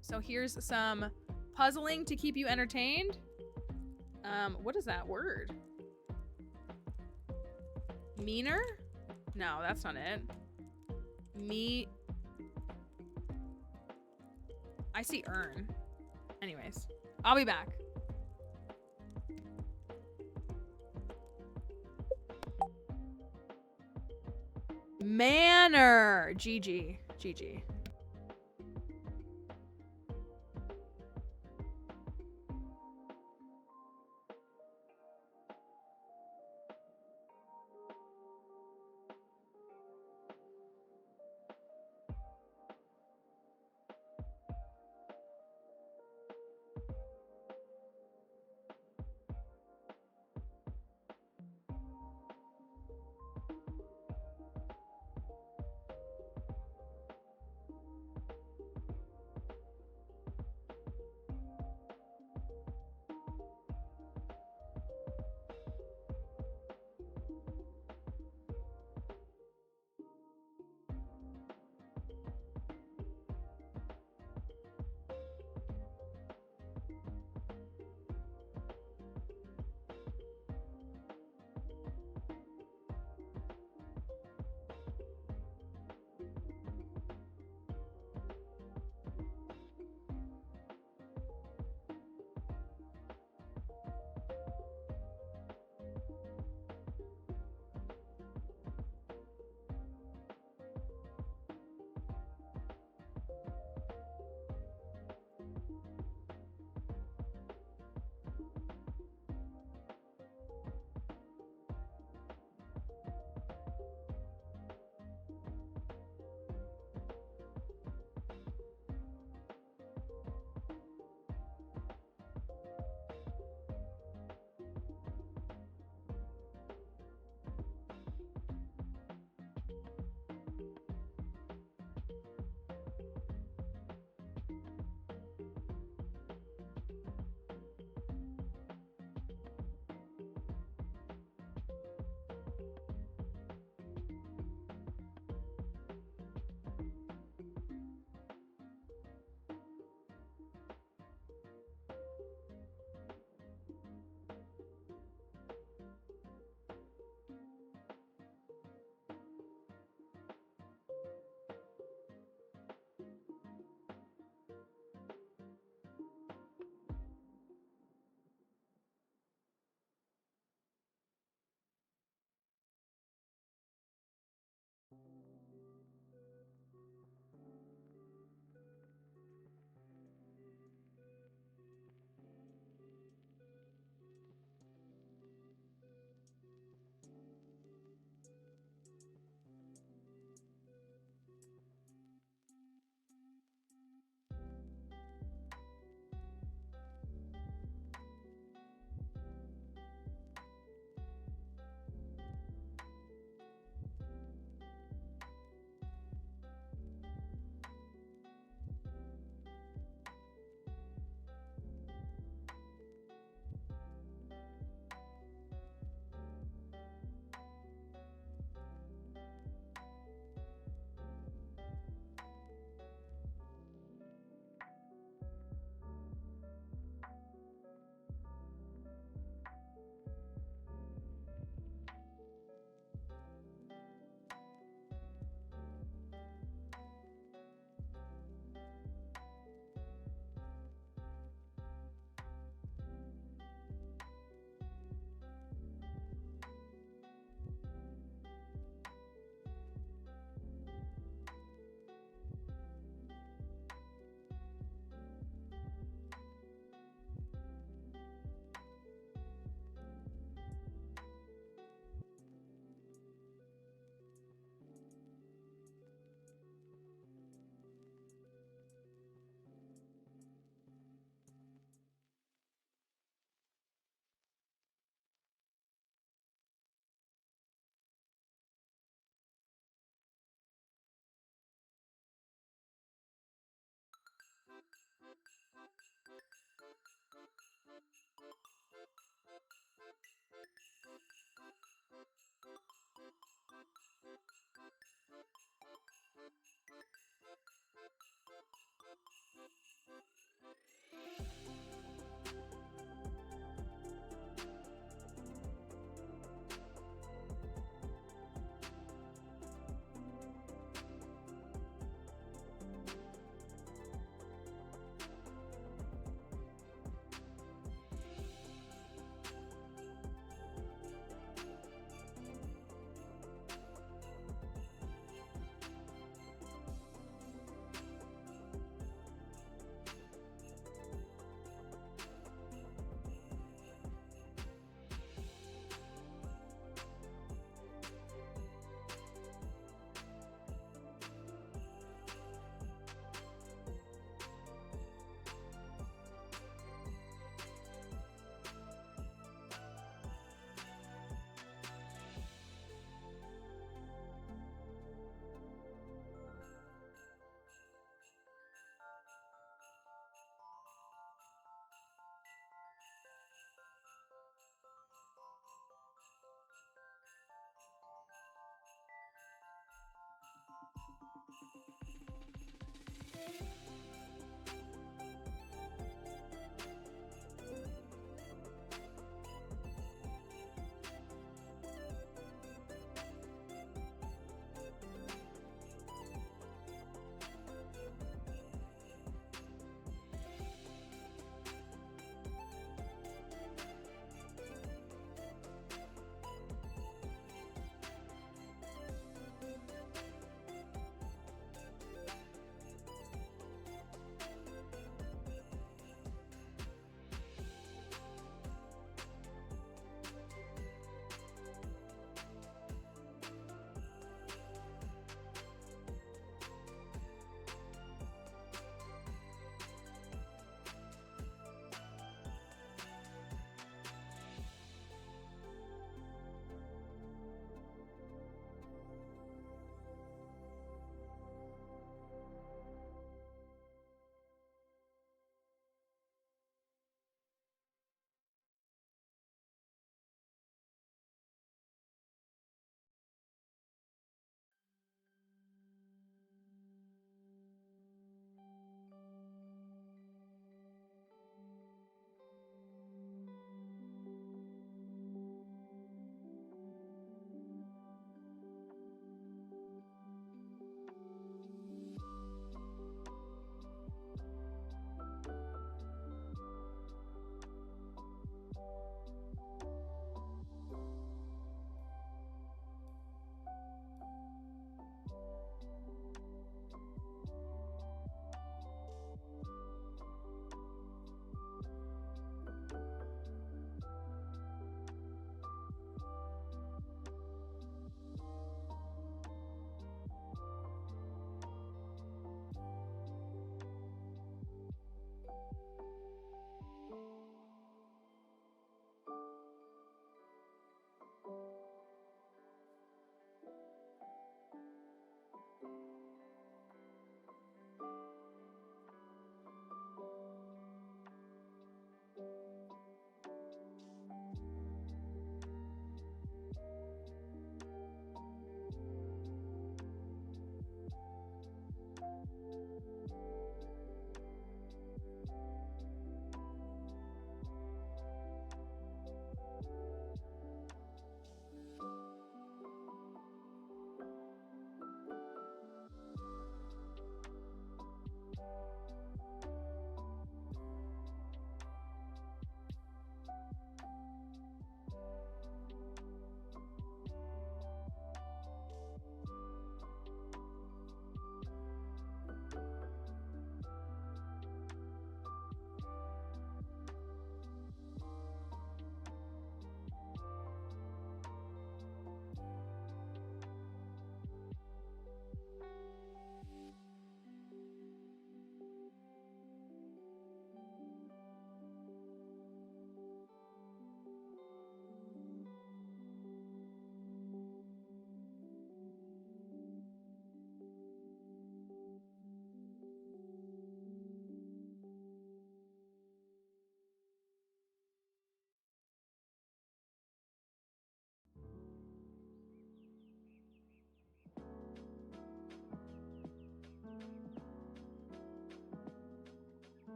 So here's some puzzling to keep you entertained. What is that word? Meaner? No, that's not it. I see earn. Anyways, I'll be back. Manner. GG. GG.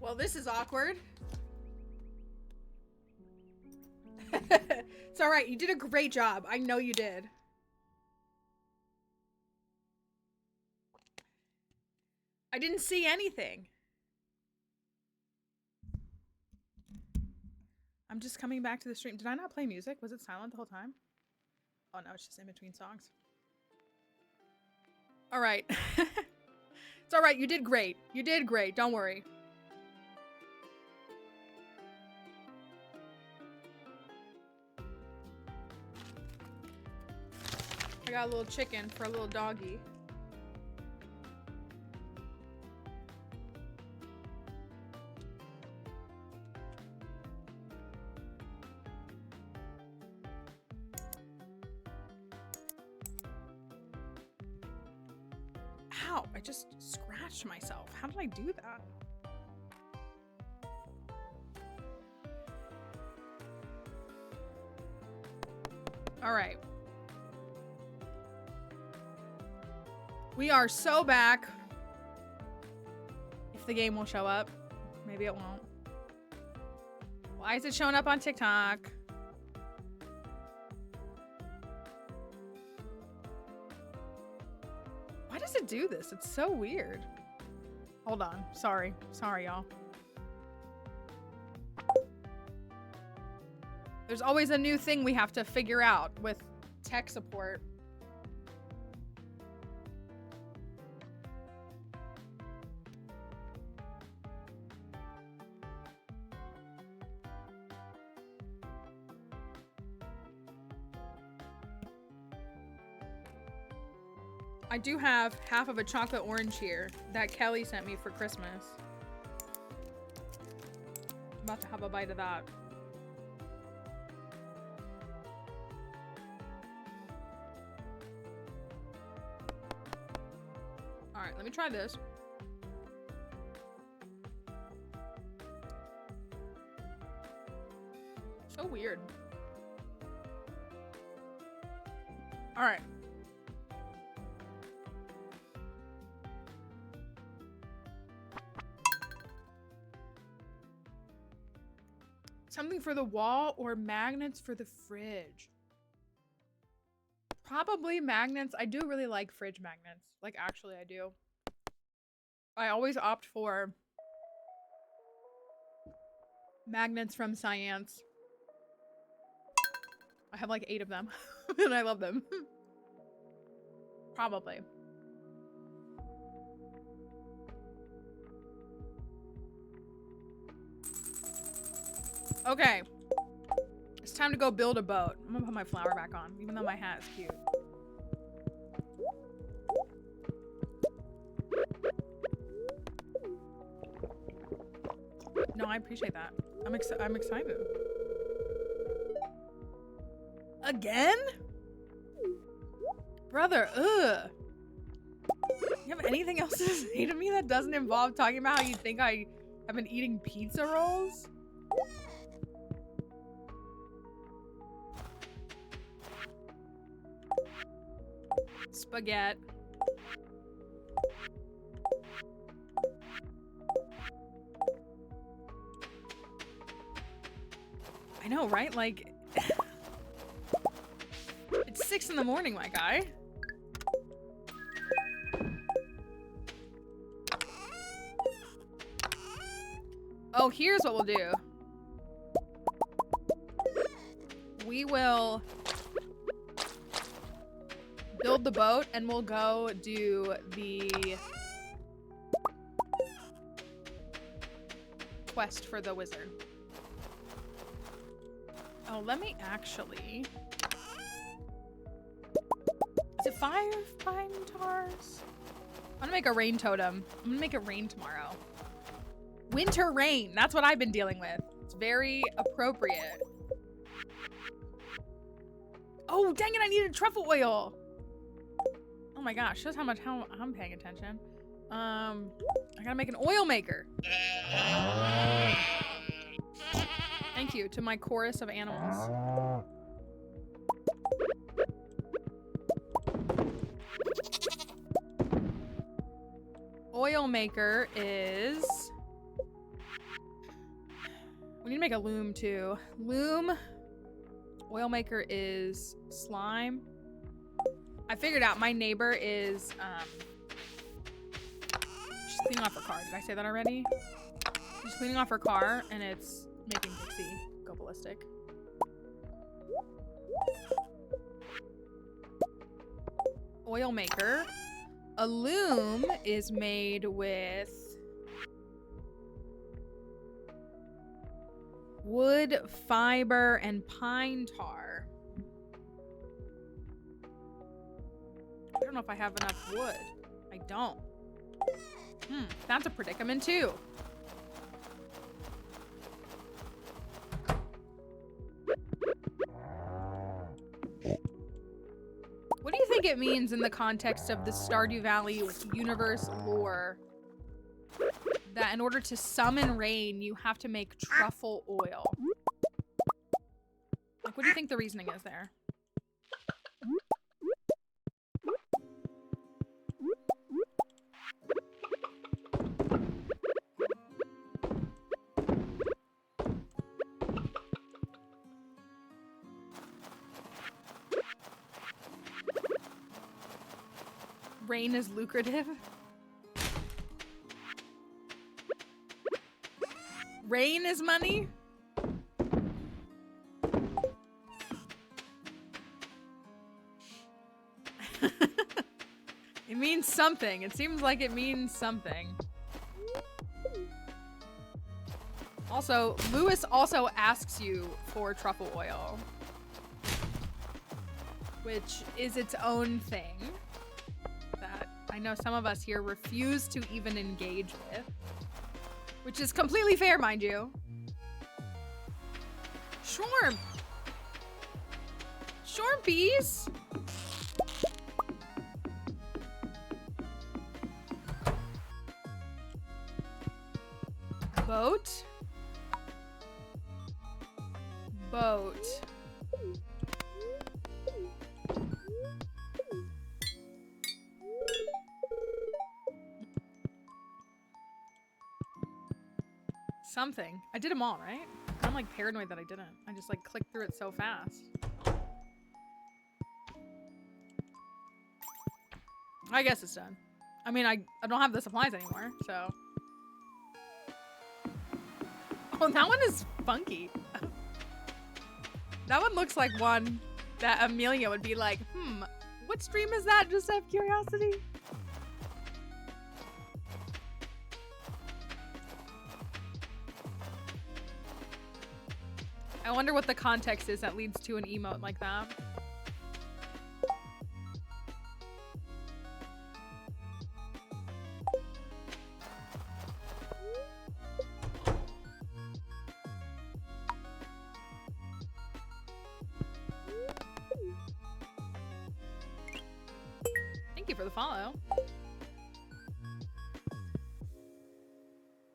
Well, this is awkward. It's all right. You did a great job. I know you did. I didn't see anything. I'm just coming back to the stream. Did I not play music? Was it silent the whole time? Oh no, it's just in between songs. All right. It's all right. You did great. You did great. Don't worry. I got a little chicken for a little doggy. Ow, I just scratched myself. How did I do that? All right. We are so back. If the game will show up. Maybe it won't. Why is it showing up on TikTok? Why does it do this? It's so weird. Hold on. Sorry. Sorry, y'all. There's always a new thing we have to figure out with tech support. I do have half of a chocolate orange here that Kelly sent me for Christmas. I'm about to have a bite of that. All right, let me try this. So weird. All right. Something for the wall or magnets for the fridge? Probably magnets. I do really like fridge magnets. Like, actually, I do. I always opt for magnets from Science. I have like 8 of them and I love them. Probably. Okay. It's time to go build a boat. I'm gonna put my flower back on, even though my hat is cute. No, I appreciate that. I'm excited. Again? Brother, ugh. You have anything else to say to me that doesn't involve talking about how you think I have been eating pizza rolls? Spaghetti. I know, right? Like, it's 6 in the morning, my guy. Oh, here's what we'll do. We will build the boat and we'll go do the quest for the wizard. Oh, let me actually... Is it 5 pine tars? I'm gonna make a rain totem. I'm gonna make it rain tomorrow. Winter rain. That's what I've been dealing with. It's very appropriate. Oh, dang it. I needed truffle oil. Oh my gosh. Shows how much I'm paying attention. I gotta make an oil maker. Thank you to my chorus of animals. Oil maker is We need to make a loom too. Loom. Oil maker is slime. I figured out my neighbor is she's cleaning off her car. Did I say that already? She's cleaning off her car and it's making Pixie go ballistic. Oil maker. A loom is made with wood, fiber, and pine tar. I don't know if I have enough wood. I don't. That's a predicament too. What do you think it means in the context of the Stardew Valley universe lore that in order to summon rain, you have to make truffle oil? Like, what do you think the reasoning is there? Rain is lucrative. Rain is money. It means something. It seems like it means something. Also, Lewis also asks you for truffle oil, which is its own thing that I know some of us here refuse to even engage with, which is completely fair, mind you. Shorm! Shormpies! Boat? Boat. Something. I did them all, right? I'm like paranoid that I didn't. I just like clicked through it so fast. I guess it's done. I mean, I don't have the supplies anymore, so. Oh, that one is funky. That one looks like one that Amelia would be like, what stream is that? Just out of curiosity. I wonder what the context is that leads to an emote like that. Thank you for the follow.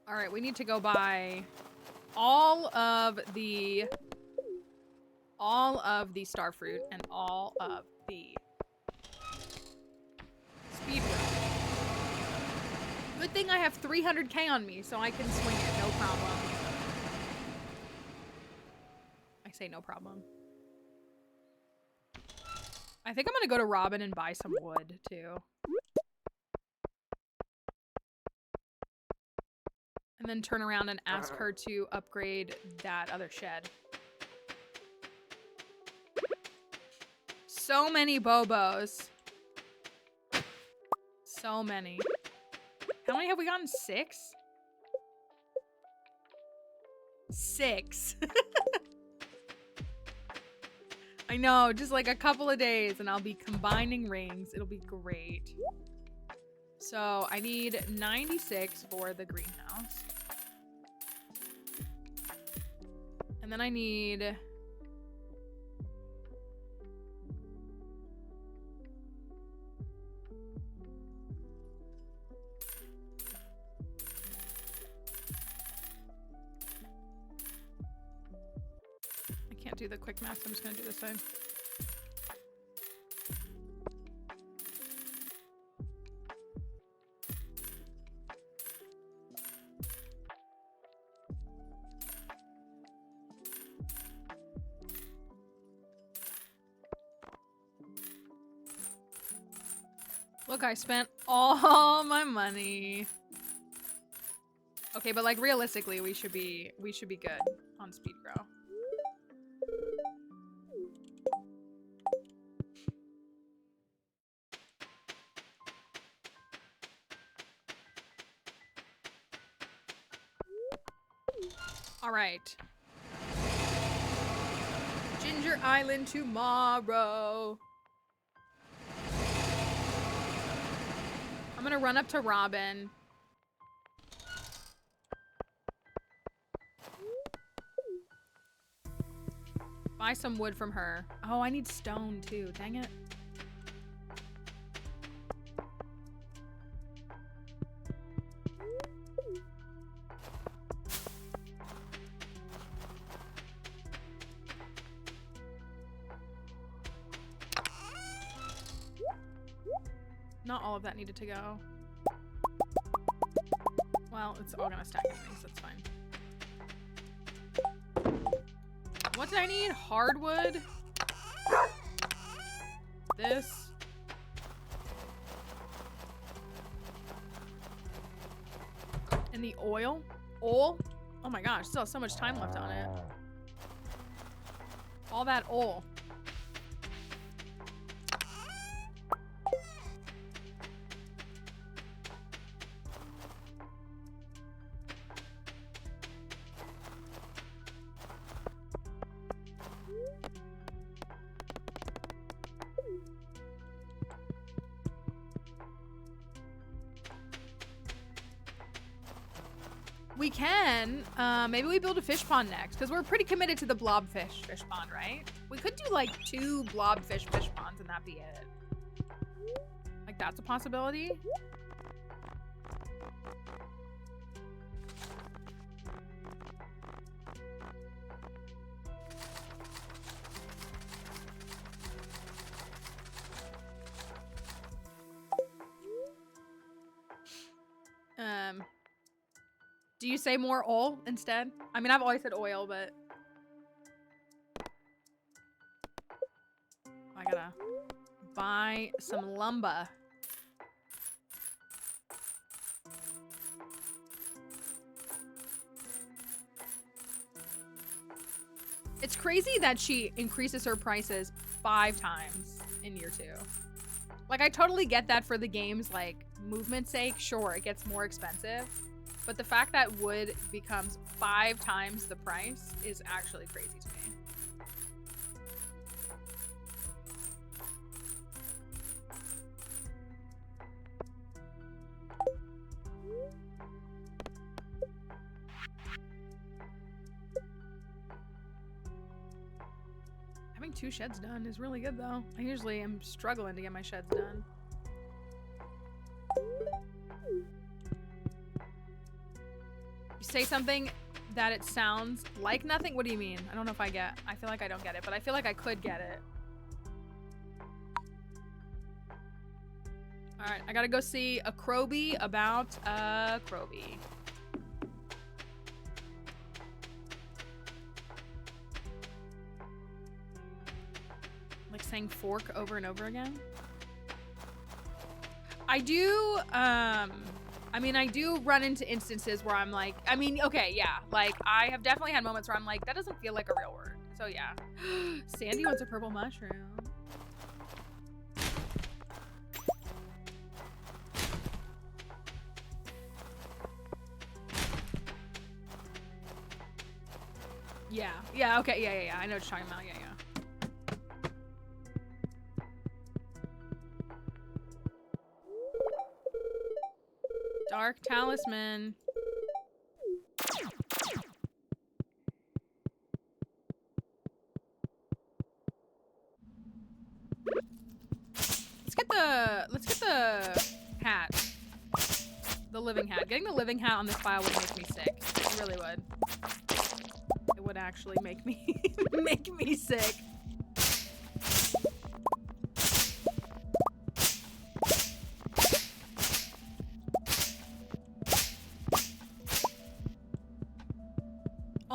All right, we need to go buy all of the star fruit and all of the speed wood. Good thing I have 300k on me, so I can swing it, no problem. I say no problem. I think I'm gonna go to Robin and buy some wood too. And then turn around and ask her to upgrade that other shed. So many Bobos. So many. How many have we gotten? 6? 6. I know, just like a couple of days and I'll be combining rings. It'll be great. So I need 96 for the greenhouse. And then I need... I can't do the quick math, I'm just gonna do this side. Look, I spent all my money. Okay, but like realistically, we should be good on speed grow. All right. Ginger Island tomorrow. I'm gonna run up to Robin. Buy some wood from her. Oh, I need stone too. Dang it. Not all of that needed to go. Well, it's all gonna stack anyways, that's fine. What did I need? Hardwood. This. And the oil. Oil? Oh my gosh, still have so much time left on it. All that oil. We can. Maybe we build a fish pond next, because we're pretty committed to the blobfish fish pond, right? We could do like 2 blobfish fish ponds and that be it. Like that's a possibility. Do you say more oil instead? I mean, I've always said oil, but I gotta buy some lumber. It's crazy that she increases her prices 5 times in year 2. Like, I totally get that for the game's like movement's sake. Sure, it gets more expensive. But the fact that wood becomes 5 times the price is actually crazy to me. Having 2 sheds done is really good though. I usually am struggling to get my sheds done. Say something that it sounds like nothing? What do you mean? I don't know if I get. I feel like I don't get it, but I feel like I could get it. All right, I gotta go see a Croby about a Croby. Like saying fork over and over again. I do, I mean, I do run into instances where I'm like, I mean, okay, yeah. Like, I have definitely had moments where I'm like, that doesn't feel like a real word. So, yeah. Sandy wants a purple mushroom. Yeah. Yeah, okay. Yeah. I know what you're talking about. Yeah. Dark Talisman. Let's get the hat. The living hat. Getting the living hat on this file would make me sick. It really would. It would actually make me make me sick.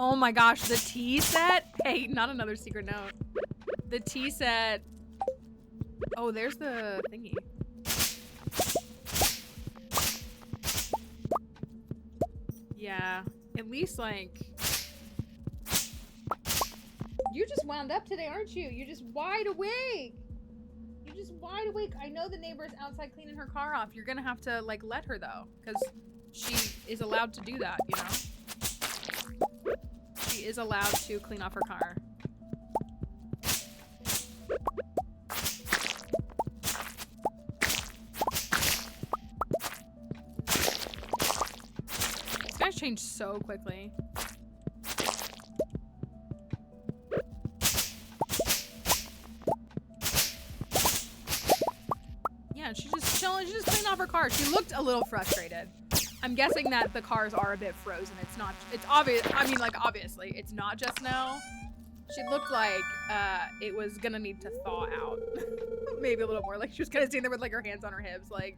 Oh my gosh, the tea set? Hey, not another secret note. The tea set. Oh, there's the thingy. Yeah, at least like... You just wound up today, aren't you? You're just wide awake. You're just wide awake. I know the neighbor's outside cleaning her car off. You're gonna have to like let her though, because she is allowed to do that, you know? She is allowed to clean off her car. This guy's changed so quickly. Yeah, she's just chilling. She's just cleaning off her car. She looked a little frustrated. I'm guessing that the cars are a bit frozen. It's not, it's obvious. I mean, like, obviously, it's not just snow. She looked like it was gonna need to thaw out. Maybe a little more. Like, she was kind of sitting there with, like, her hands on her hips. Like,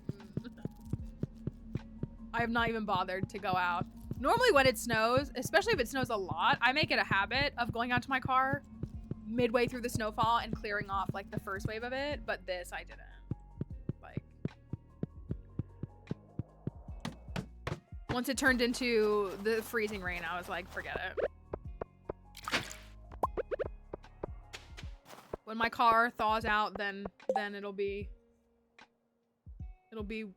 I have not even bothered to go out. Normally when it snows, especially if it snows a lot, I make it a habit of going out to my car midway through the snowfall and clearing off, like, the first wave of it. But this, I didn't. Once it turned into the freezing rain, I was like, forget it. When my car thaws out, then it'll be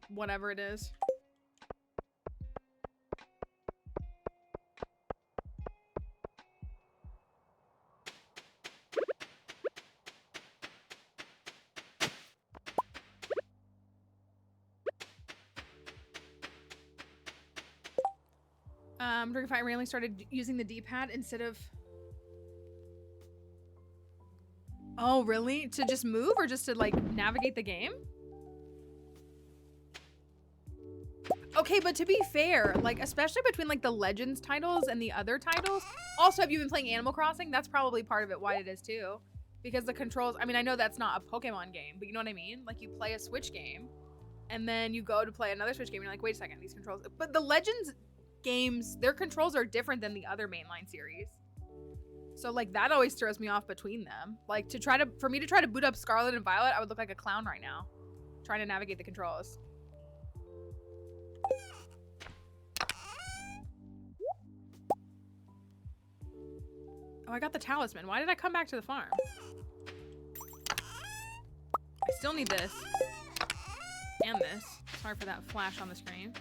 whatever it is. During Fight, I randomly started using the D-pad instead of... Oh, really? To just move or just to, like, navigate the game? Okay, but to be fair, like, especially between, like, the Legends titles and the other titles... Also, have you been playing Animal Crossing? That's probably part of it, why it is, too. Because the controls... I mean, I know that's not a Pokemon game, but you know what I mean? Like, you play a Switch game, and then you go to play another Switch game, and you're like, wait a second, these controls... But the Legends... games, their controls are different than the other mainline series. So like that always throws me off between them. Like for me to try to boot up Scarlet and Violet, I would look like a clown right now. Trying to navigate the controls. Oh, I got the talisman. Why did I come back to the farm? I still need this. And this. Sorry for that flash on the screen.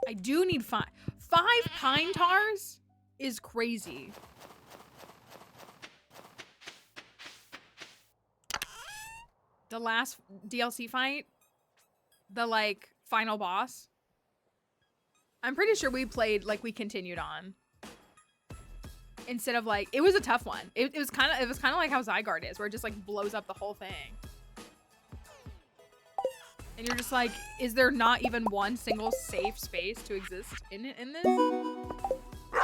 I do need 5 pine tars is crazy. The last DLC fight, the like final boss, I'm pretty sure we played like we continued on instead of like, it was a tough one. It was kind of like how Zygarde is, where it just like blows up the whole thing. And you're just like, is there not even one single safe space to exist in this?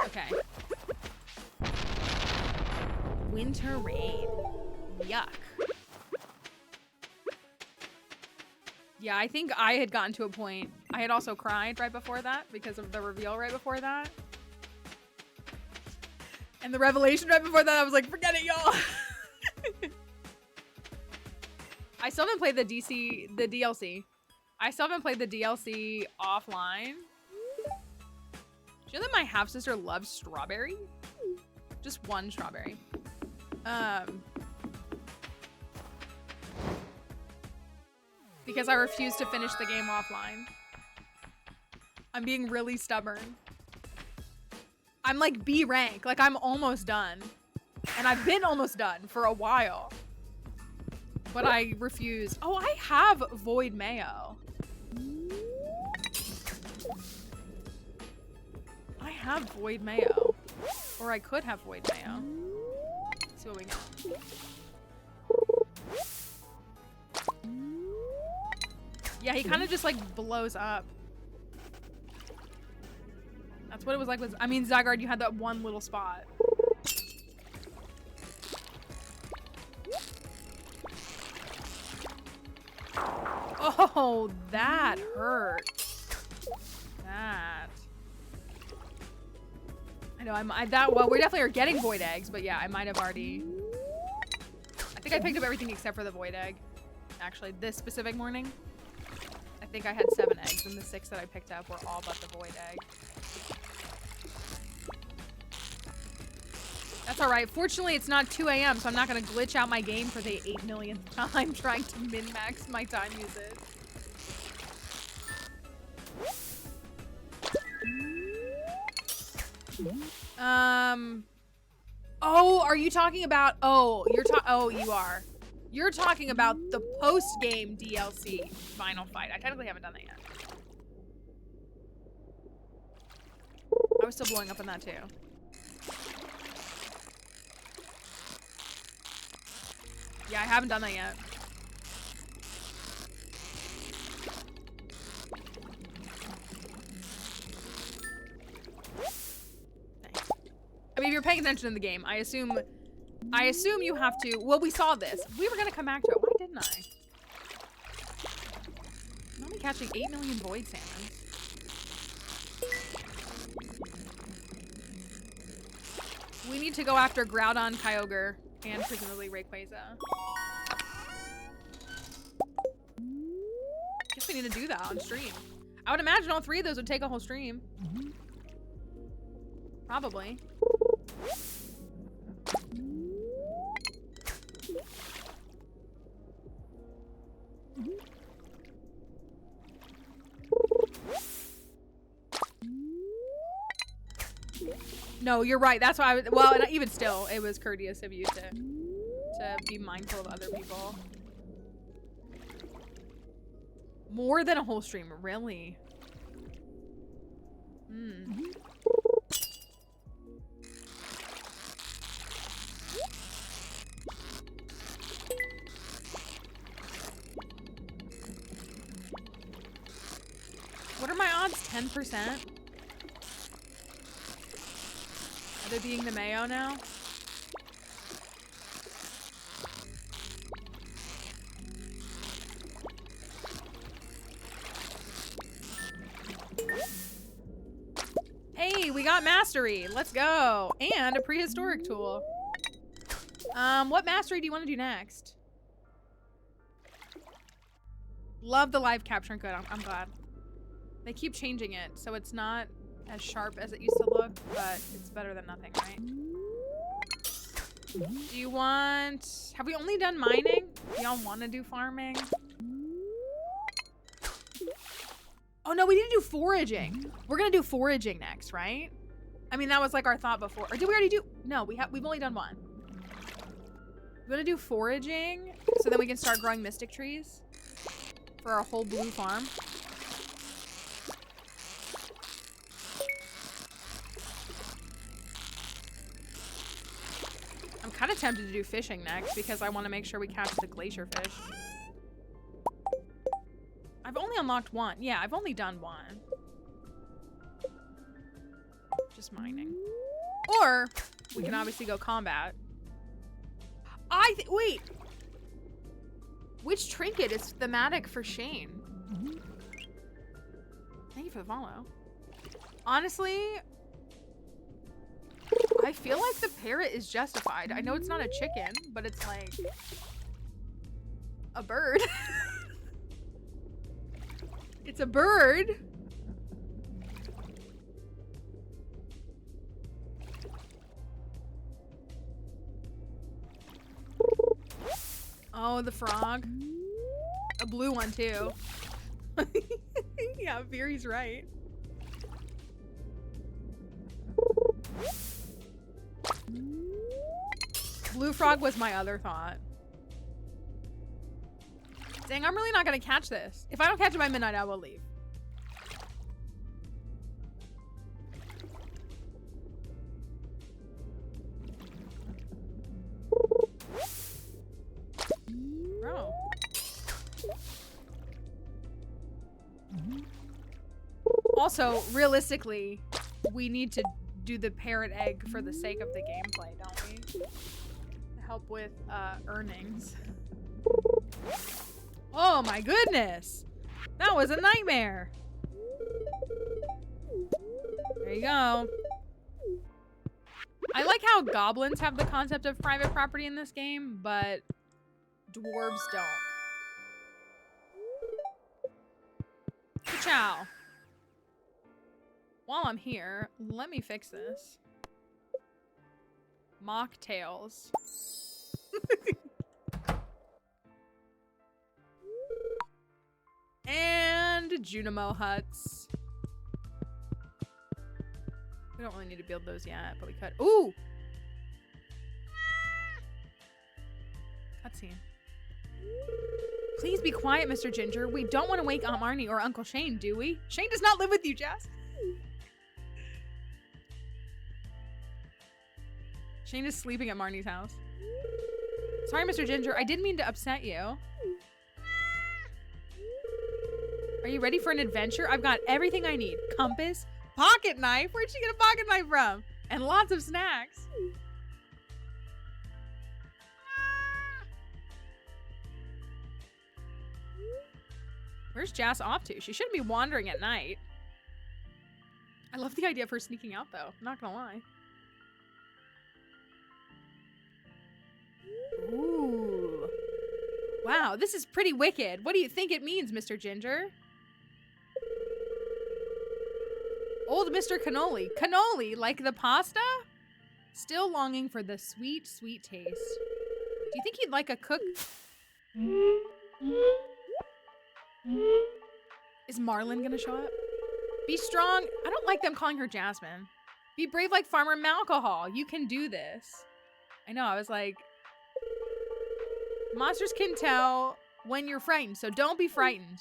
Okay. Winter rain. Yuck. Yeah, I think I had gotten to a point. I had also cried right before that because of the reveal right before that. And the revelation right before that, I was like, forget it, y'all. I still haven't played the DLC. I still haven't played the DLC offline. Do you know that my half-sister loves strawberry? Just one strawberry. Because I refuse to finish the game offline. I'm being really stubborn. I'm like B rank, like I'm almost done. And I've been almost done for a while. But I refuse. Oh, I have Void Mayo. I have Void Mayo. Or I could have Void Mayo. Let's see what we got. Yeah, he kind of just like blows up. That's what it was like with, I mean, Zygarde, you had that one little spot. Oh, that hurt. That. I know, well, we definitely are getting void eggs, but yeah, I might have already think I picked up everything except for the void egg. Actually, this specific morning, I think I had 7 eggs, and the 6 that I picked up were all but the void egg. That's alright. Fortunately, it's not 2 a.m., so I'm not going to glitch out my game for the 8 millionth time trying to min-max my time usage. Oh, are you talking about, oh, you are. You're talking about the post-game DLC final fight. I technically haven't done that yet. I was still blowing up on that too. Yeah, I haven't done that yet. I mean, if you're paying attention in the game, I assume you have to. Well, we saw this. We were gonna come back to it. Why didn't I? I'm only catching 8 million void salmon. We need to go after Groudon, Kyogre, and presumably Rayquaza. Guess we need to do that on stream. I would imagine all 3 of those would take a whole stream. Probably. No, you're right. That's why well, and even still, it was courteous of you to be mindful of other people. More than a whole stream, really? Hmm. What are my odds? 10%? Are they being the mayo now? Hey, we got mastery. Let's go. And a prehistoric tool. What mastery do you want to do next? Love the live capture. Good. I'm glad. They keep changing it, so it's not as sharp as it used to look, but it's better than nothing, right? Do you want... Have we only done mining? Do y'all want to do farming? Oh no, we need to do foraging. We're gonna do foraging next, right? I mean, that was like our thought before. Or did we already do... No, we've only done one. We're gonna do foraging, so then we can start growing mystic trees for our whole blue farm. I'm kind of tempted to do fishing next because I want to make sure we catch the glacier fish. I've only unlocked one. Yeah, I've only done one. Just mining. Or we can obviously go combat. Wait. Which trinket is thematic for Shane? Thank you for the follow. Honestly, I feel like the parrot is justified. I know it's not a chicken, but it's like a bird. It's a bird. Oh, the frog. A blue one too. Yeah, Veery's right. Blue frog was my other thought. Dang, I'm really not gonna catch this. If I don't catch it by midnight, I will leave. Bro. Also, realistically, we need to do the parrot egg for the sake of the gameplay, don't we? To help with earnings. Oh my goodness! That was a nightmare! There you go. I like how goblins have the concept of private property in this game, but Dwarves don't. Ciao. While I'm here, let me fix this. Mocktails. And Junimo huts. We don't really need to build those yet, but we could. Ooh! Cutscene. Please be quiet, Mr. Ginger. We don't want to wake Aunt Marnie or Uncle Shane, do we? Shane does not live with you, Jess. Shane is sleeping at Marnie's house. Sorry, Mr. Ginger. I didn't mean to upset you. Are you ready for an adventure? I've got everything I need. Compass, pocket knife. Where'd she get a pocket knife from? And lots of snacks. Where's Jas off to? She shouldn't be wandering at night. I love the idea of her sneaking out, though. I'm not gonna lie. Ooh. Wow, this is pretty wicked. What do you think it means, Mr. Ginger? Old Mr. Cannoli. Cannoli, like the pasta? Still longing for the sweet, sweet taste. Do you think he'd like a cook? Is Marlin gonna show up? Be strong. I don't like them calling her Jasmine. Be brave like Farmer Malcohol. You can do this. I know, I was like... Monsters can tell when you're frightened, so don't be frightened.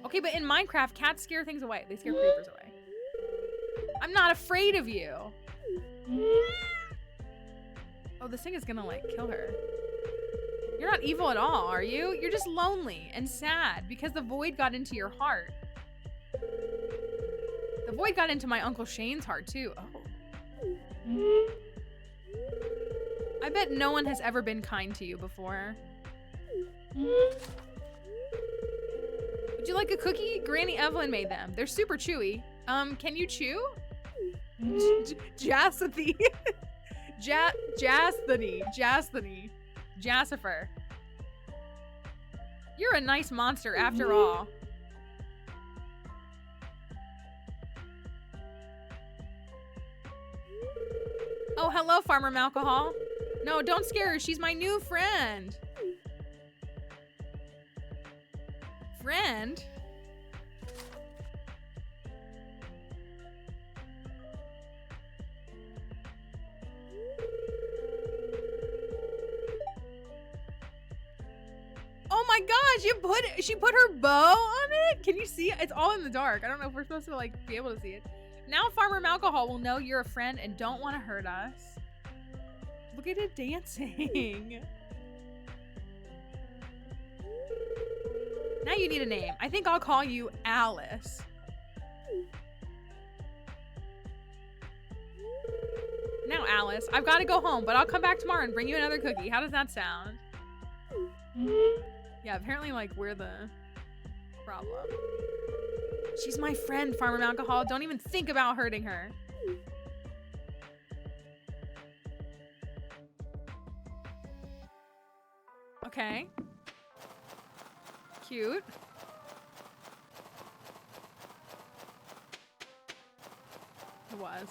Okay, but in Minecraft, cats scare things away. They scare creepers away. I'm not afraid of you. Oh, this thing is gonna, like, kill her. You're not evil at all, are you? You're just lonely and sad because the void got into your heart. The void got into my Uncle Shane's heart, too. Oh. I bet no one has ever been kind to you before. Would you like a cookie? Granny Evelyn made them. They're super chewy. Can you chew? Jassathy. Jasthany. Jassifer. You're a nice monster after all. Oh, hello, Farmer Malcohol. No, don't scare her. She's my new friend. Friend? Oh my gosh, she put her bow on it? Can you see? It's all in the dark. I don't know if we're supposed to like be able to see it. Now Farmer Malcohol will know you're a friend and don't want to hurt us. Look at it dancing. Now you need a name. I think I'll call you Alice. Now Alice, I've got to go home, but I'll come back tomorrow and bring you another cookie. How does that sound? Yeah, apparently like we're the problem. She's my friend, Farmer Malcohol. Don't even think about hurting her. Okay. Cute. It was.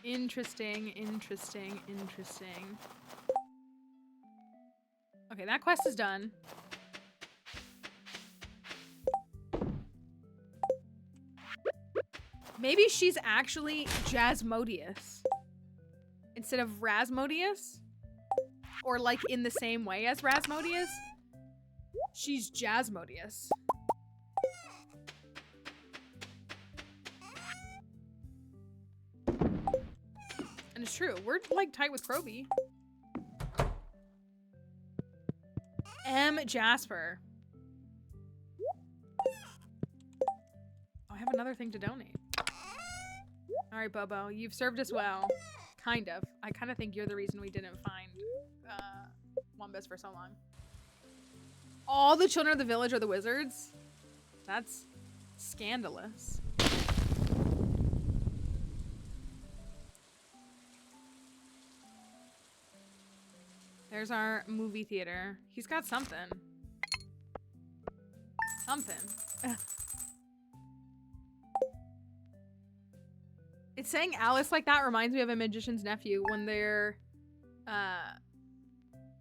Interesting. Okay, that quest is done. Maybe she's actually Jasmodius instead of Rasmodius, or like in the same way as Rasmodius. She's Jasmodius. And it's true. We're like tight with Kroby. M. Jasper. Oh, I have another thing to donate. All right, Bobo, you've served us well. Kind of. I kind of think you're the reason we didn't find Wumbus for so long. All the children of the village are the wizards? That's scandalous. There's our movie theater. He's got something. Something. It's saying Alice like that reminds me of a magician's nephew when they're,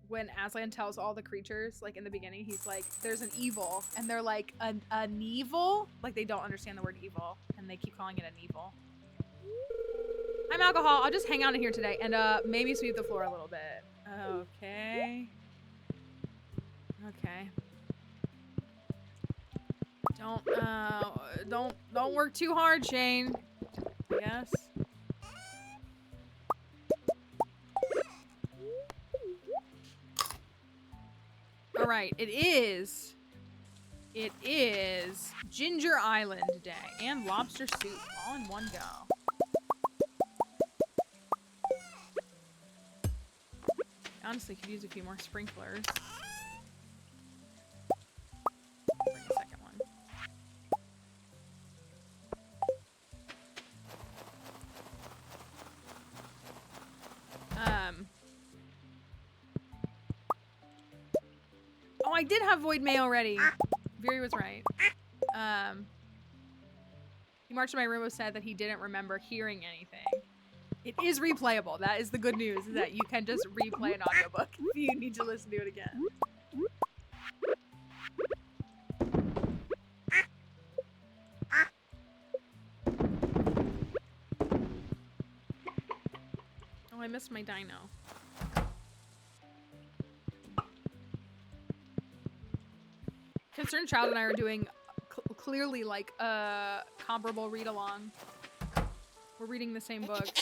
when Aslan tells all the creatures, like in the beginning, he's like, there's an evil, and they're like, an evil? Like they don't understand the word evil, and they keep calling it an evil. I'm alcohol. I'll just hang out in here today and maybe sweep the floor a little bit. Okay. Okay. Don't work too hard, Shane. I guess. All right, it is Ginger Island Day and lobster soup all in one go. Honestly, could use a few more sprinklers. Bring a second one. Oh, I did have void mail already. Viri was right. He marched to my room and said that he didn't remember hearing anything. It is replayable. That is the good news, is that you can just replay an audiobook if you need to listen to it again. Oh, I missed my dino. Concerned Child and I are doing clearly like a comparable read along. We're reading the same books.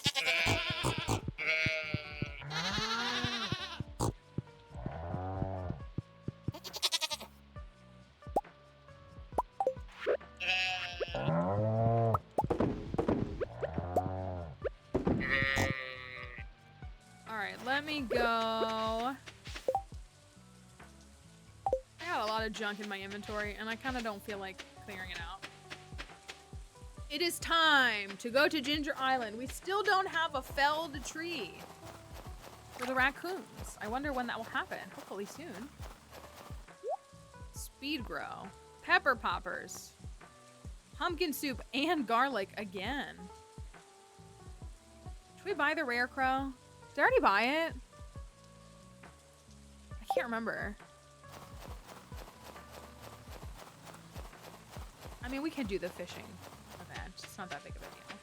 Alright, let me go. I got a lot of junk in my inventory and I kind of don't feel like clearing it out. It is time to go to Ginger Island. We still don't have a felled tree for the raccoons. I wonder when that will happen. Hopefully soon. Speed grow. Pepper poppers. Pumpkin soup and garlic again. Should we buy the rare crow? Did I already buy it? I can't remember. I mean, we could do the fishing. It's not that big of a deal.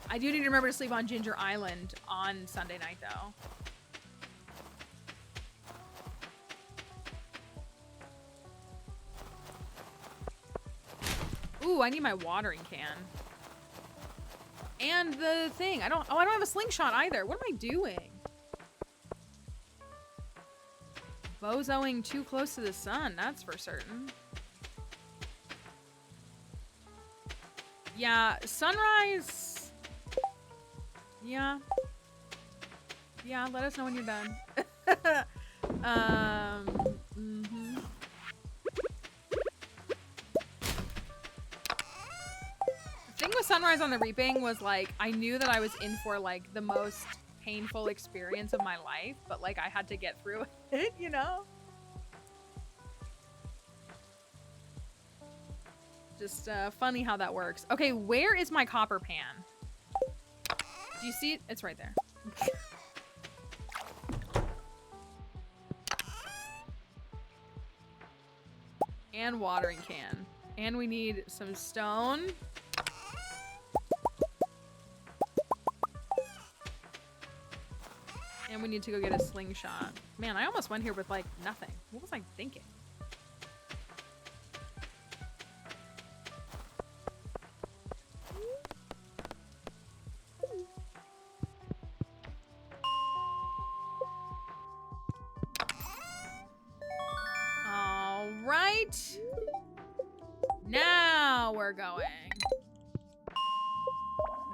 I do need to remember to sleep on Ginger Island on Sunday night, though. Ooh, I need my watering can. And the thing. I don't have a slingshot either. What am I doing? Bozoing too close to the sun, that's for certain. Yeah, sunrise. Yeah. Yeah, let us know when you're done. The thing with sunrise on the reaping was like, I knew that I was in for like the most painful experience of my life, but like I had to get through it, you know? Just funny how that works. Okay, where is my copper pan? Do you see it? It's right there. And watering can. And we need some stone. And we need to go get a slingshot. Man, I almost went here with like nothing. What was I thinking? Now we're going.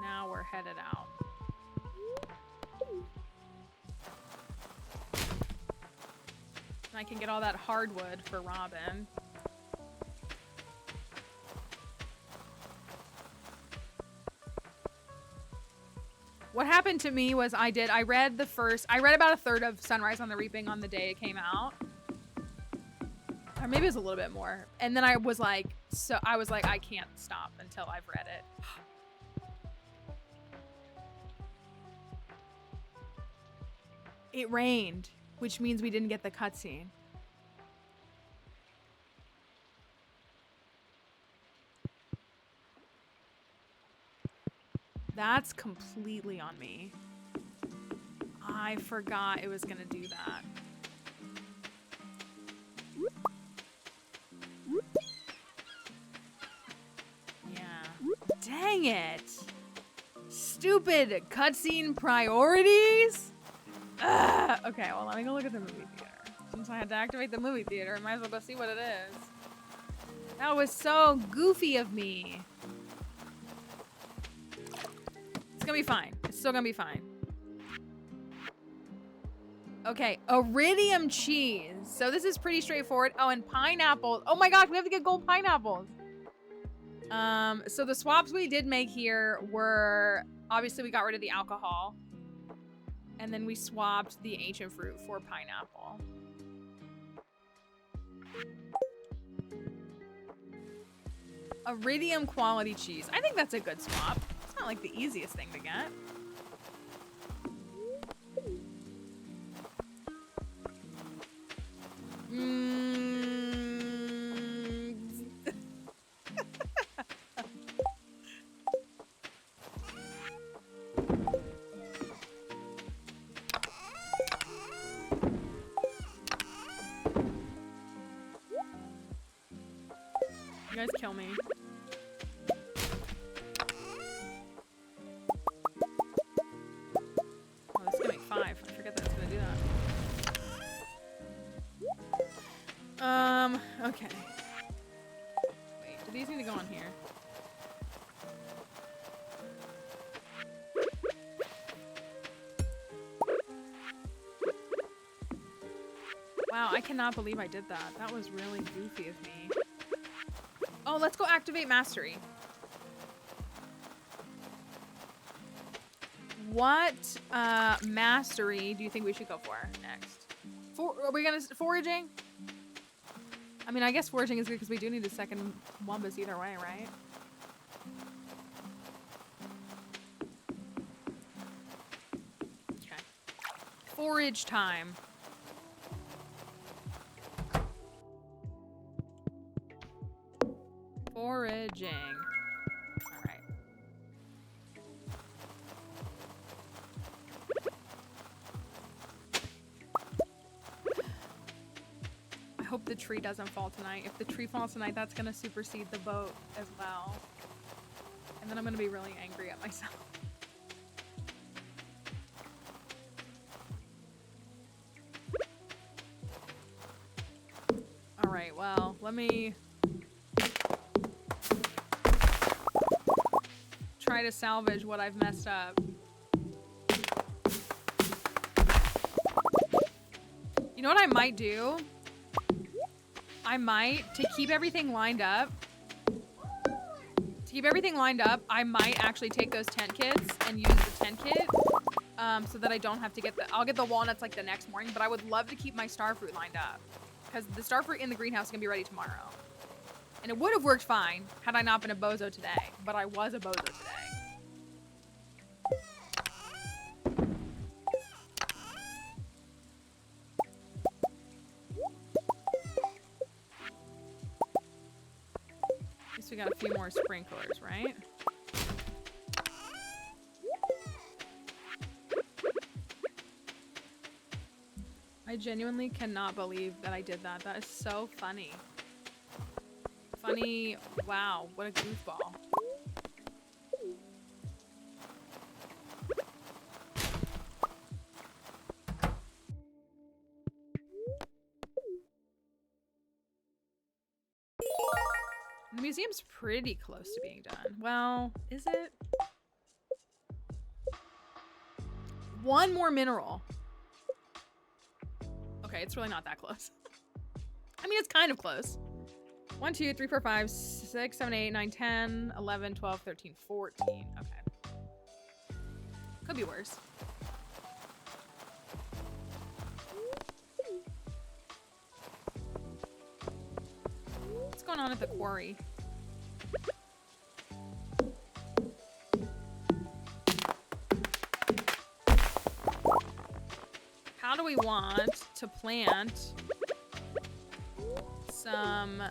Now we're headed out. I can get all that hardwood for Robin. What happened to me was I read about a third of Sunrise on the Reaping on the day it came out. Or maybe it was a little bit more. And then I was like, I can't stop until I've read it. It rained, which means we didn't get the cutscene. That's completely on me. I forgot it was gonna do that. Yeah. Dang it. Stupid cutscene priorities? Ugh. Okay, well, let me go look at the movie theater. Since I had to activate the movie theater, I might as well go see what it is. That was so goofy of me. It's gonna be fine. It's still gonna be fine. Okay, iridium cheese. So this is pretty straightforward. Oh, and pineapples. Oh my gosh, we have to get gold pineapples. So the swaps we did make here were, obviously we got rid of the alcohol. And then we swapped the ancient fruit for pineapple. Iridium quality cheese. I think that's a good swap. It's not like the easiest thing to get. You guys kill me. Oh, this is gonna make 5. I forget that it's gonna do that. Okay. Wait, do these need to go on here? Wow, I cannot believe I did that. That was really goofy of me. Oh, let's go activate mastery. What mastery do you think we should go for next? Are we gonna foraging? I mean, I guess foraging is good because we do need a second Wumbus either way, right? Okay. Forage time. Foraging. All right. I hope the tree doesn't fall tonight. If the tree falls tonight, that's gonna supersede the boat as well. And then I'm gonna be really angry at myself. All right, well, let me try to salvage what I've messed up. You know what I might do? I might, to keep everything lined up, I might actually take those tent kits and use the tent kit so that I don't have to get I'll get the walnuts like the next morning, but I would love to keep my starfruit lined up because the starfruit in the greenhouse is gonna be ready tomorrow. And it would have worked fine had I not been a bozo today, but I was a bozo today. At least we got a few more sprinklers, right? I genuinely cannot believe that I did that. That is so funny. Funny. Wow, what a goofball. The museum's pretty close to being done. Well, is it? One more mineral. Okay, it's really not that close. I mean, it's kind of close. 1, 2, 3, 4, 5, 6, 7, 8, 9, 10, 11, 12, 13, 14. Okay. Could be worse. What's going on at the quarry? How do we want to plant some...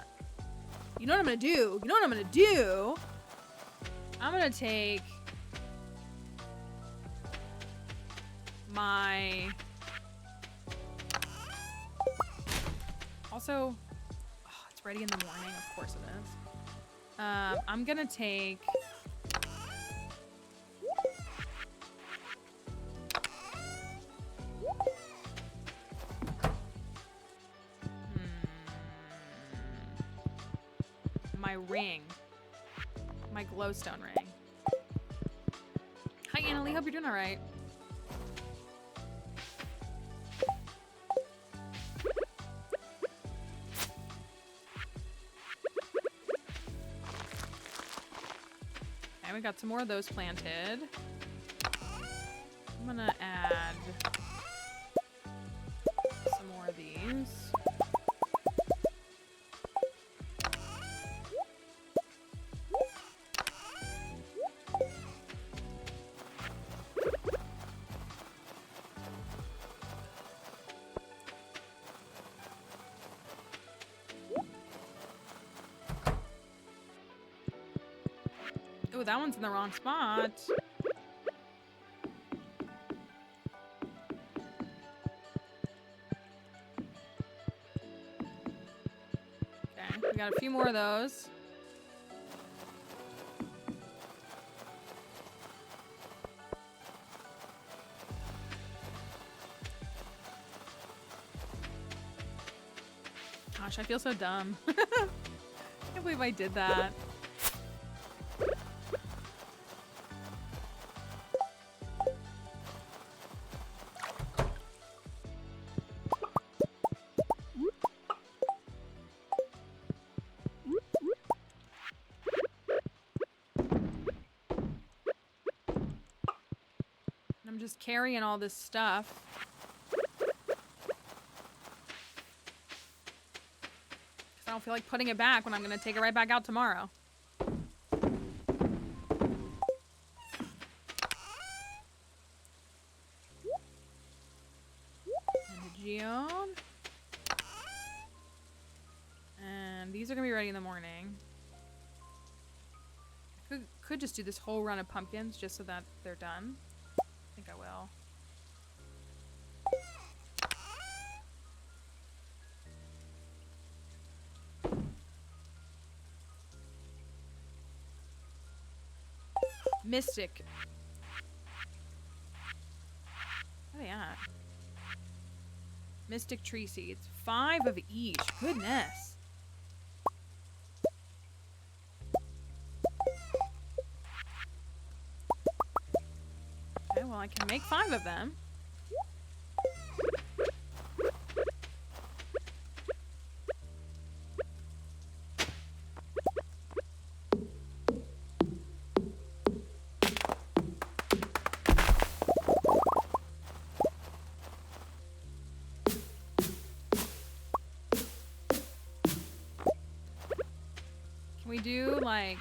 You know what I'm gonna do? You know what I'm gonna do? I'm gonna take my... Also, oh, it's ready in the morning. Of course it is. I'm gonna take... my ring. My glowstone ring. Hi, Annalie. Hope you're doing all right. Okay, we got some more of those planted. I'm gonna add some more of these. Oh, that one's in the wrong spot. Okay, we got a few more of those. Gosh, I feel so dumb. I can't believe I did that. I'm just carrying all this stuff. I don't feel like putting it back when I'm gonna take it right back out tomorrow. And a geode. And these are gonna be ready in the morning. Could just do this whole run of pumpkins just so that they're done. I think I will. Mystic. Where are they at? Mystic tree seeds. 5 of each. Goodness. Okay, well, I can make 5 of them. Can we do, like...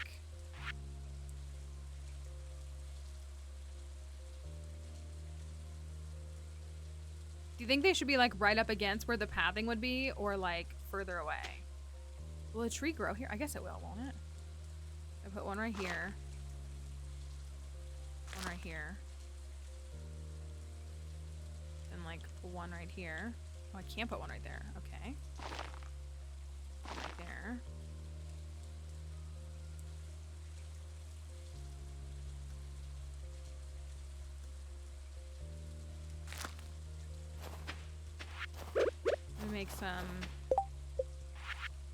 Do you think they should be, like, right up against where the pathing would be, or, like, further away? Will a tree grow here? I guess it will, won't it? I put one right here. One right here. And, like, one right here. Oh, I can't put one right there. Okay. One right there. Make some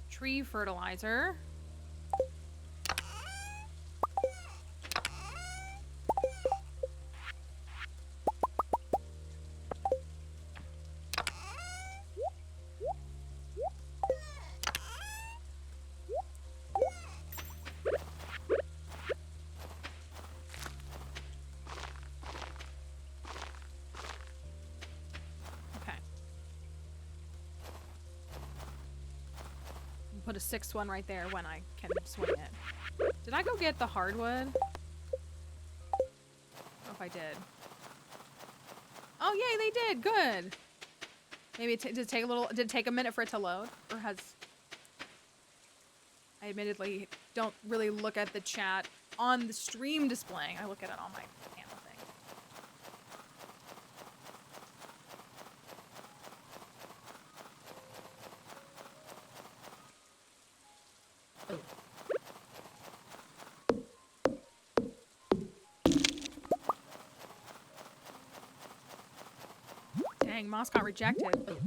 tree fertilizer. put a 6th one right there when I can swing it. Did I go get the hardwood? I don't know if I did. Oh, yay, they did. Good. Maybe did it take a minute for it to load? Or has... I admittedly don't really look at the chat on the stream displaying. I look at it on my panel thing. Dang, moss got rejected.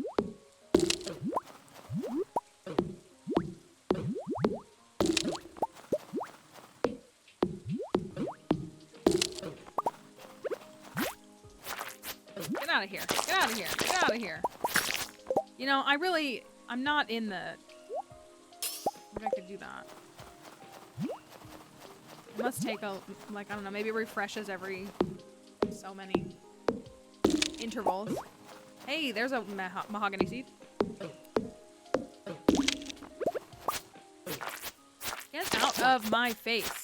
Get out of here. Get out of here. Get out of here. You know, I'm not in the... Maybe I could do that. It must take a, like, I don't know, maybe it refreshes every so many intervals. Hey, there's a mahogany seed. Get out of my face.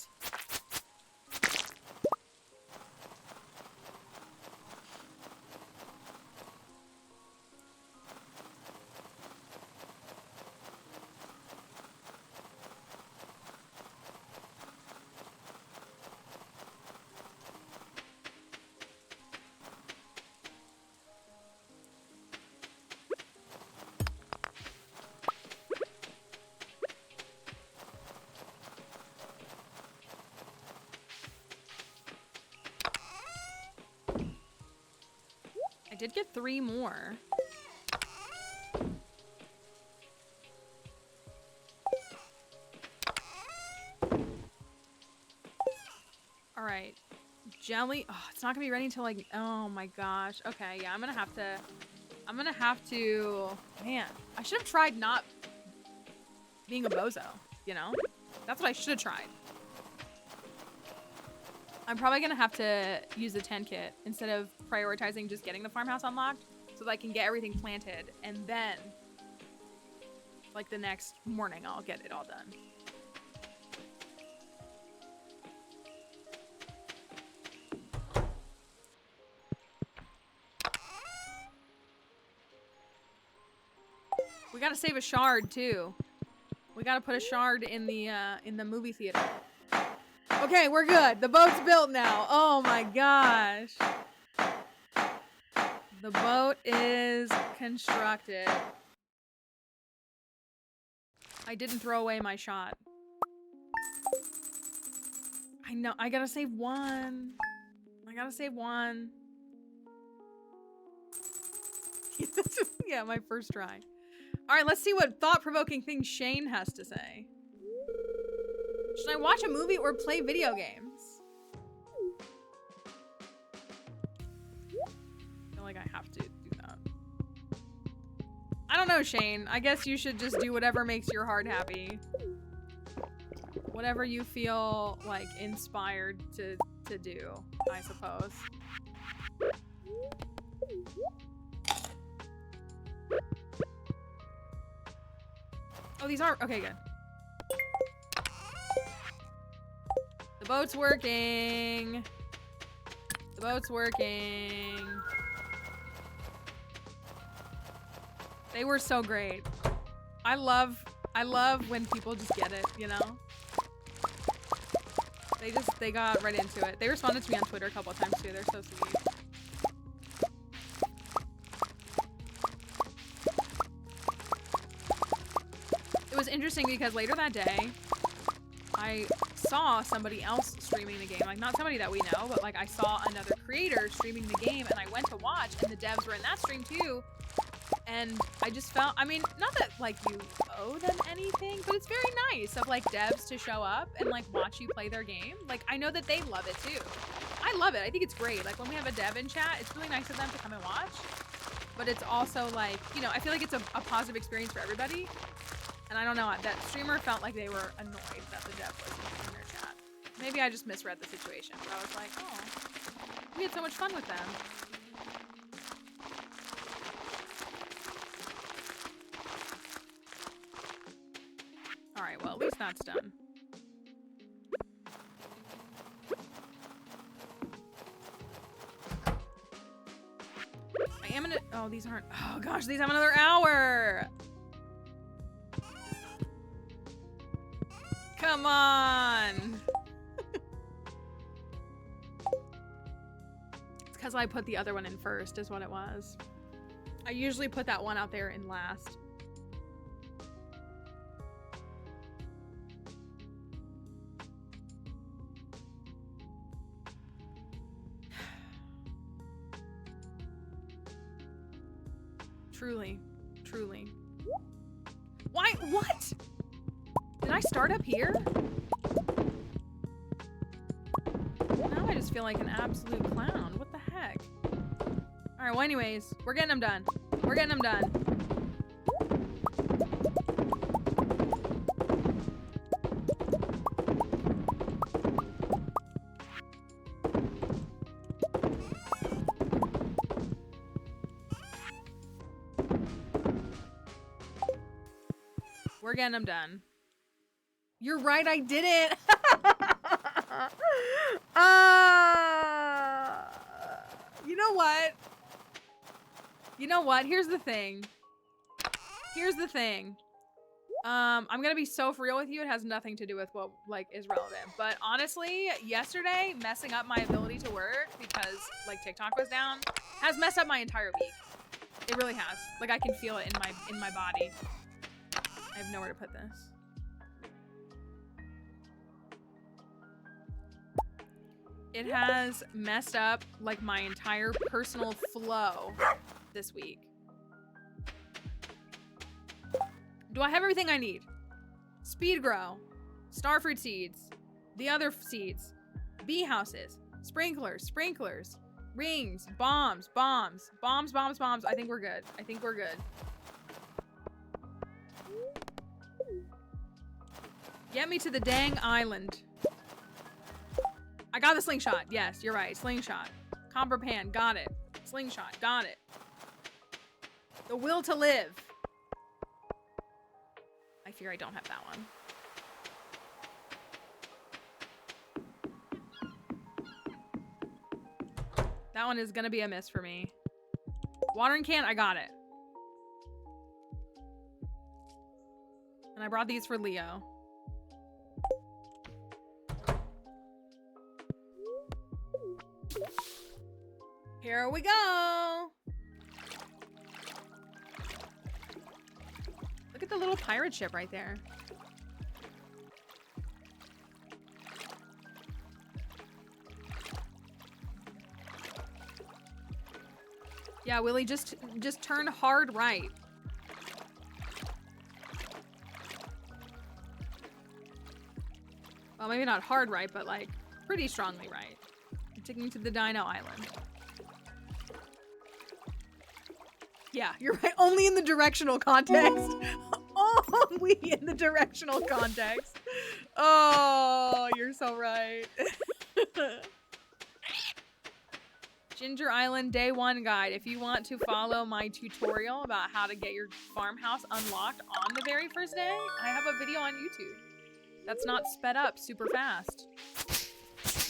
Did get 3 more. All right, jelly. Oh, it's not gonna be ready until like. Oh my gosh. Okay, yeah, I'm gonna have to. Man, I should have tried not being a bozo. You know, that's what I should have tried. I'm probably gonna have to use the 10 kit instead of prioritizing just getting the farmhouse unlocked so that I can get everything planted and then like the next morning I'll get it all done. We gotta save a shard too. We gotta put a shard in the movie theater. Okay, we're good. The boat's built now. Oh my gosh. The boat is constructed. I didn't throw away my shot. I know. I gotta save one. I gotta save one. Yeah, my first try. All right, let's see what thought-provoking thing Shane has to say. Should I watch a movie or play video games? I feel like I have to do that. I don't know, Shane. I guess you should just do whatever makes your heart happy. Whatever you feel like inspired to do, I suppose. Oh, these are okay, good. The boat's working. The boat's working. They were so great. I love when people just get it, you know? They got right into it. They responded to me on Twitter a couple of times too. They're so sweet. It was interesting because later that day, I saw somebody else streaming the game. Like, not somebody that we know, but like I saw another creator streaming the game and I went to watch and the devs were in that stream too. And I just felt, I mean, not that like you owe them anything, but it's very nice of like devs to show up and like watch you play their game. Like, I know that they love it too. I love it. I think it's great. Like when we have a dev in chat, it's really nice of them to come and watch. But it's also like, you know, I feel like it's a positive experience for everybody. And I don't know, that streamer felt like they were annoyed that the dev wasn't in their chat. Maybe I just misread the situation, but I was like, oh, we had so much fun with them. Oh, these aren't. Oh gosh, these have another hour. Come on. It's because I put the other one in first, is what it was. I usually put that one out there in last. Truly, truly. Why? What? Did I start up here? Now I just feel like an absolute clown. What the heck? All right, well, anyways, we're getting them done. We're getting them done. We're getting them done. You're right, I did it. You know what? You know what? Here's the thing. Here's the thing. I'm gonna be so for real with you. It has nothing to do with what like is relevant. But honestly, yesterday messing up my ability to work because like TikTok was down has messed up my entire week. It really has. Like I can feel it in my body. I have nowhere to put this. It has messed up like my entire personal flow this week. Do I have everything I need? Speed grow, starfruit seeds, the other seeds, bee houses, sprinklers, rings, bombs. I think we're good. I think we're good. Get me to the dang island. I got the slingshot. Yes, you're right. Slingshot. Copper pan. Got it. Slingshot. Got it. The will to live. I fear I don't have that one. That one is gonna be a miss for me. Watering can. I got it. And I brought these for Leo. Here we go. Look at the little pirate ship right there. Yeah, Willie, just turn hard right. Well, maybe not hard right, but like pretty strongly right. I'm taking you to the Dino Island. Yeah, you're right. Only in the directional context. Only in the directional context. Oh, you're so right. Ginger Island Day 1 guide. If you want to follow my tutorial about how to get your farmhouse unlocked on the very first day, I have a video on YouTube that's not sped up super fast.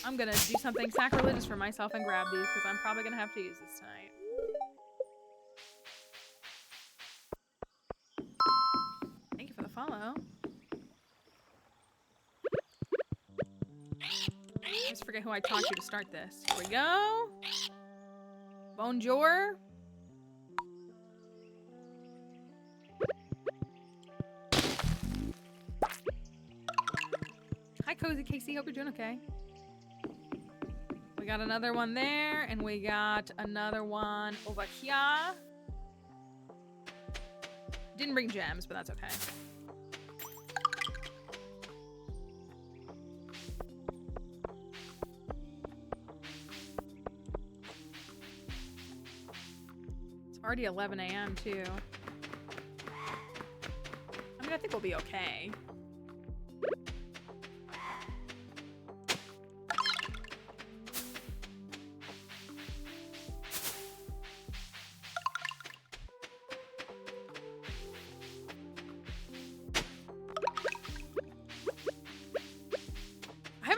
I'm gonna do something sacrilegious for myself and grab these because I'm probably gonna have to use this tonight. Thank you for the follow. I just forget who I talked to start this. Here we go. Bonjour. Hi, Cozy Casey. Hope you're doing okay. We got another one there, and we got another one over here. Didn't bring gems, but that's okay. It's already 11 a.m. too. I mean, I think we'll be okay.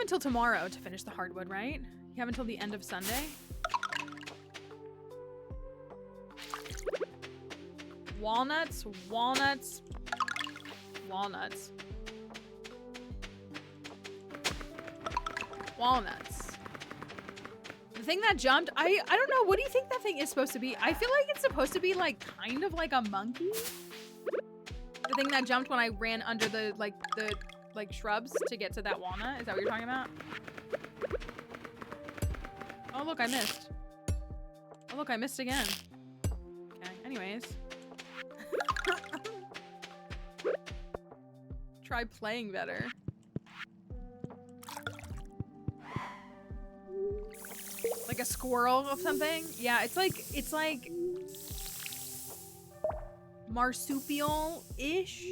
Until tomorrow to finish the hardwood, right? You have until the end of Sunday. Walnuts, walnuts, walnuts. Walnuts. The thing that jumped, I don't know, what do you think that thing is supposed to be? I feel like it's supposed to be like kind of like a monkey. The thing that jumped when I ran under the shrubs to get to that walnut. Is that what you're talking about? Oh look, I missed. Oh look, I missed again. Okay, anyways. Try playing better. Like a squirrel or something? Yeah, it's like marsupial-ish.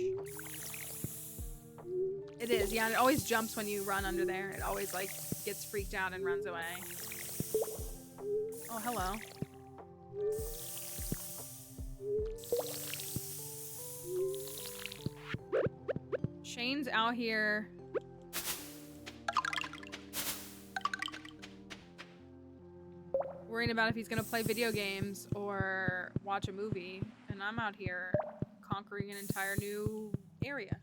It is, yeah, and it always jumps when you run under there. It always like gets freaked out and runs away. Oh, hello. Shane's out here. Worrying about if he's gonna play video games or watch a movie, and I'm out here conquering an entire new area.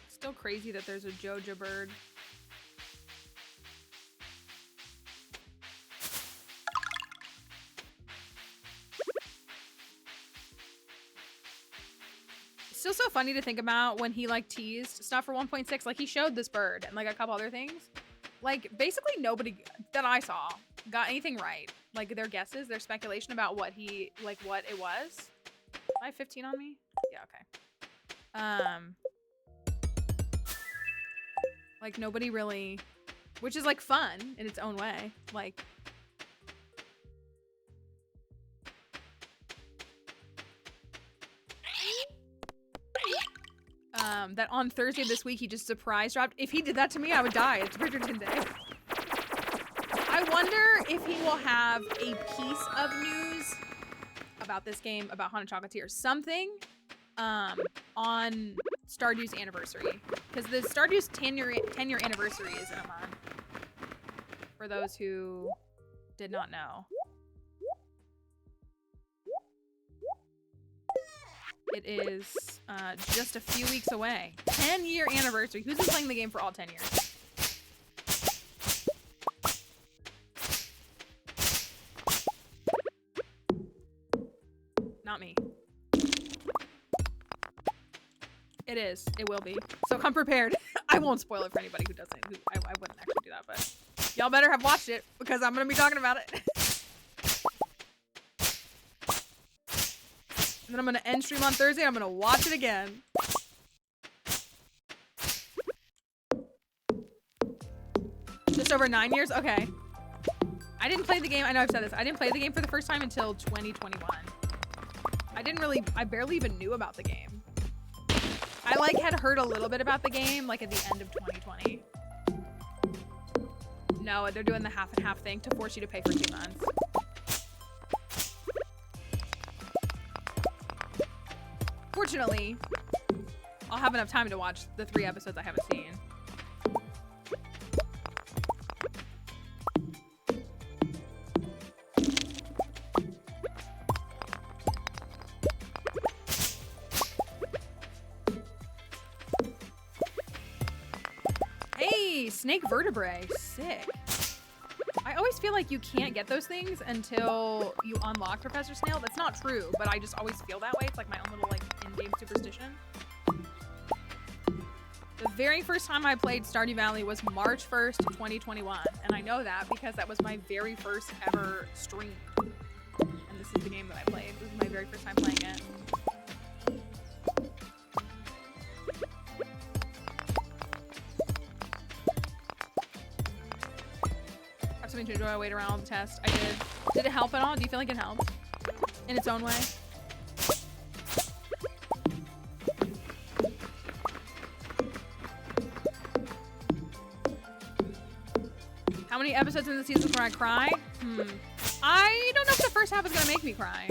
Still crazy that there's a Joja bird. It's still so funny to think about when he like teased stuff for 1.6. Like he showed this bird and like a couple other things. Like basically nobody that I saw got anything right. Like their guesses, their speculation about what he like what it was. I have 15 on me? Yeah, okay. Like nobody really, which is like fun in its own way. Like that on Thursday this week he just surprise dropped. If he did that to me, I would die. It's Bridgerton Day. I wonder if he will have a piece of news about this game, about Haunted Chocolatier, something on Stardew's anniversary, because the Stardew's 10-year anniversary is in a month. For those who did not know, it is just a few weeks away. 10-year anniversary. Who's been playing the game for all 10 years? Not me. It is. It will be. So come prepared. I won't spoil it for anybody who doesn't. I wouldn't actually do that, but y'all better have watched it because I'm going to be talking about it. And then I'm going to end stream on Thursday. I'm going to watch it again. Just over 9 years? Okay. I didn't play the game. I know I've said this. I didn't play the game for the first time until 2021. I barely even knew about the game. I like had heard a little bit about the game like at the end of 2020. No, they're doing the half and half thing to force you to pay for 2 months. Fortunately, I'll have enough time to watch the 3 episodes I haven't seen. Hey, snake vertebrae. Sick. I always feel like you can't get those things until you unlock Professor Snail. That's not true, but I just always feel that way. It's like my own little like in-game superstition. The very first time I played Stardew Valley was March 1st, 2021. And I know that because that was my very first ever stream. And this is the game that I played. This was my very first time playing it. To enjoy. I wait around all the tests. I did. Did it help at all? Do you feel like it helped in its own way? How many episodes in the season where I cry? I don't know if the first half is gonna make me cry,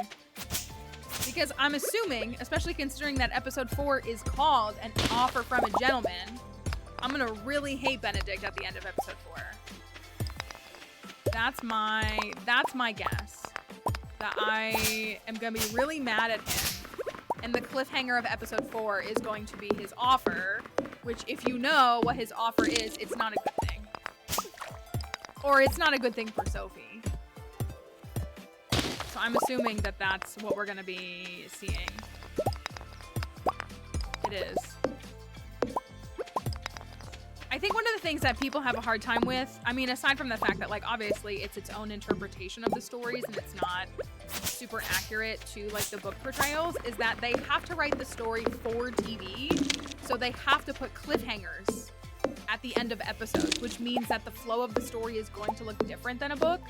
because I'm assuming, especially considering that episode 4 is called An Offer from a Gentleman, I'm gonna really hate Benedict at the end of episode 4. That's my guess. That I am gonna be really mad at him. And the cliffhanger of episode 4 is going to be his offer, which if you know what his offer is, it's not a good thing. Or it's not a good thing for Sophie. So I'm assuming that that's what we're gonna be seeing. It is. I think one of the things that people have a hard time with, I mean, aside from the fact that, like, obviously it's its own interpretation of the stories and it's not super accurate to, like, the book portrayals, is that they have to write the story for TV, so they have to put cliffhangers at the end of episodes, which means that the flow of the story is going to look different than a book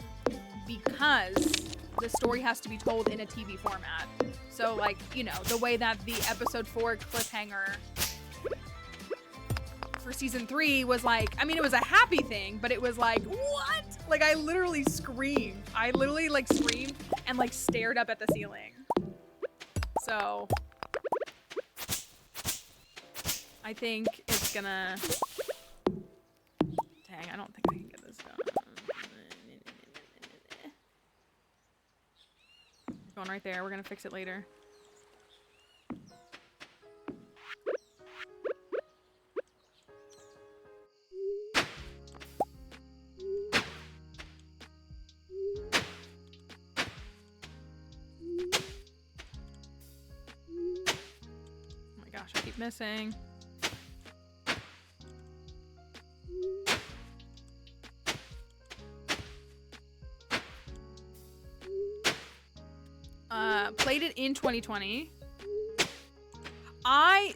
because the story has to be told in a TV format. So, like, you know, the way that the episode 4 cliffhanger for season 3 was like, I mean, it was a happy thing, but it was like, what? Like, I literally screamed. I literally, like, screamed and, like, stared up at the ceiling. So, I think it's gonna... Dang, I don't think I can get this done. Going right there. We're gonna fix it later. I keep missing. Played it in 2020.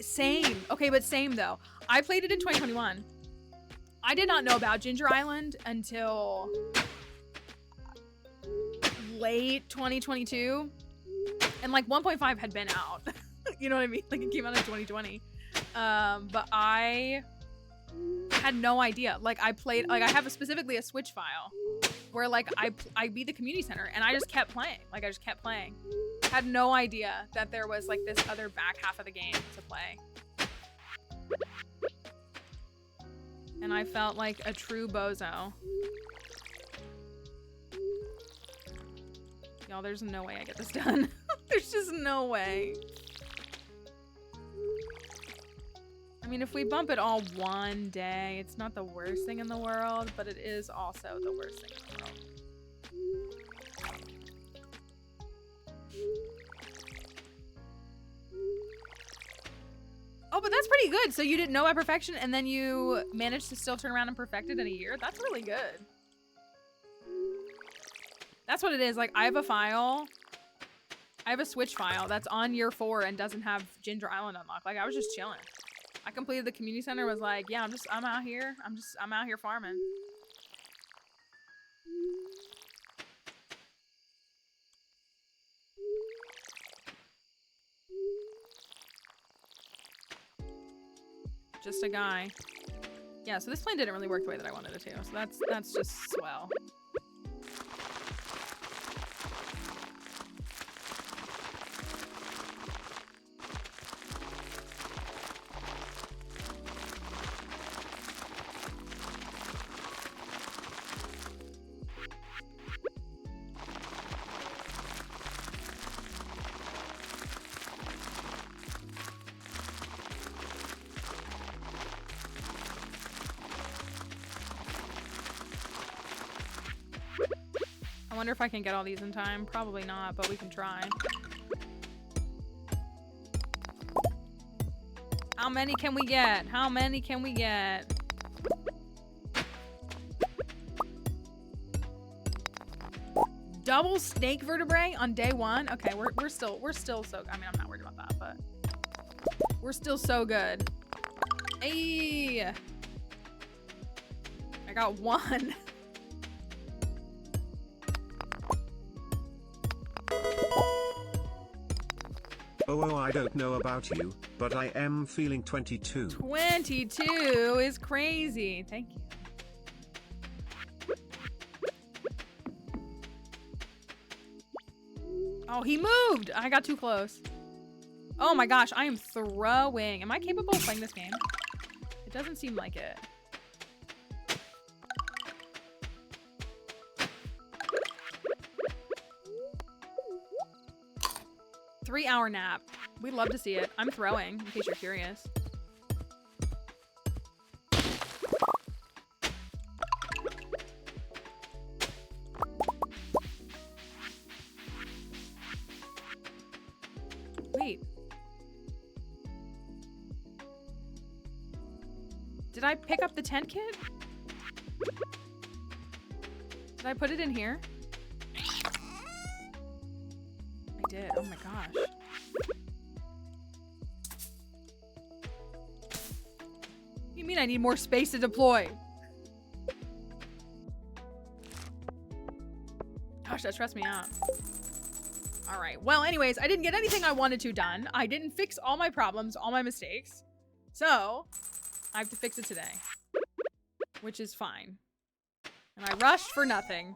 Same. Okay, but same though. I played it in 2021. I did not know about Ginger Island until late 2022. And like 1.5 had been out. You know what I mean? Like, it came out in 2020. But I had no idea. Like, I played, like, I have specifically a Switch file where, like, I beat the community center and I just kept playing. Like, I just kept playing. Had no idea that there was, like, this other back half of the game to play. And I felt like a true bozo. Y'all, there's no way I get this done. There's just no way. I mean, if we bump it all one day, it's not the worst thing in the world, but it is also the worst thing in the world. Oh, but that's pretty good. So you didn't know at perfection and then you managed to still turn around and perfect it in a year? That's really good. That's what it is. Like, I have a file. I have a Switch file that's on year 4 and doesn't have Ginger Island unlocked. Like, I was just chilling. I completed the community center, was like, yeah, I'm out here. I'm out here farming. Just a guy. Yeah, so this plan didn't really work the way that I wanted it to. So that's just swell. I wonder if I can get all these in time. Probably not, but we can try. How many can we get? How many can we get? Double snake vertebrae on day 1? Okay, we're still so, I mean, I'm not worried about that, but we're still so good. Hey! I got 1. Oh, I don't know about you, but I am feeling 22. 22 is crazy. Thank you. Oh, he moved. I got too close. Oh my gosh, I am throwing. Am I capable of playing this game? It doesn't seem like it. Three-hour nap. We'd love to see it. I'm throwing, in case you're curious. Wait. Did I pick up the tent kit? Did I put it in here? I did. Oh my gosh. What do you mean I need more space to deploy? Gosh, that stressed me out. All right. Well, anyways, I didn't get anything I wanted to done. I didn't fix all my problems, all my mistakes. So, I have to fix it today. Which is fine. And I rushed for nothing.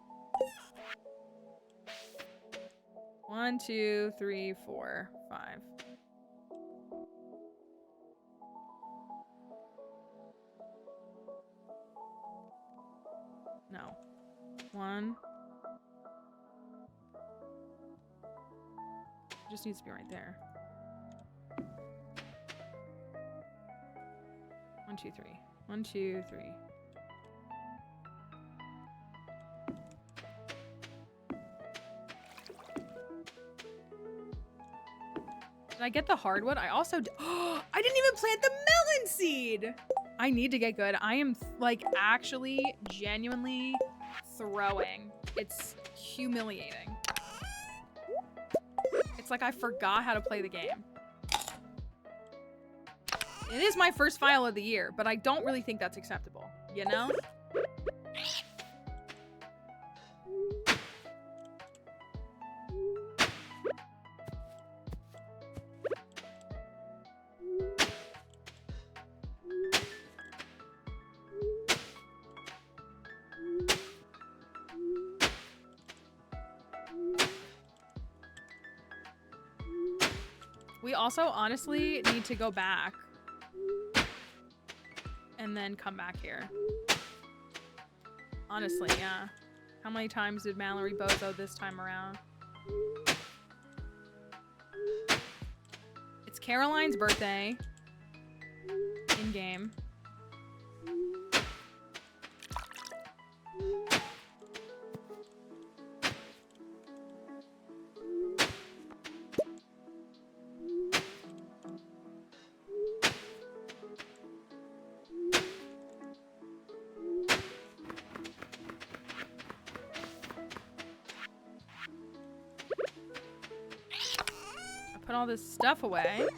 1, 2, 3, 4, 5. No. 1. Just needs to be right there. 1, 2, 3. 1, 2, 3. Did I get the hardwood? I also I didn't even plant the melon seed. I need to get good. I am like actually genuinely throwing. It's humiliating. It's like I forgot how to play the game. It is my first file of the year, but I don't really think that's acceptable, you know? We also honestly need to go back and then come back here. Honestly, yeah. How many times did Mallory bozo this time around? It's Caroline's birthday. In game. Put all this stuff away.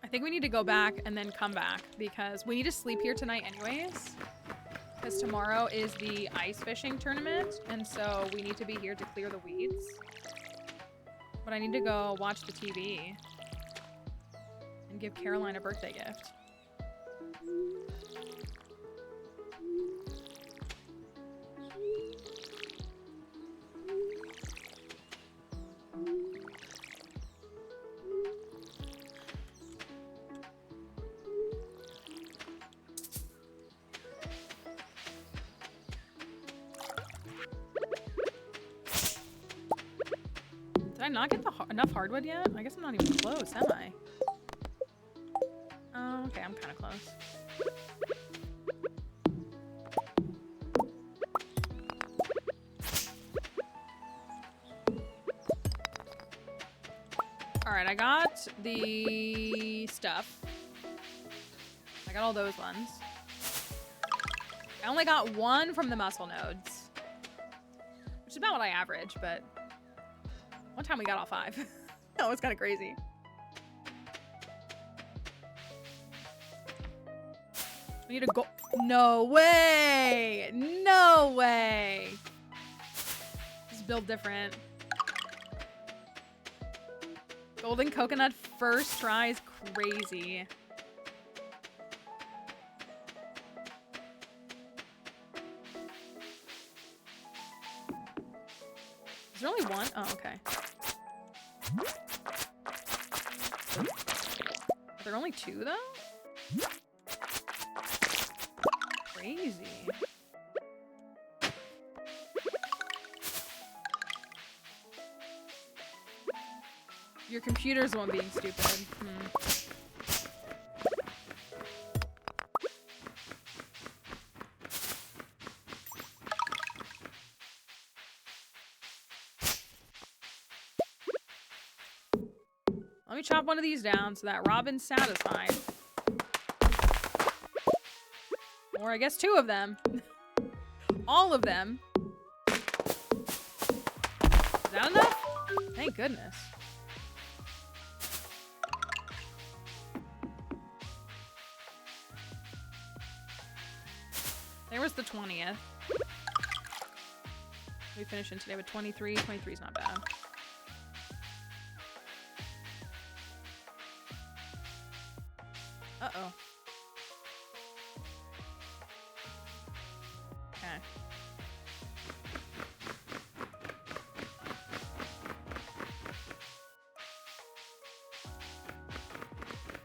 I think we need to go back and then come back because we need to sleep here tonight anyways. Because tomorrow is the ice fishing tournament, and so we need to be here to clear the weeds. But I need to go watch the TV and give Caroline a birthday gift. Did I not get enough hardwood yet? I guess I'm not even close, am I? Oh, okay, I'm kind of close. Alright, I got the stuff. I got all those ones. I only got one from the muscle nodes. Which is about what I average, but... one time we got all 5. That was kind of crazy. We need a go. No way! No way! This is built different. Golden coconut first try is crazy. Is there only one? Oh, okay. Are there only two, though? Crazy. Your computer's the one being stupid. Let me chop one of these down so that Robin's satisfied. Or I guess two of them. All of them. Is that enough? Thank goodness. There was the 20th. We finishing today with 23. 23 is not bad. Uh-oh. Okay.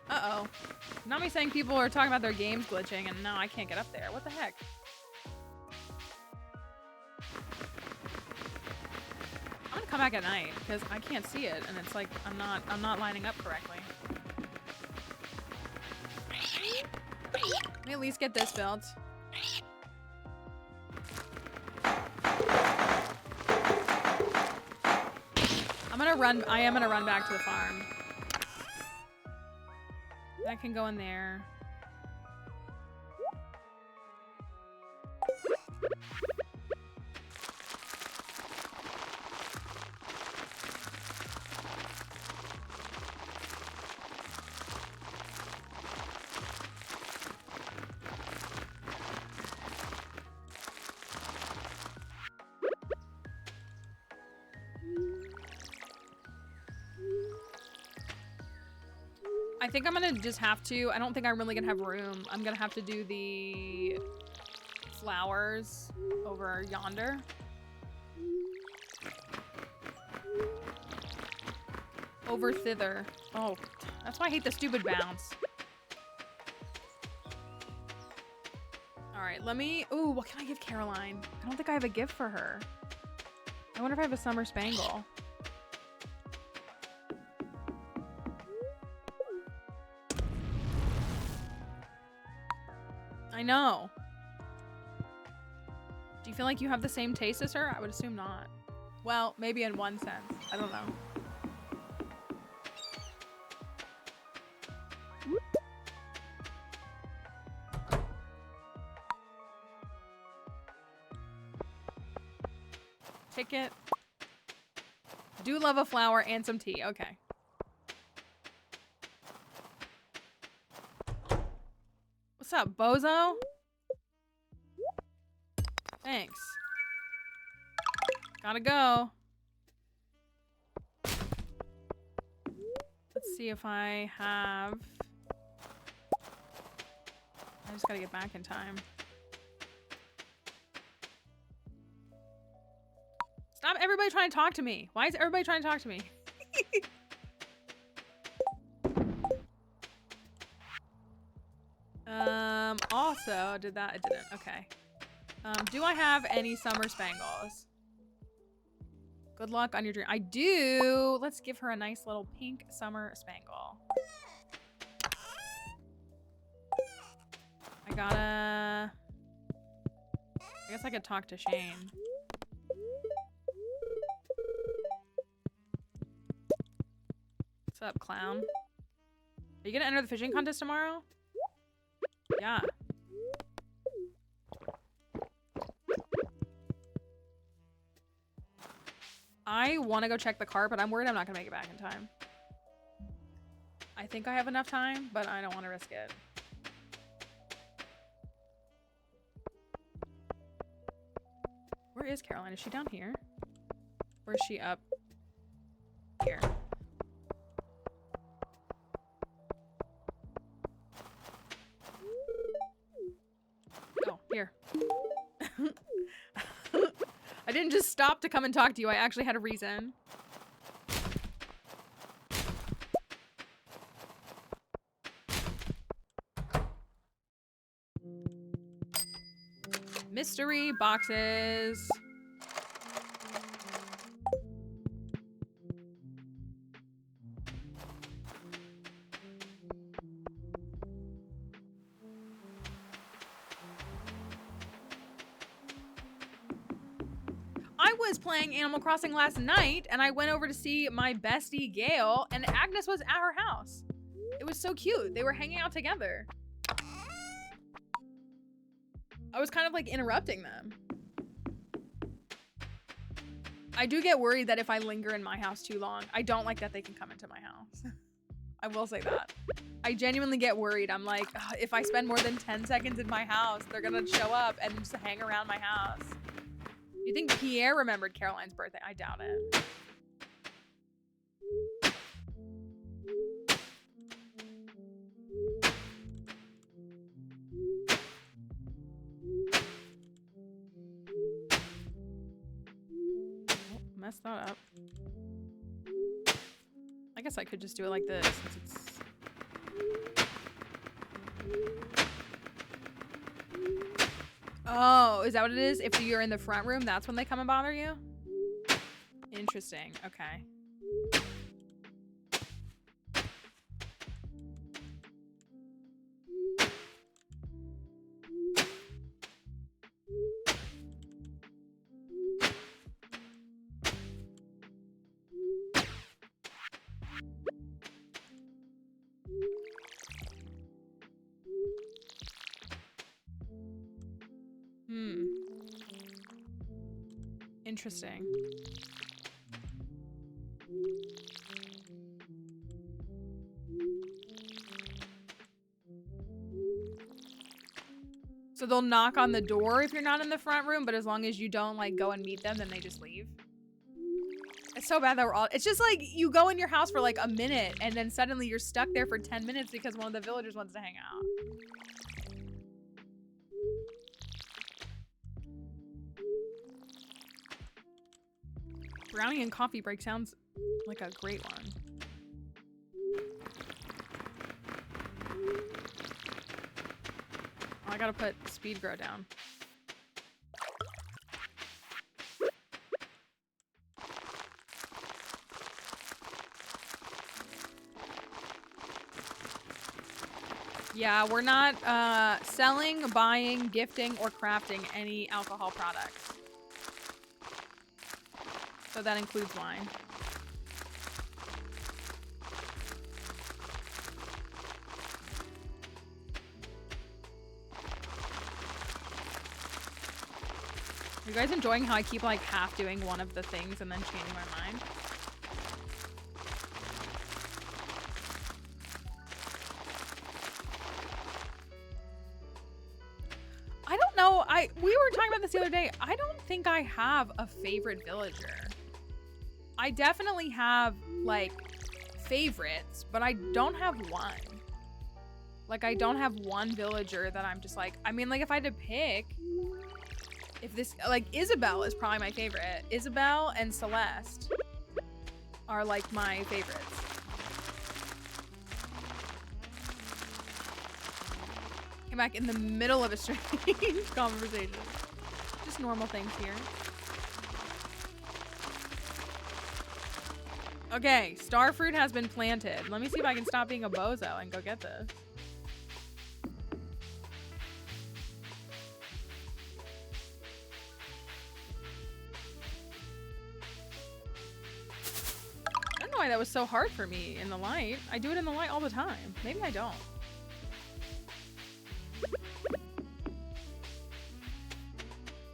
Uh-oh. Not me saying people are talking about their games glitching and no, I can't get up there. What the heck? I'm gonna come back at night because I can't see it and it's like I'm not lining up correctly. Let me at least get this built. I am gonna run back to the farm. That can go in there. I think I'm gonna just have to, I don't think I'm really gonna have room. I'm gonna have to do the flowers over yonder. Over thither. Oh, that's why I hate the stupid bounce. All right, let me, ooh, what can I give Caroline? I don't think I have a gift for her. I wonder if I have a summer spangle. I know. Do you feel like you have the same taste as her? I would assume not. Well, maybe in one sense. I don't know. Ticket. Do love a flower and some tea. Okay. What's up, bozo? Thanks. Gotta go. Let's see if I have... I just gotta get back in time. Stop everybody trying to talk to me. Why is everybody trying to talk to me? Also, did that? It didn't. Okay. Do I have any summer spangles? Good luck on your dream. I do. Let's give her a nice little pink summer spangle. I gotta... I guess I could talk to Shane. What's up, clown? Are you gonna enter the fishing contest tomorrow? Yeah. I want to go check the cart, but I'm worried I'm not gonna make it back in time. I think I have enough time, but I don't want to risk it. Where is Caroline? Is she down here? Or is she up here? Oh, here. I didn't just stop to come and talk to you. I actually had a reason. Mystery boxes. I was playing Animal Crossing last night and I went over to see my bestie Gail and Agnes was at her house. It was so cute. They were hanging out together. I was kind of like interrupting them. I do get worried that if I linger in my house too long, I don't like that they can come into my house. I will say that. I genuinely get worried. I'm like, ugh, if I spend more than 10 seconds in my house, they're gonna show up and just hang around my house. You think Pierre remembered Caroline's birthday? I doubt it. Oh, messed that up. I guess I could just do it like this since it's... Oh, is that what it is? If you're in the front room, that's when they come and bother you? Interesting. Okay. Interesting. So they'll knock on the door if you're not in the front room, but as long as you don't like go and meet them, then they just leave. It's so bad that we're all, it's just like you go in your house for like a minute and then suddenly you're stuck there for 10 minutes because one of the villagers wants to hang out. Brownie and coffee break sounds like a great one. Oh, I gotta put speed grow down. Yeah, we're not selling, buying, gifting, or crafting any alcohol products. So that includes wine. Are you guys enjoying how I keep like half doing one of the things and then changing my mind? I don't know. We were talking about this the other day. I don't think I have a favorite villager. I definitely have like favorites, but I don't have one. Like I don't have one villager that I'm just like, I mean, like if I had to pick, if this, like Isabel is probably my favorite. Isabel and Celeste are like my favorites. Came back in the middle of a strange conversation. Just normal things here. Okay, starfruit has been planted. Let me see if I can stop being a bozo and go get this. I don't know why that was so hard for me in the light. I do it in the light all the time. Maybe I don't.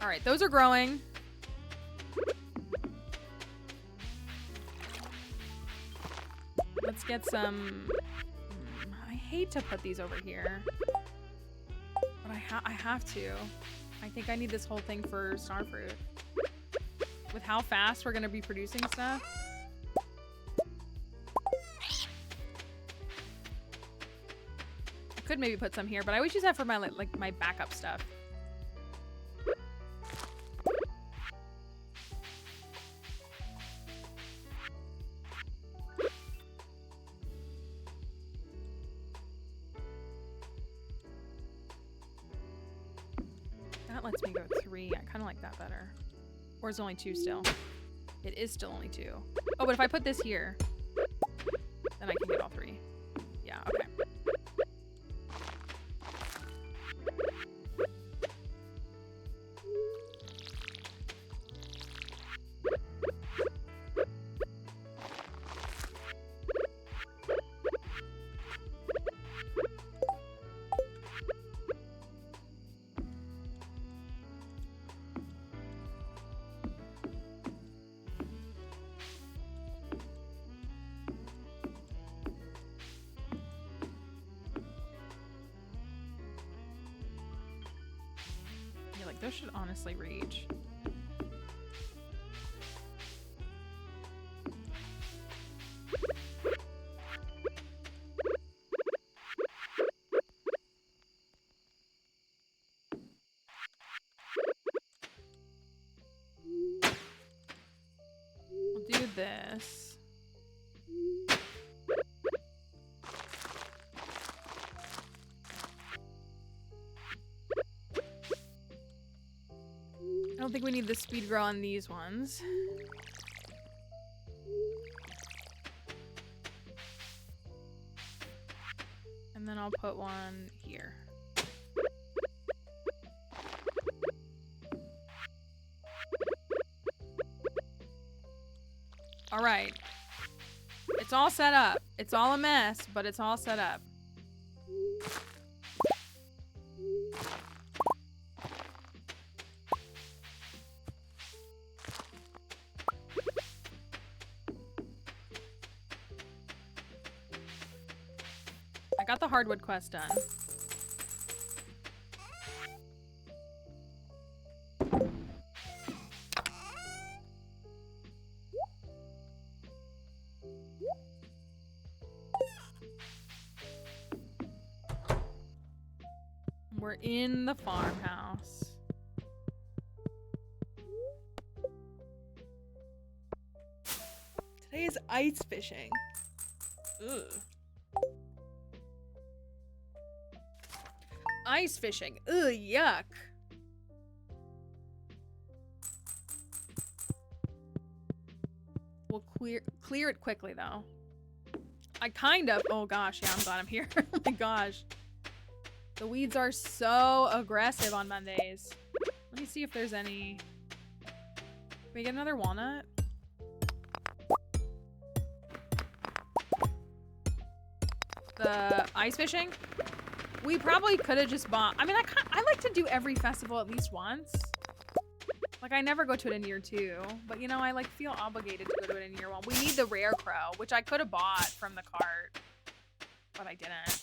All right, those are growing. Let's get some... I hate to put these over here. But I have to. I think I need this whole thing for starfruit. With how fast we're gonna be producing stuff. I could maybe put some here, but I always use that for my like my backup stuff. That lets me go 3. I kind of like that better. Or is it only 2 still? It is still only 2. Oh, but if I put this here, then I can get all 3. Yeah, okay. Those should honestly reach. We'll do this. I don't think we need the speed grow on these ones. And then I'll put one here. All right. It's all set up. It's all a mess, but it's all set up. Got the hardwood quest done. We're in the farmhouse. Today is ice fishing. Ugh. Ice fishing. Ugh, yuck. We'll clear it quickly though. I kind of, oh gosh, yeah, I'm glad I'm here. Oh my gosh. The weeds are so aggressive on Mondays. Let me see if there's any. Can we get another walnut? The ice fishing? We probably could have just bought. I mean, I like to do every festival at least once. Like, I never go to it in year 2. But, you know, I, like, feel obligated to go to it in year 1. We need the rare crow, which I could have bought from the cart. But I didn't.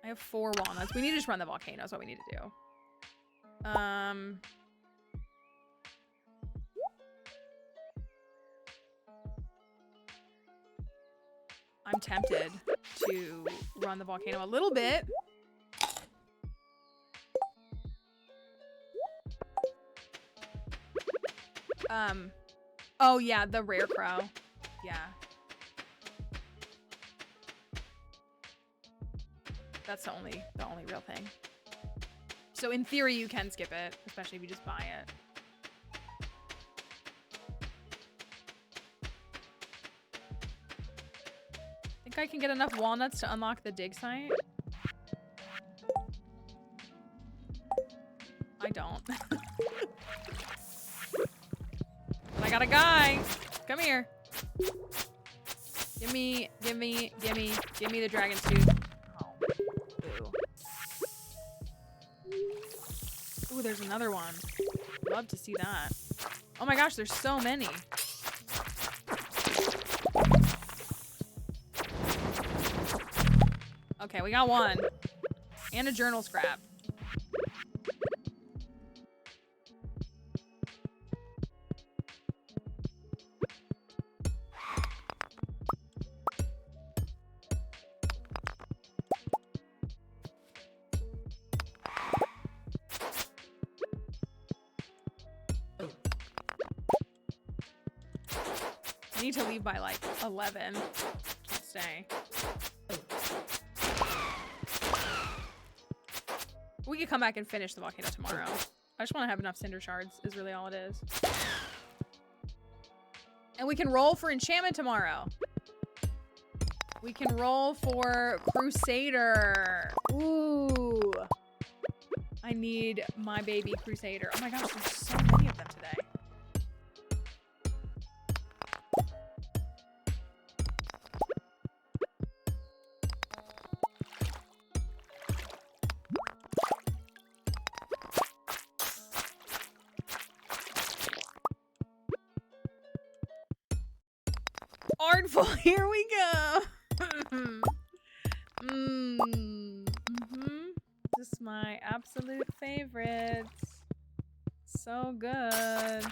I have 4 walnuts. We need to just run the volcano is what we need to do. I'm tempted to run the volcano a little bit. Oh yeah, the rare crow. Yeah. That's the only real thing. So in theory you can skip it, especially if you just buy it. Think I can get enough walnuts to unlock the dig site? I don't. But I got a guy. Come here. Give me the dragon's tooth. Oh. Ooh, there's another one. Love to see that. Oh my gosh, there's so many. Okay, Okay, we got one. And a journal scrap. I need to leave by like 11. Can't stay. We could come back and finish the volcano tomorrow. I just want to have enough cinder shards is really all it is. And we can roll for enchantment tomorrow. We can roll for Crusader. Ooh. I need my baby Crusader. Oh my gosh, there's so many of them today. Artful, here we go. This is my absolute favorite. So good.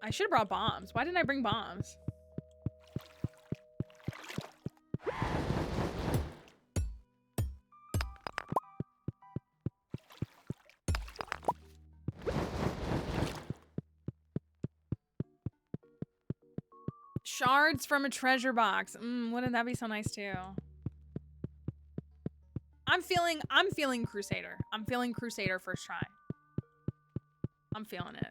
I should have brought bombs. Why didn't I bring bombs? Shards from a treasure box. Wouldn't that be so nice too? I'm feeling Crusader. I'm feeling Crusader first try. I'm feeling it.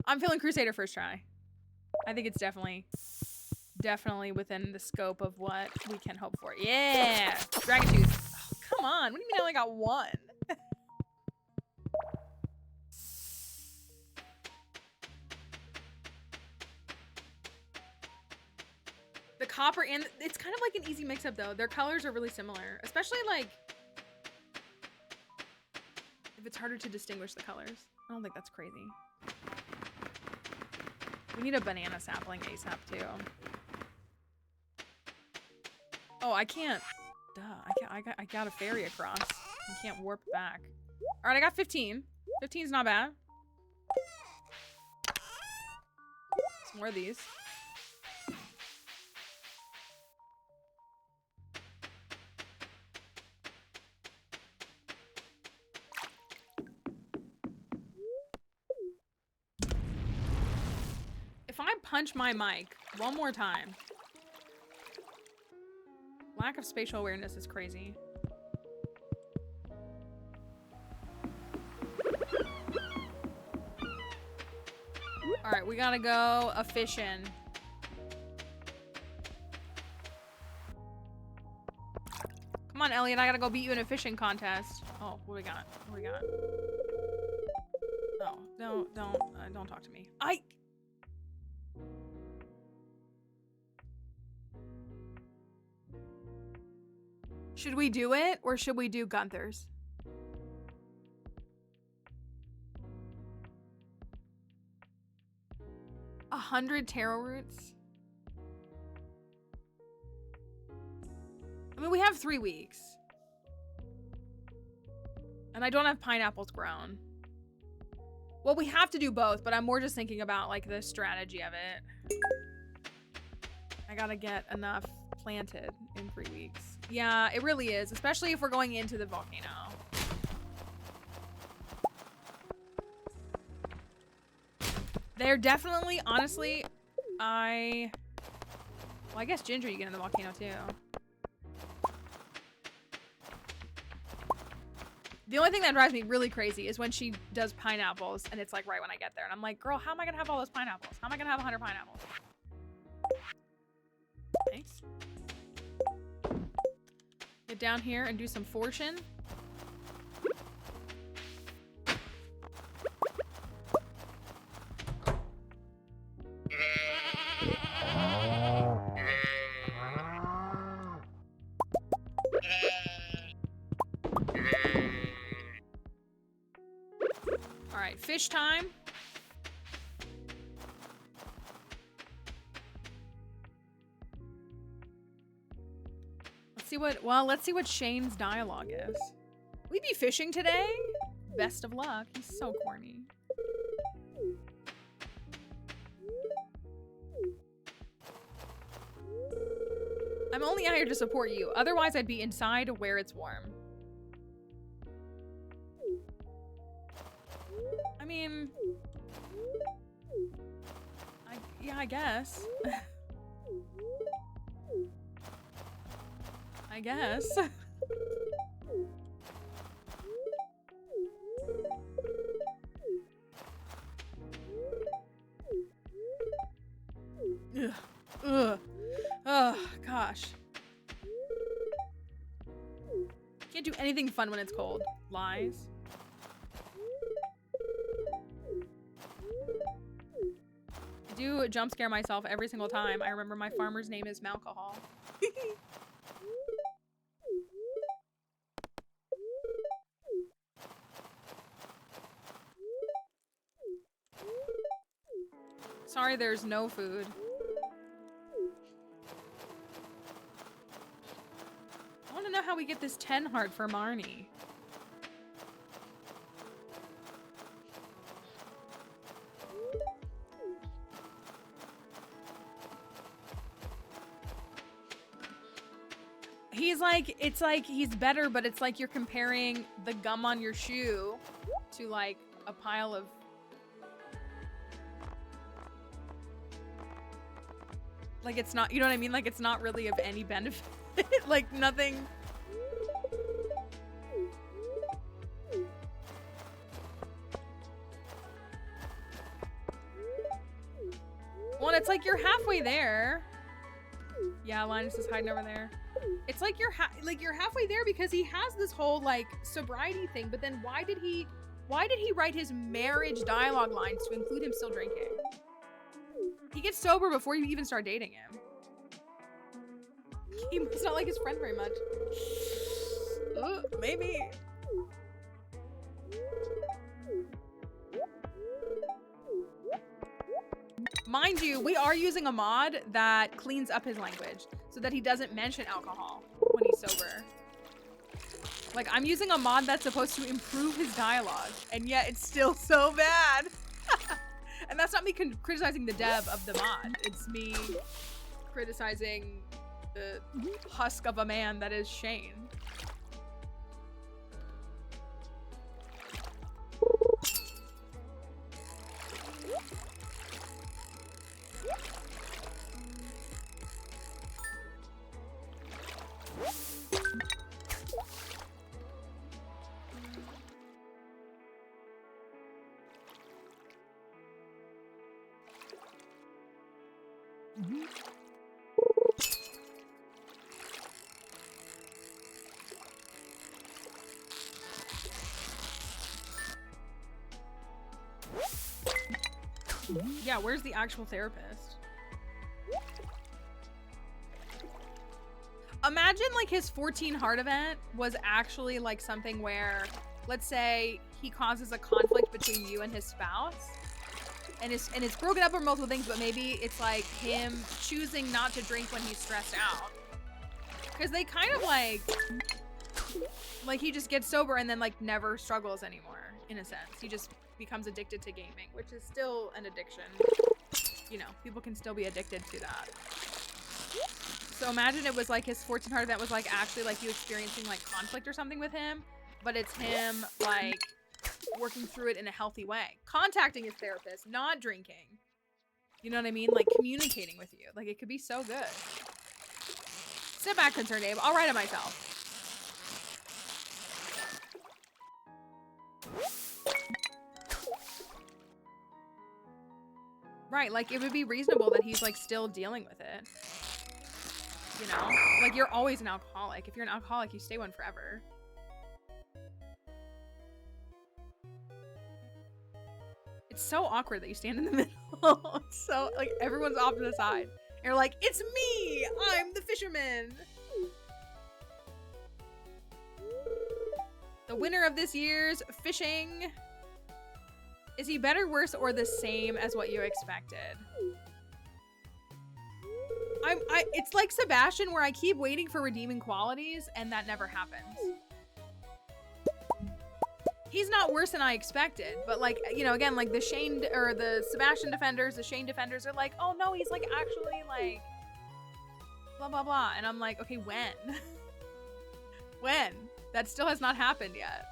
I'm feeling Crusader first try. I think it's definitely within the scope of what we can hope for. Yeah! Dragon Tooth. Oh, come on. What do you mean I only got one? The copper and it's kind of like an easy mix-up though. Their colors are really similar, especially like if it's harder to distinguish the colors. I don't think that's crazy. We need a banana sapling ASAP too. Oh, I can't. Duh, I got a ferry across. You can't warp back. All right, I got 15. 15 is not bad. Some more of these. If I punch my mic one more time. Lack of spatial awareness is crazy. All right, we gotta go a fishing. Come on, Elliot, I gotta go beat you in a fishing contest. Oh, what do we got? What do we got? Oh, don't talk to me. Should we do it or should we do Gunther's? A 100 taro roots? I mean, we have 3 weeks. And I don't have pineapples grown. Well, we have to do both, but I'm more just thinking about like the strategy of it. I gotta get enough planted in 3 weeks. Yeah, it really is, especially if we're going into the volcano. They're definitely, honestly, well, I guess Ginger you get in the volcano too. The only thing that drives me really crazy is when she does pineapples and it's like right when I get there. And I'm like, girl, how am I gonna have all those pineapples? How am I gonna have 100 pineapples? Thanks. Get down here and do some fortune. All right, fish time. see what Shane's dialogue is. We be fishing today? Best of luck. He's so corny. I'm only out here to support you. Otherwise, I'd be inside where it's warm. I mean... yeah, I guess. I guess. Ugh. Ugh. Oh, gosh. Can't do anything fun when it's cold. Lies. I do jump scare myself every single time. I remember my farmer's name is Malcohol. Sorry, there's no food. I want to know how we get this 10 heart for Marnie. He's like, it's like he's better, but it's like you're comparing the gum on your shoe to like a pile of... Like it's not, you know what I mean? Like it's not really of any benefit. Like nothing. Well, it's like you're halfway there. Yeah, Linus is hiding over there. It's like you're halfway there because he has this whole like sobriety thing, but then why did he write his marriage dialogue lines to include him still drinking? He gets sober before you even start dating him. He must not like his friend very much. Maybe. Mind you, we are using a mod that cleans up his language so that he doesn't mention alcohol when he's sober. Like, I'm using a mod that's supposed to improve his dialogue, and yet it's still so bad. And that's not me criticizing the dev of the mod. It's me criticizing the husk of a man that is Shane. Yeah, where's the actual therapist? Imagine like his 14 heart event was actually like something where, let's say he causes a conflict between you and his spouse, and it's broken up over multiple things, but maybe it's like him choosing not to drink when he's stressed out. Because they kind of like he just gets sober and then like never struggles anymore, in a sense. He just becomes addicted to gaming, which is still an addiction. You know, people can still be addicted to that. So imagine it was like his 14 heart event was like actually like you experiencing like conflict or something with him, but it's him like working through it in a healthy way. Contacting his therapist, not drinking. You know what I mean? Like communicating with you. Like it could be so good. Sit back, concerned Abe. I'll write it myself. Right, like it would be reasonable that he's like still dealing with it. You know? Like you're always an alcoholic. If you're an alcoholic, you stay one forever. It's so awkward that you stand in the middle. It's so like everyone's off to the side. And you're like, it's me! I'm the fisherman! The winner of this year's fishing. Is he better, worse, or the same as what you expected? It's like Sebastian where I keep waiting for redeeming qualities and that never happens. He's not worse than I expected, but like, you know, again, like the Sebastian defenders, the Shane defenders are like, oh no, he's like actually like blah, blah, blah. And I'm like, okay, when? When? That still has not happened yet.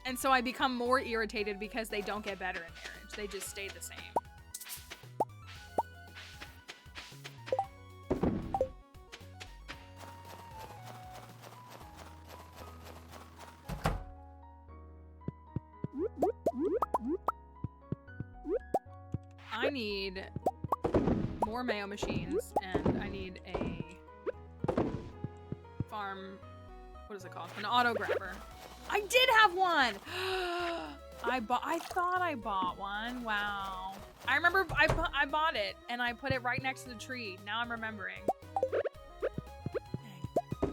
And so I become more irritated because they don't get better in marriage. They just stay the same. I need more mayo machines, and I need a farm, what is it called? An auto grabber. I did have one! I thought I bought one. Wow. I remember I bought it, and I put it right next to the tree. Now I'm remembering.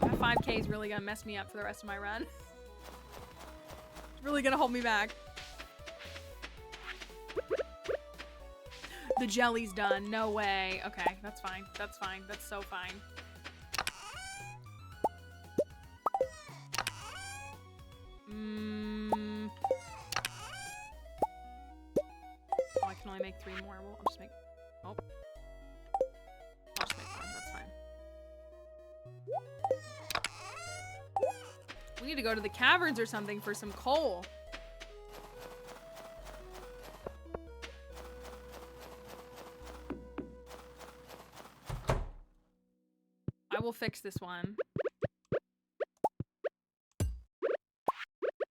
Dang. That 5K is really gonna mess me up for the rest of my run. It's really gonna hold me back. The jelly's done. No way. Okay, that's fine. That's fine. That's so fine. Oh, I can only make 3 more. Well, I'll just make... Oh. I'll just make 1. That's fine. We need to go to the caverns or something for some coal. I will fix this one.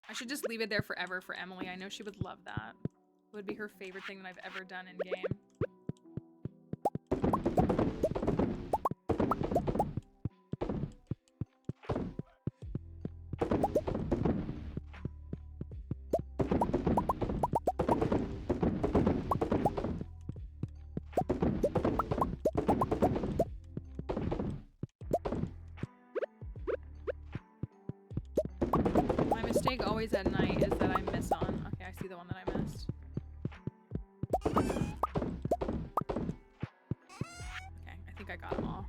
I should just leave it there forever for Emily. I know she would love that. It would be her favorite thing that I've ever done in game. Always at night is that I miss on. Okay, I see the one that I missed. Okay, I think I got them all.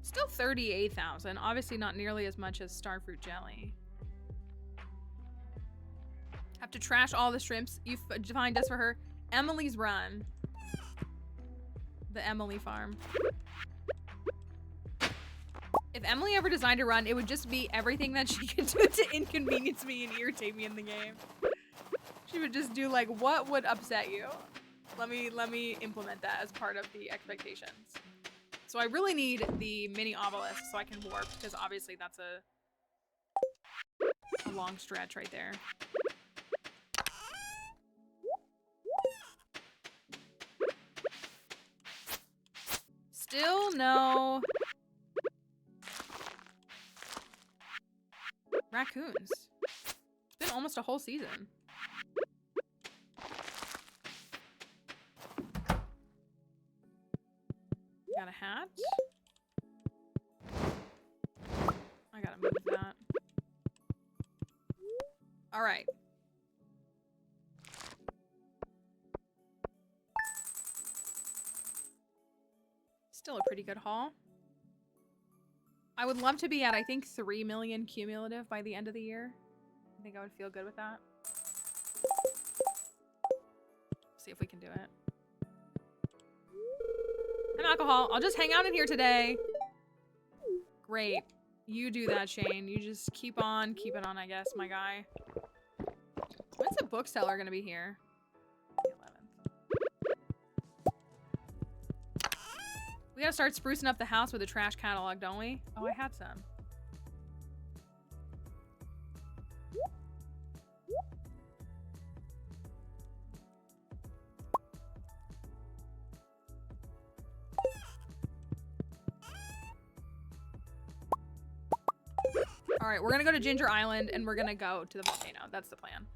Still 38,000. Obviously not nearly as much as Starfruit Jelly. Have to trash all the shrimps you find just for her. Emily's Run. The Emily farm. If Emily ever designed a run, it would just be everything that she could do to inconvenience me and irritate me in the game. She would just do like, what would upset you? Let me implement that as part of the expectations. So I really need the mini obelisk so I can warp, because obviously that's a long stretch right there. Still no raccoons. It's been almost a whole season. Got a hat. I gotta move that. All right. Still a pretty good haul. I would love to be at, I think, 3 million cumulative by the end of the year. I think I would feel good with that. See if we can do it. I'm alcohol. I'll just hang out in here today. Great. You do that, Shane. You just keep on keeping on, I guess, my guy. When's the bookseller gonna be here? The 11th. We gotta start sprucing up the house with a trash catalog, don't we? Oh, I had some. Alright, we're gonna go to Ginger Island and we're gonna go to the volcano. That's the plan.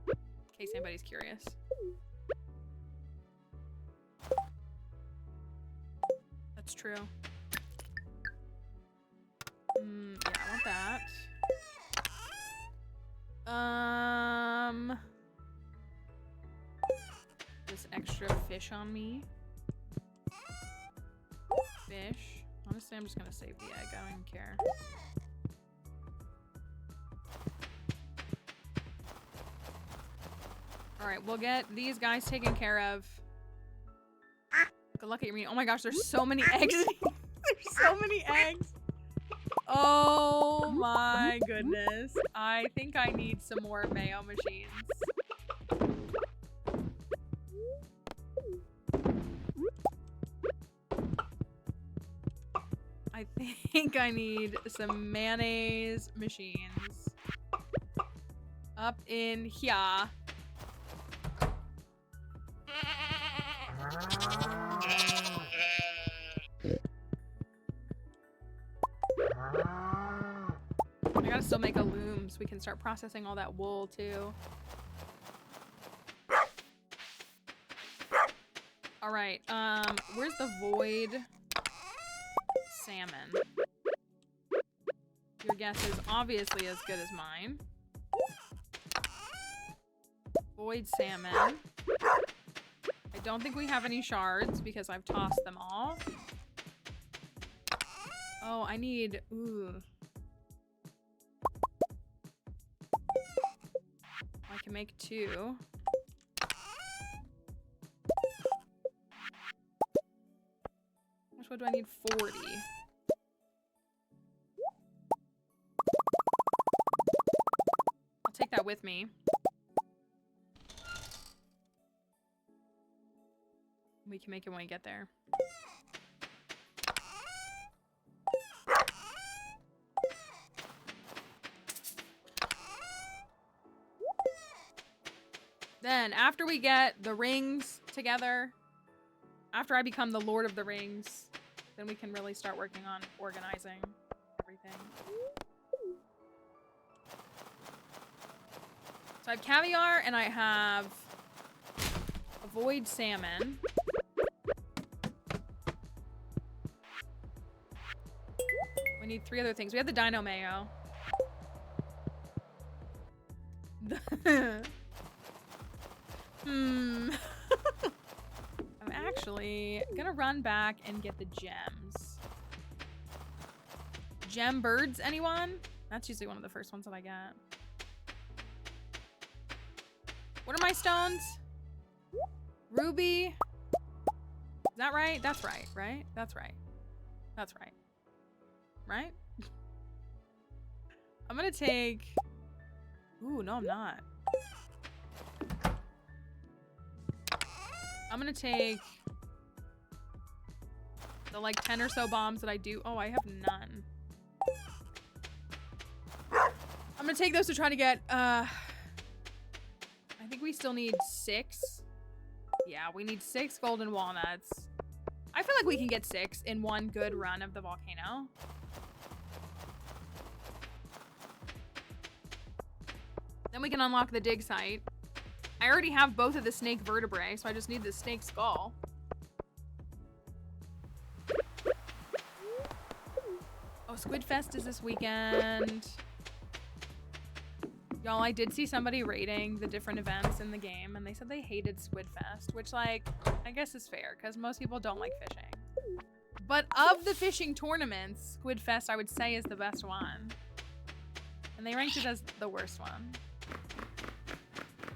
In case anybody's curious. That's true. Yeah, I want that. extra fish on me. Fish. Honestly, I'm just gonna save the egg. I don't even care. Alright, we'll get these guys taken care of. Good luck at your meeting. Oh my gosh, there's so many eggs. There's so many eggs. Oh my goodness. I think I need some more mayo machines. I think I need some mayonnaise machines up in here. I gotta still make a loom so we can start processing all that wool too. All right, where's the void salmon? Your guess is obviously as good as mine. Void salmon. I don't think we have any shards because I've tossed them all. Oh, I need, ooh. I can make 2. What do I need? 40. I'll take that with me. We can make it when we get there. Then, after we get the rings together, after I become the Lord of the Rings, then we can really start working on organizing everything. So I have caviar and I have a void salmon. We need 3 other things. We have the dino mayo. I'm actually gonna run back and get the gems. Gem birds, anyone? That's usually one of the first ones that I get. What are my stones? Ruby. Is that right? That's right, right? That's right. That's right. Right? I'm gonna take... Ooh, no, I'm not. I'm gonna take the like 10 or so bombs that I do. Oh, I have none. I'm gonna take those to try to get, I think we still need 6. Yeah, we need 6 golden walnuts. I feel like we can get 6 in one good run of the volcano. Then we can unlock the dig site. I already have both of the snake vertebrae, so I just need the snake skull. Oh, Squid Fest is this weekend. Y'all, I did see somebody rating the different events in the game, and they said they hated Squid Fest, which, like, I guess is fair, because most people don't like fishing. But of the fishing tournaments, Squid Fest, I would say, is the best one. And they ranked it as the worst one.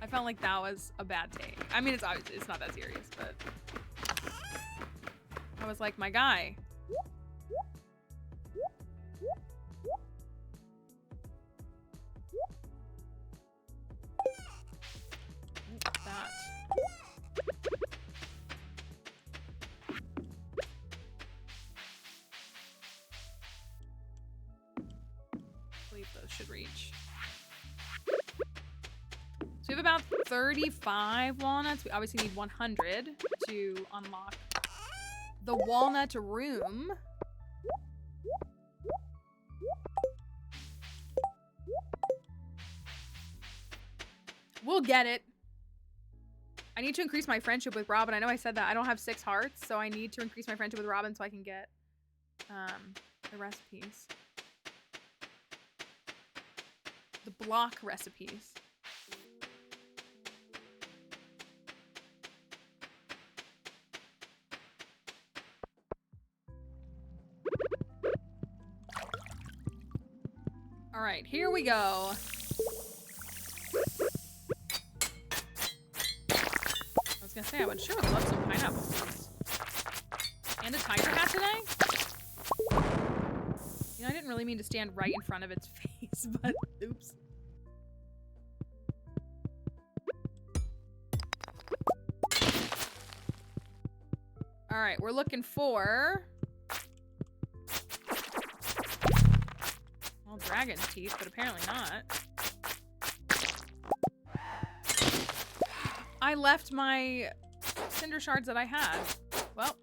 I felt like that was a bad take. I mean, it's obviously, it's not that serious, but I was like, my guy. That. I believe those should reach. So we have about 35 walnuts. We obviously need 100 to unlock the walnut room. We'll get it. I need to increase my friendship with Robin. I know I said that. I don't have 6 hearts, so I need to increase my friendship with Robin so I can get the recipes. The block recipes. here we go. I was gonna say, I would sure love some pineapple seeds. And a tiger hat today? You know, I didn't really mean to stand right in front of its face, but oops. Alright, we're looking for... well, dragon's teeth, but apparently not. I left my cinder shards that I had. Well.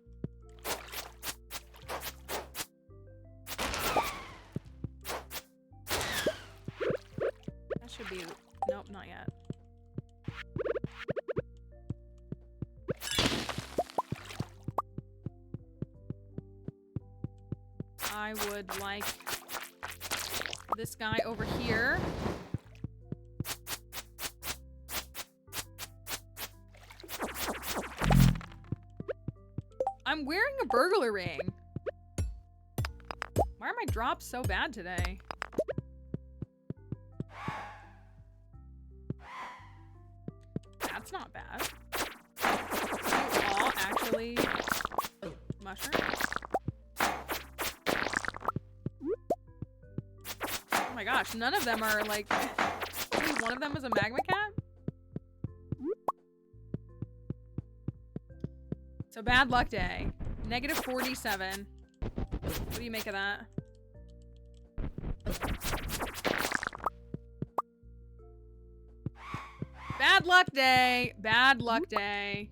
That should be... nope, not yet. I would like this guy over here. I'm wearing a burglar ring. Why are my drops so bad today? That's not bad. Are you all actually mushrooms? Oh my gosh, none of them are like... only one of them is a magma cat? So bad luck day. Negative 47. What do you make of that? Bad luck day. Bad luck day.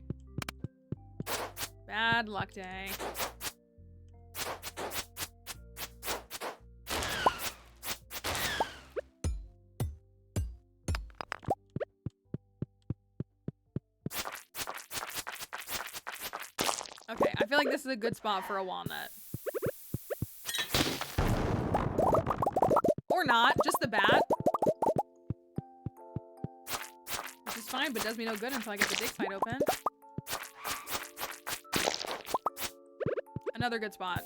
Bad luck day. Okay, I feel like this is a good spot for a walnut. Or not, just the bat. Which is fine, but does me no good until I get the dig site open. Another good spot.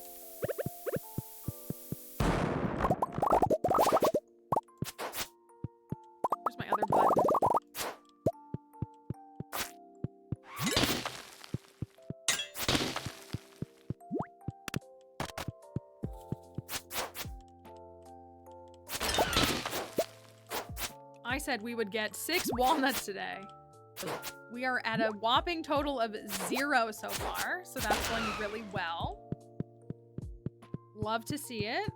Where's my other button? I said we would get 6 walnuts today. We are at a whopping total of 0 so far, so that's going really well. Love to see it.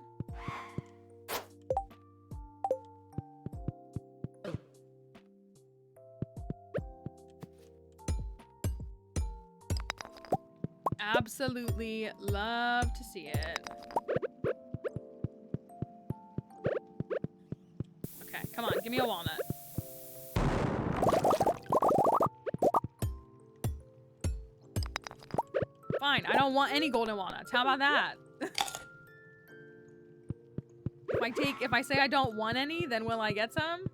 Absolutely love to see it. Okay, come on, give me a walnut. Fine, I don't want any golden walnuts. How about that? If I say I don't want any, then will I get some?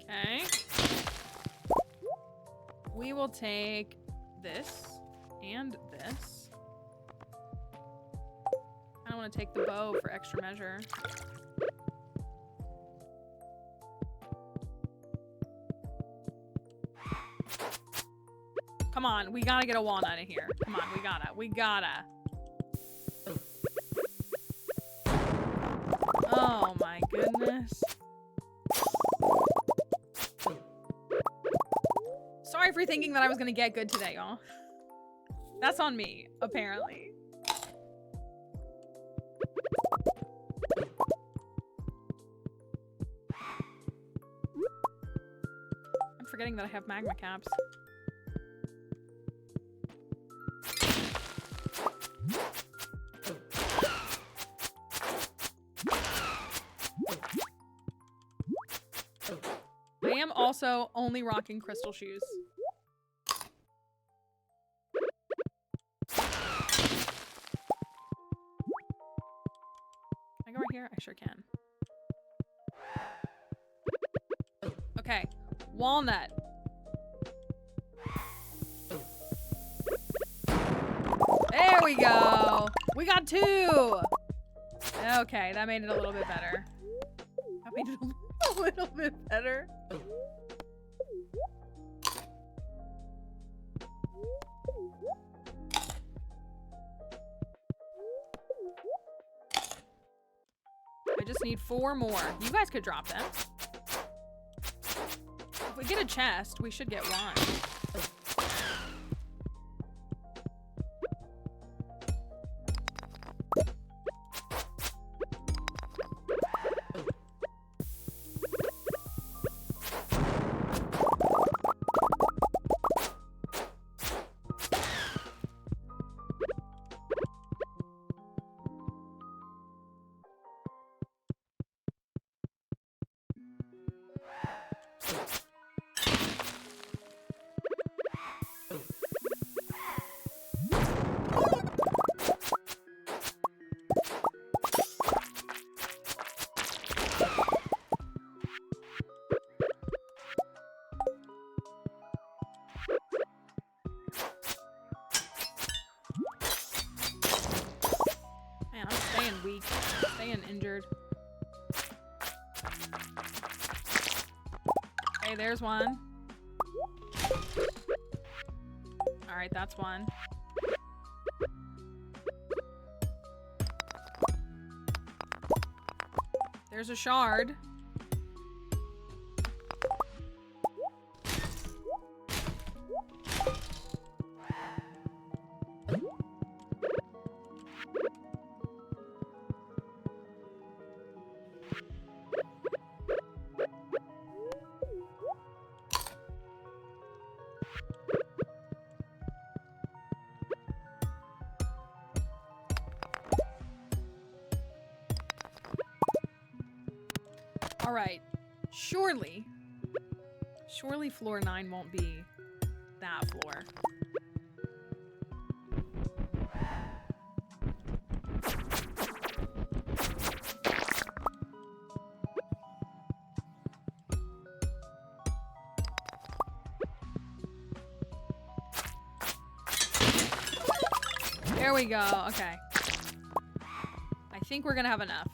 Okay. We will take this and this. I don't want to take the bow for extra measure. Come on, we gotta get a walnut in here. Come on, we gotta. Oh my goodness. Sorry for thinking that I was gonna get good today, y'all. That's on me, apparently. I'm forgetting that I have magma caps. I am also only rocking crystal shoes. here? I sure can. Okay. Walnut. There we go. We got 2. Okay, that made it a little bit better. That made it a little bit better. I just need 4 more. You guys could drop them. If we get a chest, we should get 1. Weak. Staying injured. Okay, there's 1. Alright, that's 1. There's a shard. Alright. Surely floor 9 won't be that floor. There we go. Okay. I think we're gonna have enough.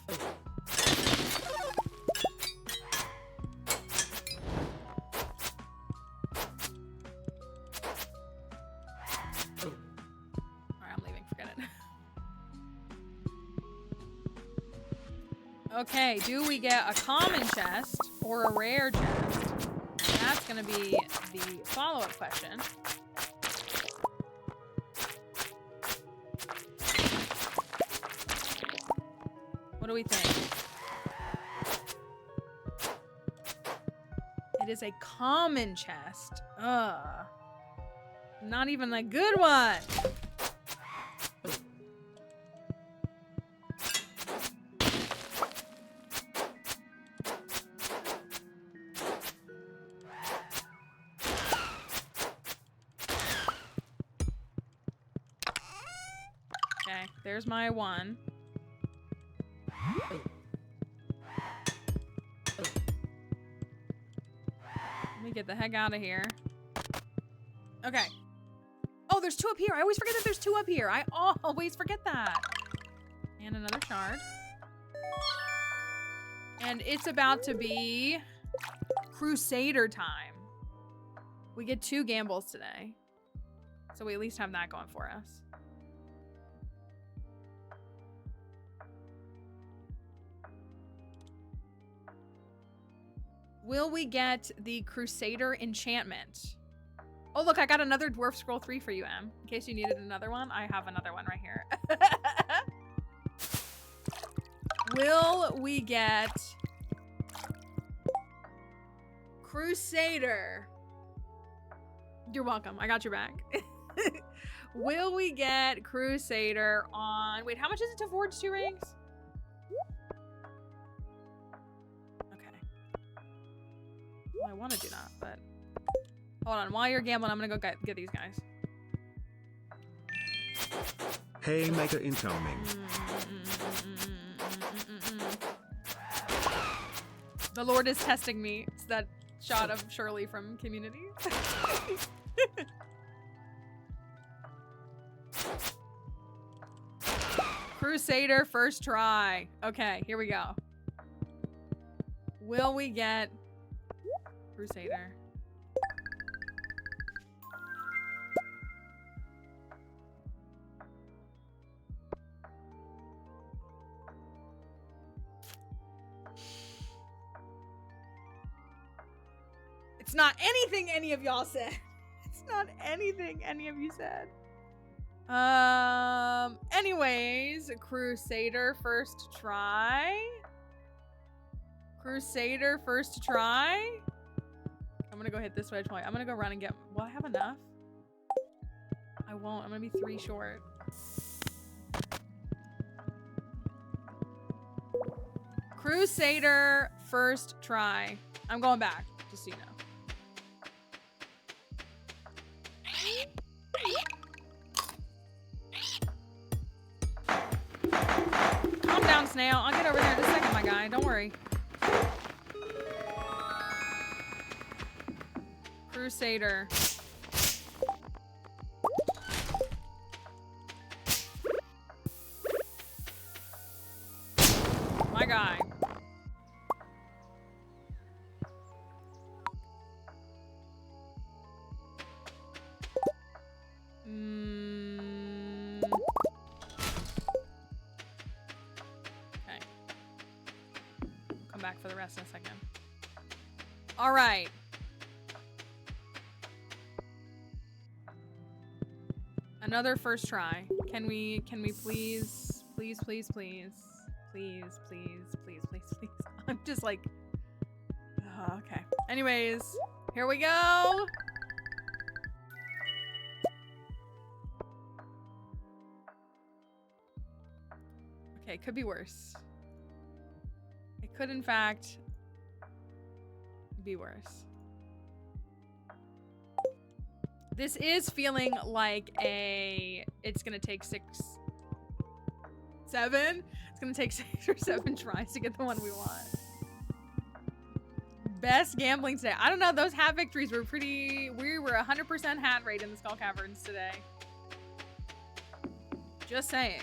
Okay, do we get a common chest or a rare chest? That's gonna be the follow-up question. What do we think? It is a common chest. Ugh. Not even a good one. There's my 1. Let me get the heck out of here. Okay. Oh, there's 2 up here. I always forget that there's 2 up here. I always forget that. And another shard. And it's about to be Crusader time. We get 2 gambles today. So we at least have that going for us. Will we get the Crusader enchantment? Oh, look, I got another Dwarf Scroll 3 for you, Em. In case you needed another one, I have another one right here. Will we get Crusader? You're welcome. I got your back. Will we get Crusader on... Wait, how much is it to forge 2 rings? Well, I want to do that, but... Hold on. While you're gambling, I'm going to go get these guys. Hey, Mega incoming. The Lord is testing me. It's that shot of Shirley from Community. Crusader first try. Okay, here we go. Will we get Crusader? It's not anything any of y'all said. It's not anything any of you said. Anyways, Crusader first try. Crusader first try. I'm gonna go hit this wedge point. I'm gonna go run and get, will I have enough? I won't, I'm gonna be 3 short. Crusader first try. I'm going back, just so you know. Calm down, Snail. I'll get over there in a second, my guy. Don't worry. Crusader. My guy. Okay. Come back for the rest in a second. All right. Another first try. Can we please, please, please, please, please, please, please, please, please. I'm just like, oh, okay. Anyways, here we go. Okay, it could be worse. It could, in fact, be worse. This is feeling like it's gonna take 6, 7? It's gonna take 6 or 7 tries to get the one we want. Best gambling today. I don't know, those hat victories were pretty, we were 100% hat rate in the Skull Caverns today. Just saying.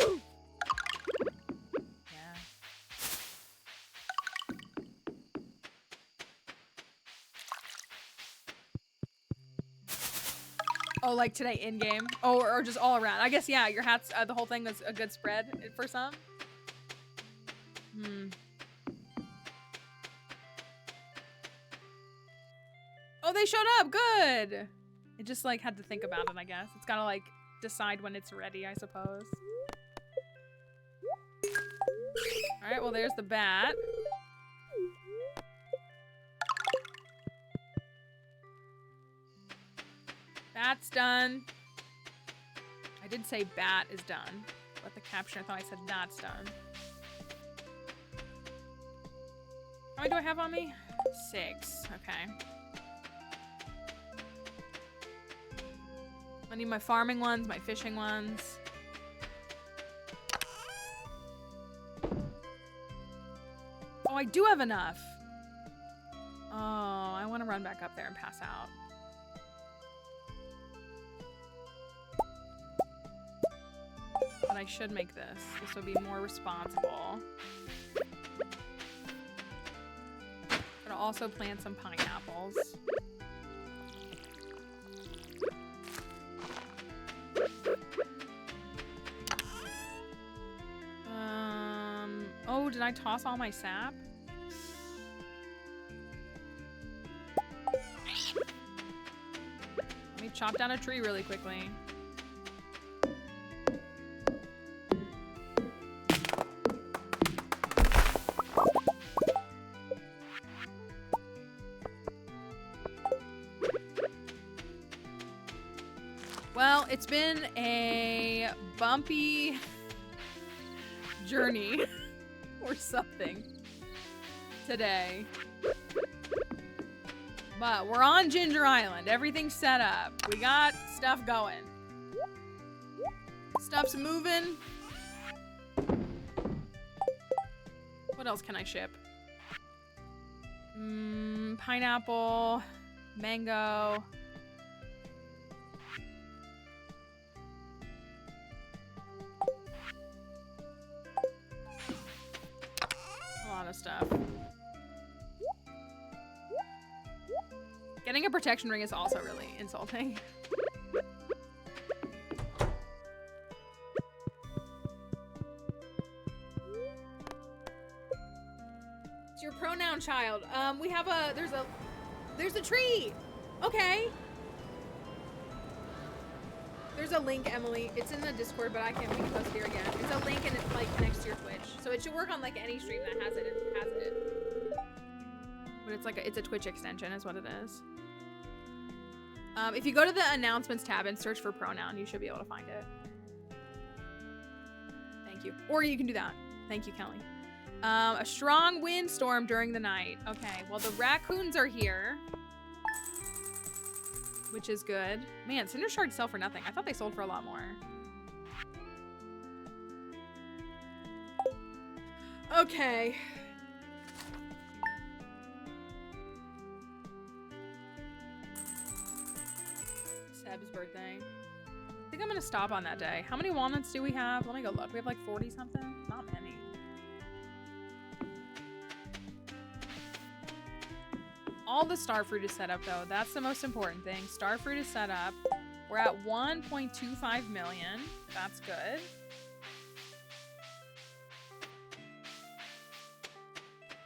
Ooh. Yeah. Oh, like today in game? Oh, or just all around. I guess, yeah, your hat's the whole thing is a good spread for some. Oh, they showed up. Good. It just like had to think about it, I guess. It's gotta like decide when it's ready, I suppose. All right, well, there's the bat. Bat's done. I did say bat is done, but the caption, I thought I said that's done. How many do I have on me? 6. Okay. I need my farming ones, my fishing ones. Oh, I do have enough. Oh, I want to run back up there and pass out. But I should make this. This would be more responsible. Gonna also plant some pineapples. Oh, did I toss all my sap? Let me chop down a tree really quickly. Well, it's been a bumpy journey or something today. But we're on Ginger Island. Everything's set up. We got stuff going. Stuff's moving. What else can I ship? Pineapple, mango. A lot of stuff. Getting a protection ring is also really insulting. It's your pronoun, child. We have there's a tree. Okay. There's a link, Emily. It's in the Discord, but we can post it here again. It's a link and it's like next to your Twitch. So it should work on like any stream that has it. But it's like it's a Twitch extension is what it is. If you go to the announcements tab and search for pronoun, you should be able to find it. Thank you. Or you can do that. Thank you, Kelly. A strong windstorm during the night. Okay, well the raccoons are here. Which is good. Man, cinder shards sell for nothing. I thought they sold for a lot more. Okay. Seb's birthday. I think I'm gonna stop on that day. How many walnuts do we have? Let me go look. We have like 40 something? Not many. All the starfruit is set up though. That's the most important thing. Starfruit is set up. We're at 1.25 million. That's good.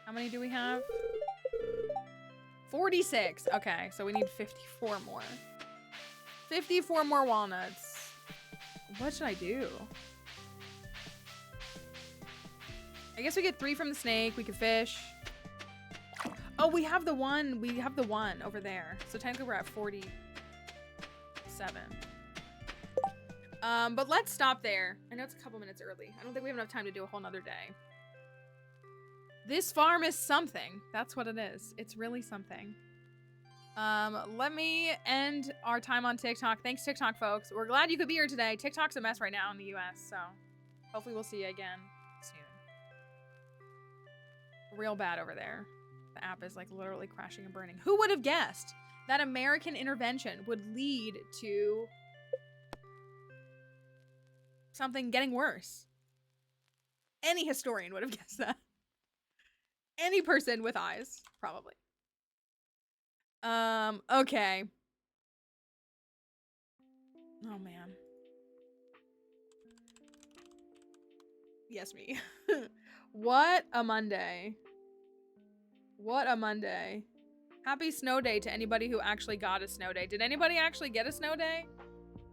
How many do we have? 46. Okay, so we need 54 more. 54 more walnuts. What should I do? I guess we get 3 from the snake. We could fish. Oh, we have the one. We have the one over there. So technically we're at 47. But let's stop there. I know it's a couple minutes early. I don't think we have enough time to do a whole nother day. This farm is something. That's what it is. It's really something. Let me end our time on TikTok. Thanks, TikTok folks. We're glad you could be here today. TikTok's a mess right now in the US, so hopefully we'll see you again soon. Real bad over there. The app is like literally crashing and burning. Who would have guessed that American intervention would lead to something getting worse? Any historian would have guessed that. Any person with eyes, probably. Okay. Oh man. Yes, me. What a Monday. What a Monday. Happy snow day to anybody who actually got a snow day. Did anybody actually get a snow day?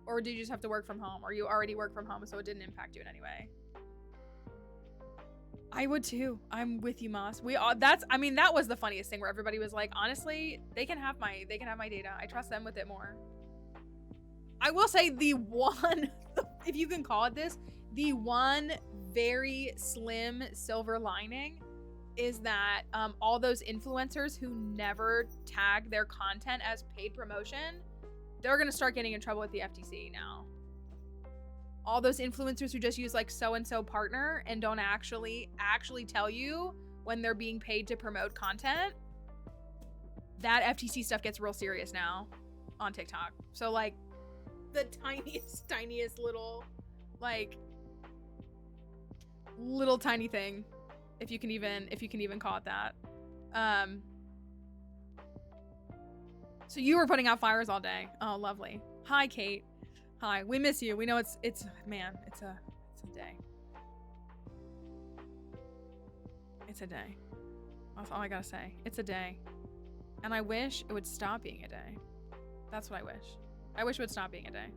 Or did you just have to work from home? Or you already work from home so it didn't impact you in any way? I would too. I'm with you, Moss. I mean, that was the funniest thing where everybody was like, honestly, they can have my data. I trust them with it more. I will say the one, if you can call it this, the one very slim silver lining is that all those influencers who never tag their content as paid promotion, they're gonna start getting in trouble with the FTC now. All those influencers who just use like so-and-so partner and don't actually tell you when they're being paid to promote content, that FTC stuff gets real serious now on TikTok. So like the tiniest little tiny thing, if you can even call it that. So you were putting out fires all day. Oh, lovely. Hi, Kate. Hi, we miss you. We know it's man, it's a day. It's a day. That's all I gotta say. It's a day. And I wish it would stop being a day. That's what I wish. I wish it would stop being a day.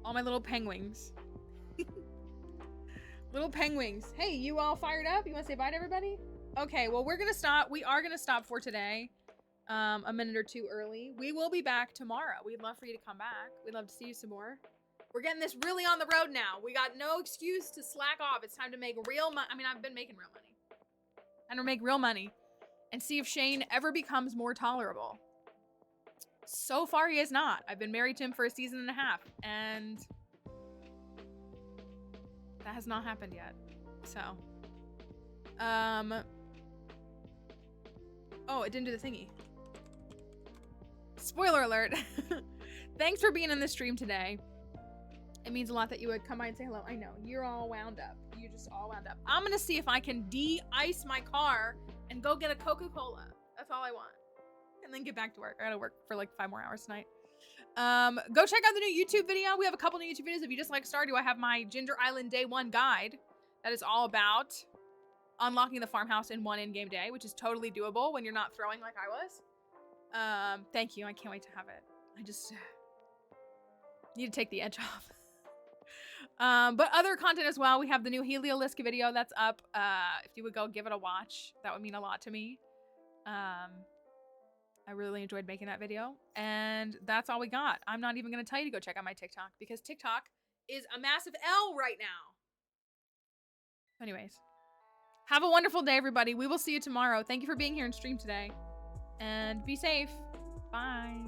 All my little penguins. Little penguins. Hey, you all fired up? You wanna say bye to everybody? Okay, well we're gonna stop. We are gonna stop for today. A minute or two early. We will be back tomorrow. We'd love for you to come back. We'd love to see you some more. We're getting this really on the road now. We got no excuse to slack off. It's time to make real money. I mean, I've been making real money. Time to make real money and see if Shane ever becomes more tolerable. So far, he has not. I've been married to him for a season and a half, and that has not happened yet. So, oh, it didn't do the thingy. Spoiler alert. Thanks for being in the stream today. It means a lot that you would come by and say hello. I know, you're all wound up. You're just all wound up. I'm gonna see if I can de-ice my car and go get a Coca-Cola. That's all I want. And then get back to work. I gotta work for like 5 more hours tonight. Go check out the new YouTube video. We have a couple new YouTube videos. If you just like Stardew, I have my Ginger Island Day 1 guide that is all about unlocking the farmhouse in 1 in-game day, which is totally doable when you're not throwing like I was. Thank you. I can't wait to have it. I just need to take the edge off. But other content as well. We have the new Heliolisk video that's up. If you would go give it a watch, that would mean a lot to me. I really enjoyed making that video. And that's all we got. I'm not even going to tell you to go check out my TikTok because TikTok is a massive L right now. Anyways, have a wonderful day, everybody. We will see you tomorrow. Thank you for being here and stream today. And be safe. Bye.